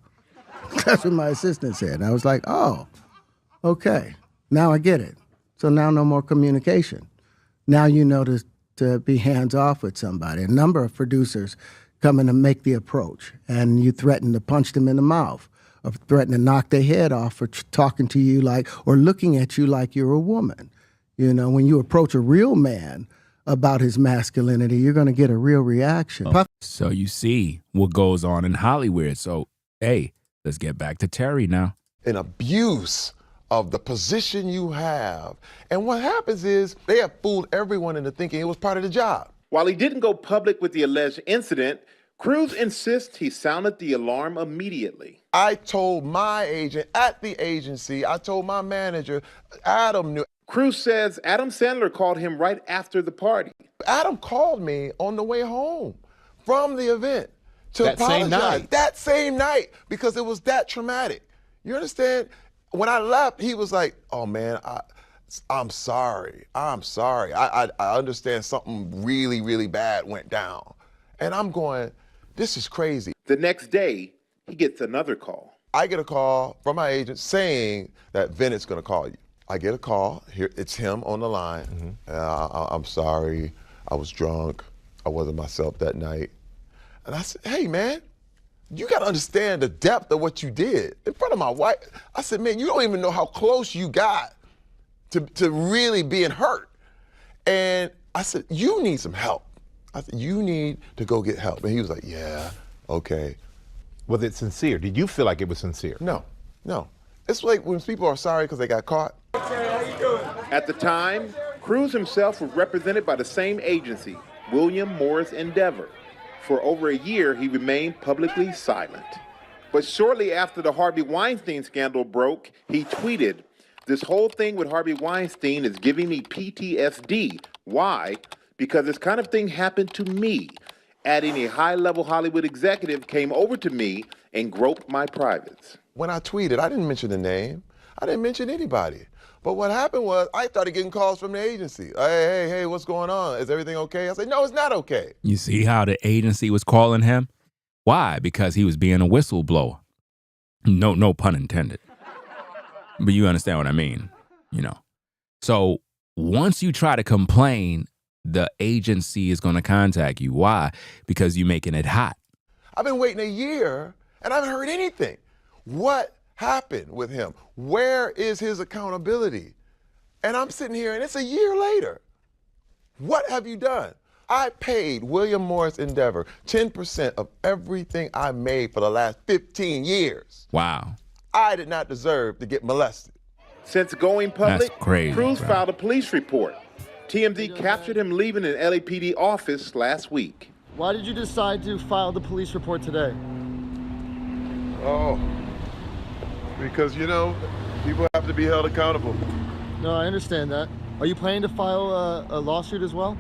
That's what my assistant said. And I was like, oh, okay. Now I get it. So now no more communication. Now you know to be hands off with somebody. A number of producers come in and make the approach, and you threaten to punch them in the mouth, or threaten to knock their head off for talking to you or looking at you like you're a woman. When you approach a real man about his masculinity, you're going to get a real reaction. So you see what goes on in Hollywood. So, hey, let's get back to Terry now. An abuse of the position you have. And what happens is they have fooled everyone into thinking it was part of the job. While he didn't go public with the alleged incident, Crews insists he sounded the alarm immediately. I told my agent at the agency, I told my manager, Adam knew. Crews says Adam Sandler called him right after the party. Adam called me on the way home from the event to that apologize. Same night. That same night, because it was that traumatic. You understand? When I left, he was like, oh man, I'm sorry. I'm sorry. I understand something really, really bad went down. And I'm going, this is crazy. The next day, he gets another call. I get a call from my agent saying that Venet's gonna call you. I get a call, here it's him on the line. I'm sorry, I was drunk. I wasn't myself that night. And I said, hey man, you gotta understand the depth of what you did in front of my wife. I said, man, you don't even know how close you got to really being hurt. And I said, you need some help. I said, you need to go get help. And he was like, yeah, okay. Was it sincere? Did you feel like it was sincere? No. It's like when people are sorry because they got caught. At the time, Crews himself was represented by the same agency, William Morris Endeavor. For over a year, he remained publicly silent. But shortly after the Harvey Weinstein scandal broke, he tweeted, "This whole thing with Harvey Weinstein is giving me PTSD. Why? Because this kind of thing happened to me." Adding, a high-level Hollywood executive came over to me and groped my privates. When I tweeted, I didn't mention the name. I didn't mention anybody. But what happened was I started getting calls from the agency. Hey, what's going on? Is everything okay? I said, no, it's not okay. You see how the agency was calling him? Why? Because he was being a whistleblower. No pun intended. But you understand what I mean, So once you try to complain, the agency is going to contact you. Why? Because you're making it hot. I've been waiting a year and I haven't heard anything. What happened with him? Where is his accountability? And I'm sitting here and it's a year later. What have you done? I paid William Morris Endeavor 10% of everything I made for the last 15 years. Wow. I did not deserve to get molested. Since going public, That's crazy, Crews bro. filed a police report. TMZ captured him leaving an LAPD office last week. Why did you decide to file the police report today? Oh, because, you know, people have to be held accountable. No, I understand that. Are you planning to file a lawsuit as well?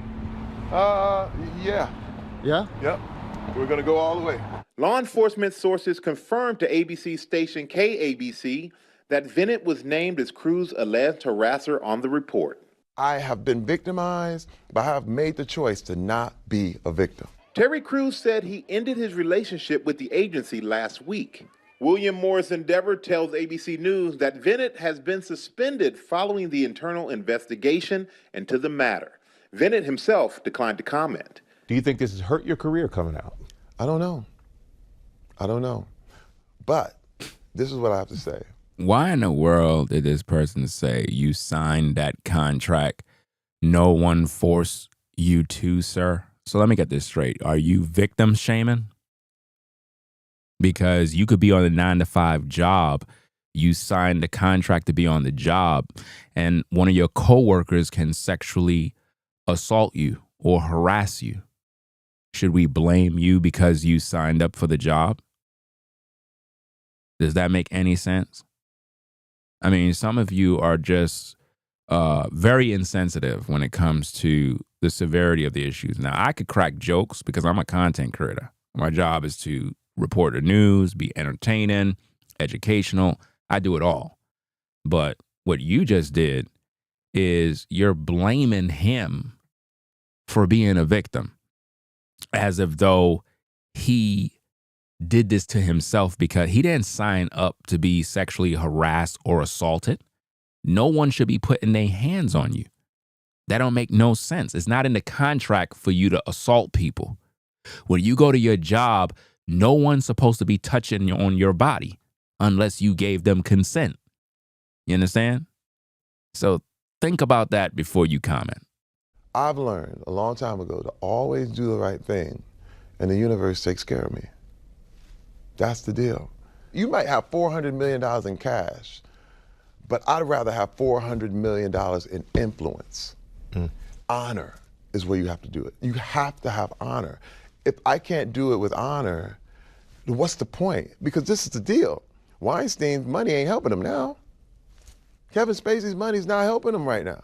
Yeah. Yeah? Yep. We're going to go all the way. Law enforcement sources confirmed to ABC station KABC that Venant was named as Cruz's alleged harasser on the report. I have been victimized, but I have made the choice to not be a victim. Terry Crews said he ended his relationship with the agency last week. William Morris Endeavor tells ABC News that Venant has been suspended following the internal investigation into the matter. Venant himself declined to comment. Do you think this has hurt your career coming out? I don't know. But this is what I have to say. Why in the world did this person say you signed that contract? No one forced you to, sir? So let me get this straight. Are you victim shaming? Because you could be on a 9-to-5 job. You signed the contract to be on the job, and one of your coworkers can sexually assault you or harass you. Should we blame you because you signed up for the job? Does that make any sense? I mean, some of you are just very insensitive when it comes to the severity of the issues. Now, I could crack jokes because I'm a content creator. My job is to report the news, be entertaining, educational. I do it all. But what you just did is you're blaming him for being a victim, as if though he did this to himself because he didn't sign up to be sexually harassed or assaulted. No one should be putting their hands on you. That don't make no sense. It's not in the contract for you to assault people. When you go to your job, no one's supposed to be touching on your body unless you gave them consent. You understand? So think about that before you comment. I've learned a long time ago to always do the right thing, and the universe takes care of me. That's the deal. You might have $400 million in cash, but I'd rather have $400 million in influence. Honor is where you have to do it. You have to have honor. If I can't do it with honor, what's the point? Because this is the deal. Weinstein's money ain't helping him now. Kevin Spacey's money's not helping him right now.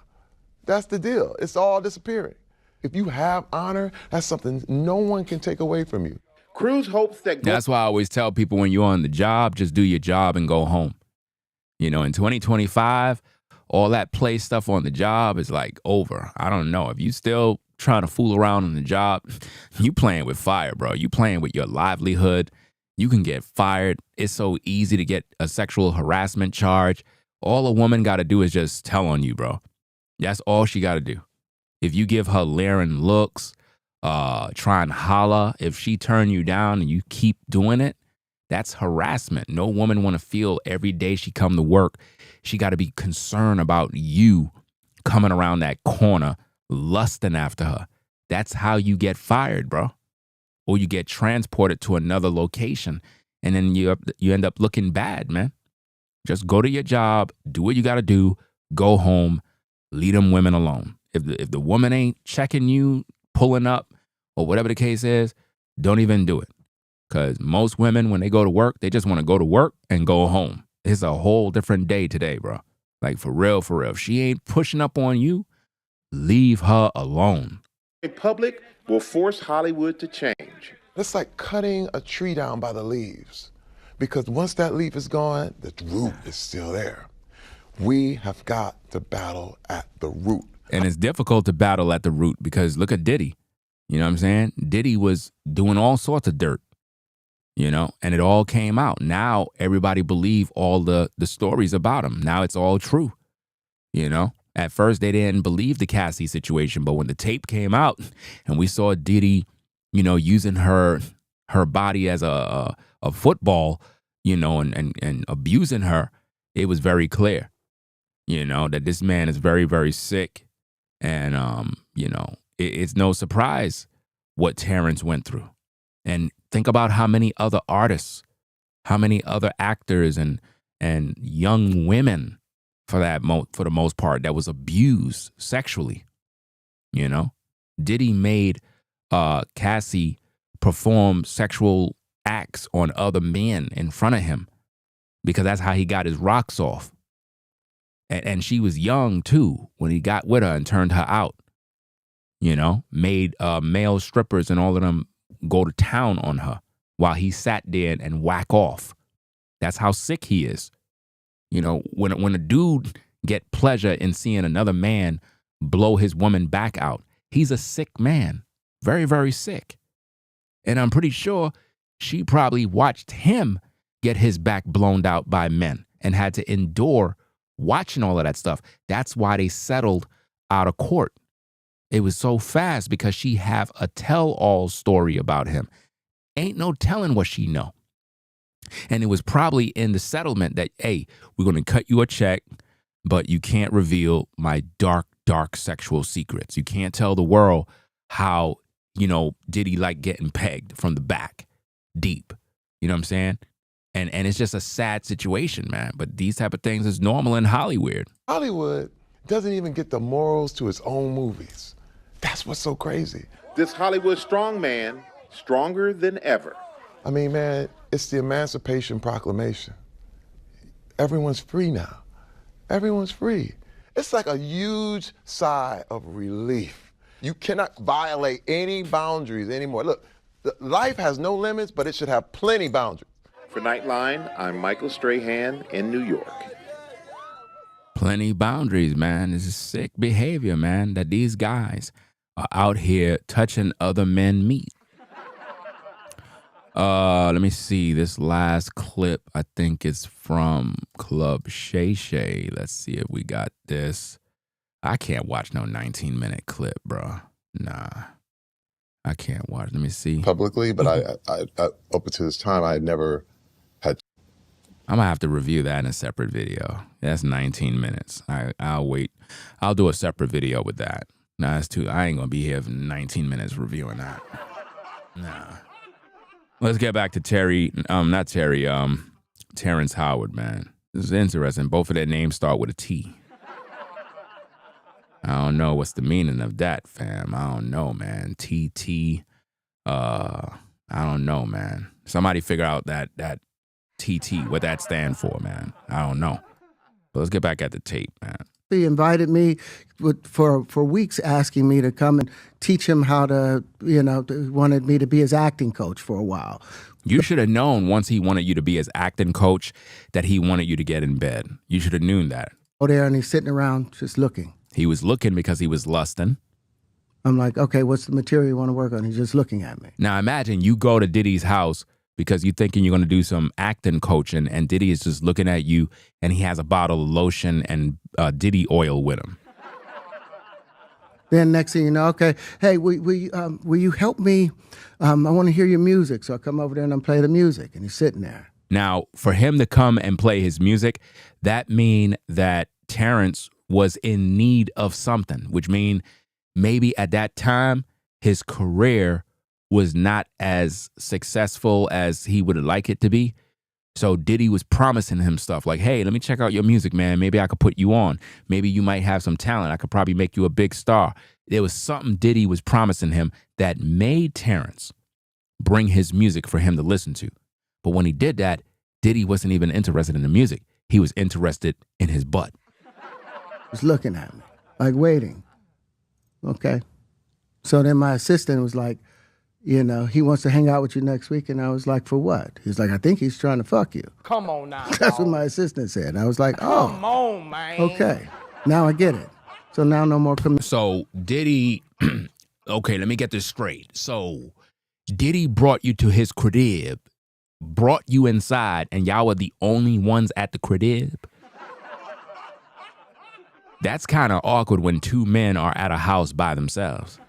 That's the deal. It's all disappearing. If you have honor, that's something no one can take away from you. Cruz hopes that... That's why I always tell people when you're on the job, just do your job and go home. You know, in 2025, all that play stuff on the job is like over. I don't know. If you still trying to fool around on the job, you playing with fire, bro. You playing with your livelihood. You can get fired. It's so easy to get a sexual harassment charge. All a woman got to do is just tell on you, bro. That's all she got to do. If you give her leering looks, try and holler, if she turn you down and you keep doing it, that's harassment. No woman want to feel every day she come to work, she got to be concerned about you coming around that corner, lusting after her. That's how you get fired, bro. Or you get transported to another location, and then you end up looking bad, man. Just go to your job, do what you got to do, go home, leave them women alone. If the woman ain't checking you, pulling up, or whatever the case is, don't even do it. Because most women, when they go to work, they just want to go to work and go home. It's a whole different day today, bro. Like, for real, for real. If she ain't pushing up on you, leave her alone. The public will force Hollywood to change. It's like cutting a tree down by the leaves. Because once that leaf is gone, the root is still there. We have got to battle at the root. And it's difficult to battle at the root because look at Diddy. You know what I'm saying? Diddy was doing all sorts of dirt, you know, and it all came out. Now everybody believe all the stories about him. Now it's all true, you know. At first they didn't believe the Cassie situation, but when the tape came out and we saw Diddy, you know, using her body as a football, you know, and abusing her, it was very clear, you know, that this man is very, very sick. And, you know, it's no surprise what Terrence went through. And think about how many other artists, how many other actors and young women, for the most part, that was abused sexually. You know, Diddy made Cassie perform sexual acts on other men in front of him because that's how he got his rocks off. And she was young too when he got with her and turned her out. You know, made male strippers and all of them go to town on her while he sat there and whack off. That's how sick he is. You know, when a dude get pleasure in seeing another man blow his woman back out, he's a sick man. Very, very sick. And I'm pretty sure she probably watched him get his back blown out by men and had to endure watching all of that stuff. That's why they settled out of court. It was so fast because she have a tell-all story about him. Ain't no telling what she know. And it was probably in the settlement that, hey, we're going to cut you a check, but you can't reveal my dark, dark sexual secrets. You can't tell the world how, you know, Diddy like getting pegged from the back, deep. You know what I'm saying? And it's just a sad situation, man. But these type of things is normal in Hollywood. Hollywood doesn't even get the morals to its own movies. That's what's so crazy. This Hollywood strongman, stronger than ever. I mean, man, it's the Emancipation Proclamation. Everyone's free now. Everyone's free. It's like a huge sigh of relief. You cannot violate any boundaries anymore. Look, life has no limits, but it should have plenty boundaries. For Nightline, I'm Michael Strahan in New York. Plenty boundaries, man. This is sick behavior, man, that these guys are out here touching other men meat. Let me see. This last clip, I think it's from Club Shay Shay. Let's see if we got this. I can't watch no 19-minute clip, bro. Nah. I can't watch. Let me see. Publicly, but I up to this time, I had never had. I'm going to have to review that in a separate video. That's 19 minutes. I'll wait. I'll do a separate video with that. Nah, that's too. I ain't going to be here for 19 minutes reviewing that. Nah. Let's get back to Terrence Howard, man. This is interesting. Both of their names start with a T. I don't know what's the meaning of that, fam. I don't know, man. TT. I don't know, man. Somebody figure out that TT, what that stand for, man. I don't know. But let's get back at the tape, man. He invited me for weeks, asking me to come and teach him how to, wanted me to be his acting coach for a while. You should have known once he wanted you to be his acting coach that he wanted you to get in bed. You should have known that. Oh, there, and he's sitting around just looking. He was looking because he was lusting. I'm like, okay, what's the material you want to work on? He's just looking at me. Now imagine you go to Diddy's house because you're thinking you're going to do some acting coaching, and Diddy is just looking at you, and he has a bottle of lotion and Diddy oil with him. Then next thing you know, okay, hey, will you help me? I want to hear your music. So I come over there and I play the music, and he's sitting there. Now, for him to come and play his music, that mean that Terrence was in need of something, which mean maybe at that time, his career was not as successful as he would like it to be. So Diddy was promising him stuff like, hey, let me check out your music, man. Maybe I could put you on. Maybe you might have some talent. I could probably make you a big star. There was something Diddy was promising him that made Terrence bring his music for him to listen to. But when he did that, Diddy wasn't even interested in the music. He was interested in his butt. He's looking at me, like waiting. Okay. So then my assistant was like, he wants to hang out with you next week. And I was like, for what? He's like, I think he's trying to fuck you. Come on now. That's what my assistant said. And I was like, oh. Come on, man. Okay. Now I get it. So now no more So Diddy, okay, let me get this straight. So Diddy brought you to his crib, brought you inside, and y'all were the only ones at the crib? That's kind of awkward when two men are at a house by themselves.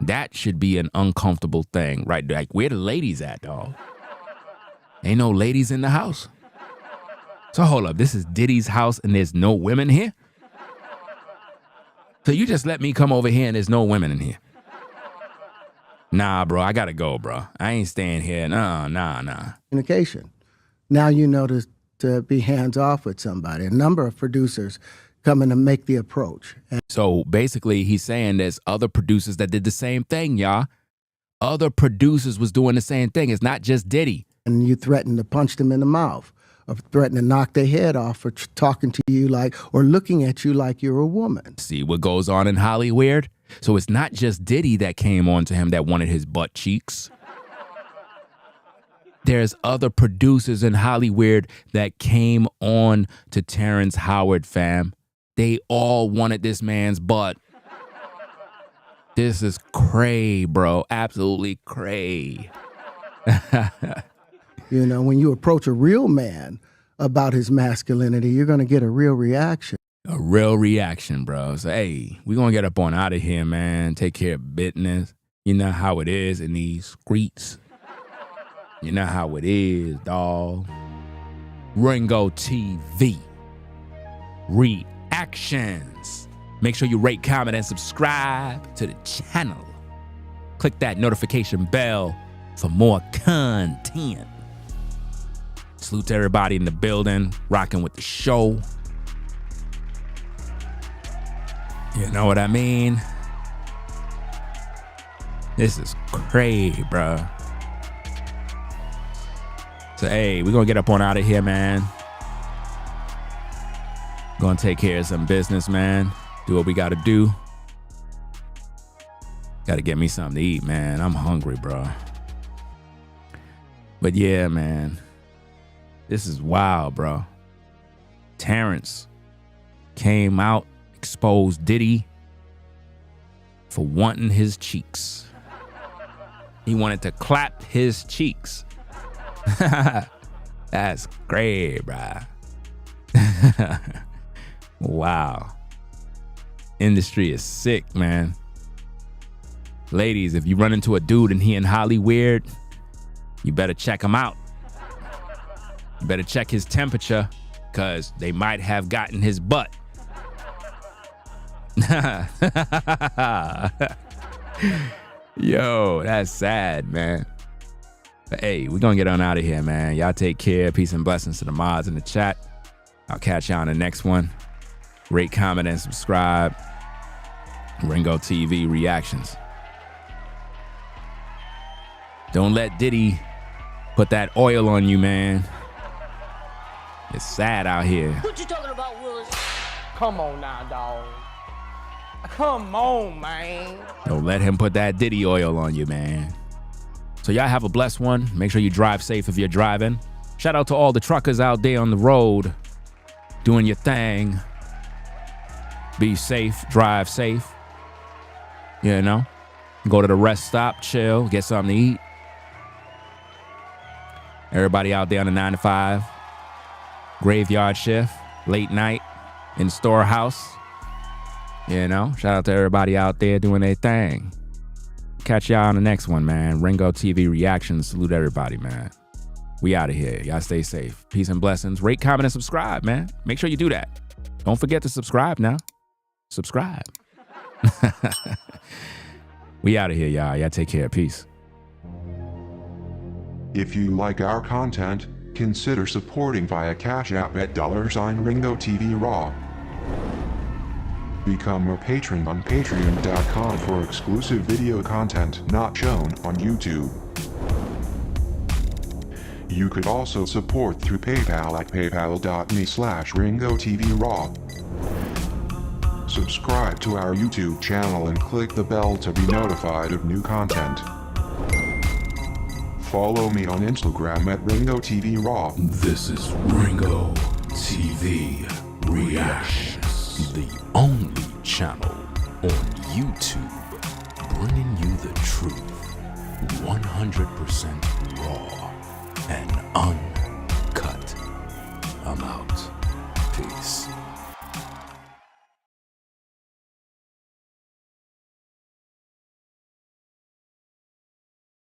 That should be an uncomfortable thing, right? Like, where the ladies at, dog? Ain't no ladies in the house. So hold up, this is Diddy's house and there's no women here? So you just let me come over here and there's no women in here? Nah, bro, I gotta go, bro. I ain't staying here. Nah. Communication. Now you know to be hands off with somebody. A number of producers coming to make the approach. So basically he's saying there's other producers that did the same thing, y'all. Other producers was doing the same thing. It's not just Diddy. And you threaten to punch them in the mouth or threaten to knock their head off for talking to you like, or looking at you like you're a woman. See what goes on in Hollywood? So it's not just Diddy that came on to him that wanted his butt cheeks. There's other producers in Hollywood that came on to Terrence Howard, fam. They all wanted this man's butt. This is cray, bro. Absolutely cray. You know, when you approach a real man about his masculinity, you're going to get a real reaction. A real reaction, bro. So, hey, we're going to get up on out of here, man. Take care of business. You know how it is in these streets. You know how it is, dog. Ringo TV. Reactions. Make sure you rate, comment, and subscribe to the channel. Click that notification bell for more content. Salute to everybody in the building, rocking with the show. You know what I mean? This is crazy, bro. So, hey, we're going to get up on out of here, man. Going to take care of some business, man. Do what we got to do. Got to get me something to eat, man. I'm hungry, bro. But yeah, man. This is wild, bro. Terrence came out, exposed Diddy for wanting his cheeks. He wanted to clap his cheeks. That's great, bro. Wow. Industry is sick, man. Ladies, if you run into a dude and he in Hollywood, you better check him out. You better check his temperature, because they might have gotten his butt. Yo, that's sad, man. But hey, we're going to get on out of here, man. Y'all take care. Peace and blessings to the mods in the chat. I'll catch y'all on the next one. Rate, comment, and subscribe. Ringo TV Reactions. Don't let Diddy put that oil on you, man. It's sad out here. What you talking about, Willis? Come on now, dog. Come on, man. Don't let him put that Diddy oil on you, man. So y'all have a blessed one. Make sure you drive safe if you're driving. Shout out to all the truckers out there on the road doing your thing. Be safe, drive safe. You know, go to the rest stop, chill, get something to eat. Everybody out there on the 9 to 5, graveyard shift, late night, in the storehouse. You know, shout out to everybody out there doing their thing. Catch y'all on the next one, man. Ringo TV Reactions. Salute everybody, man. We out of here. Y'all stay safe. Peace and blessings. Rate, comment, and subscribe, man. Make sure you do that. Don't forget to subscribe now. Subscribe. We out of here, y'all. Y'all take care. Peace. If you like our content, consider supporting via Cash App at $Ringo TV Raw. Become a patron on patreon.com for exclusive video content not shown on YouTube. You could also support through PayPal at paypal.me/Ringo TV Raw. Subscribe to our YouTube channel and click the bell to be notified of new content. Follow me on Instagram at Ringo TV Raw. This is Ringo TV Reactions, the only channel on YouTube bringing you the truth 100% raw and uncut.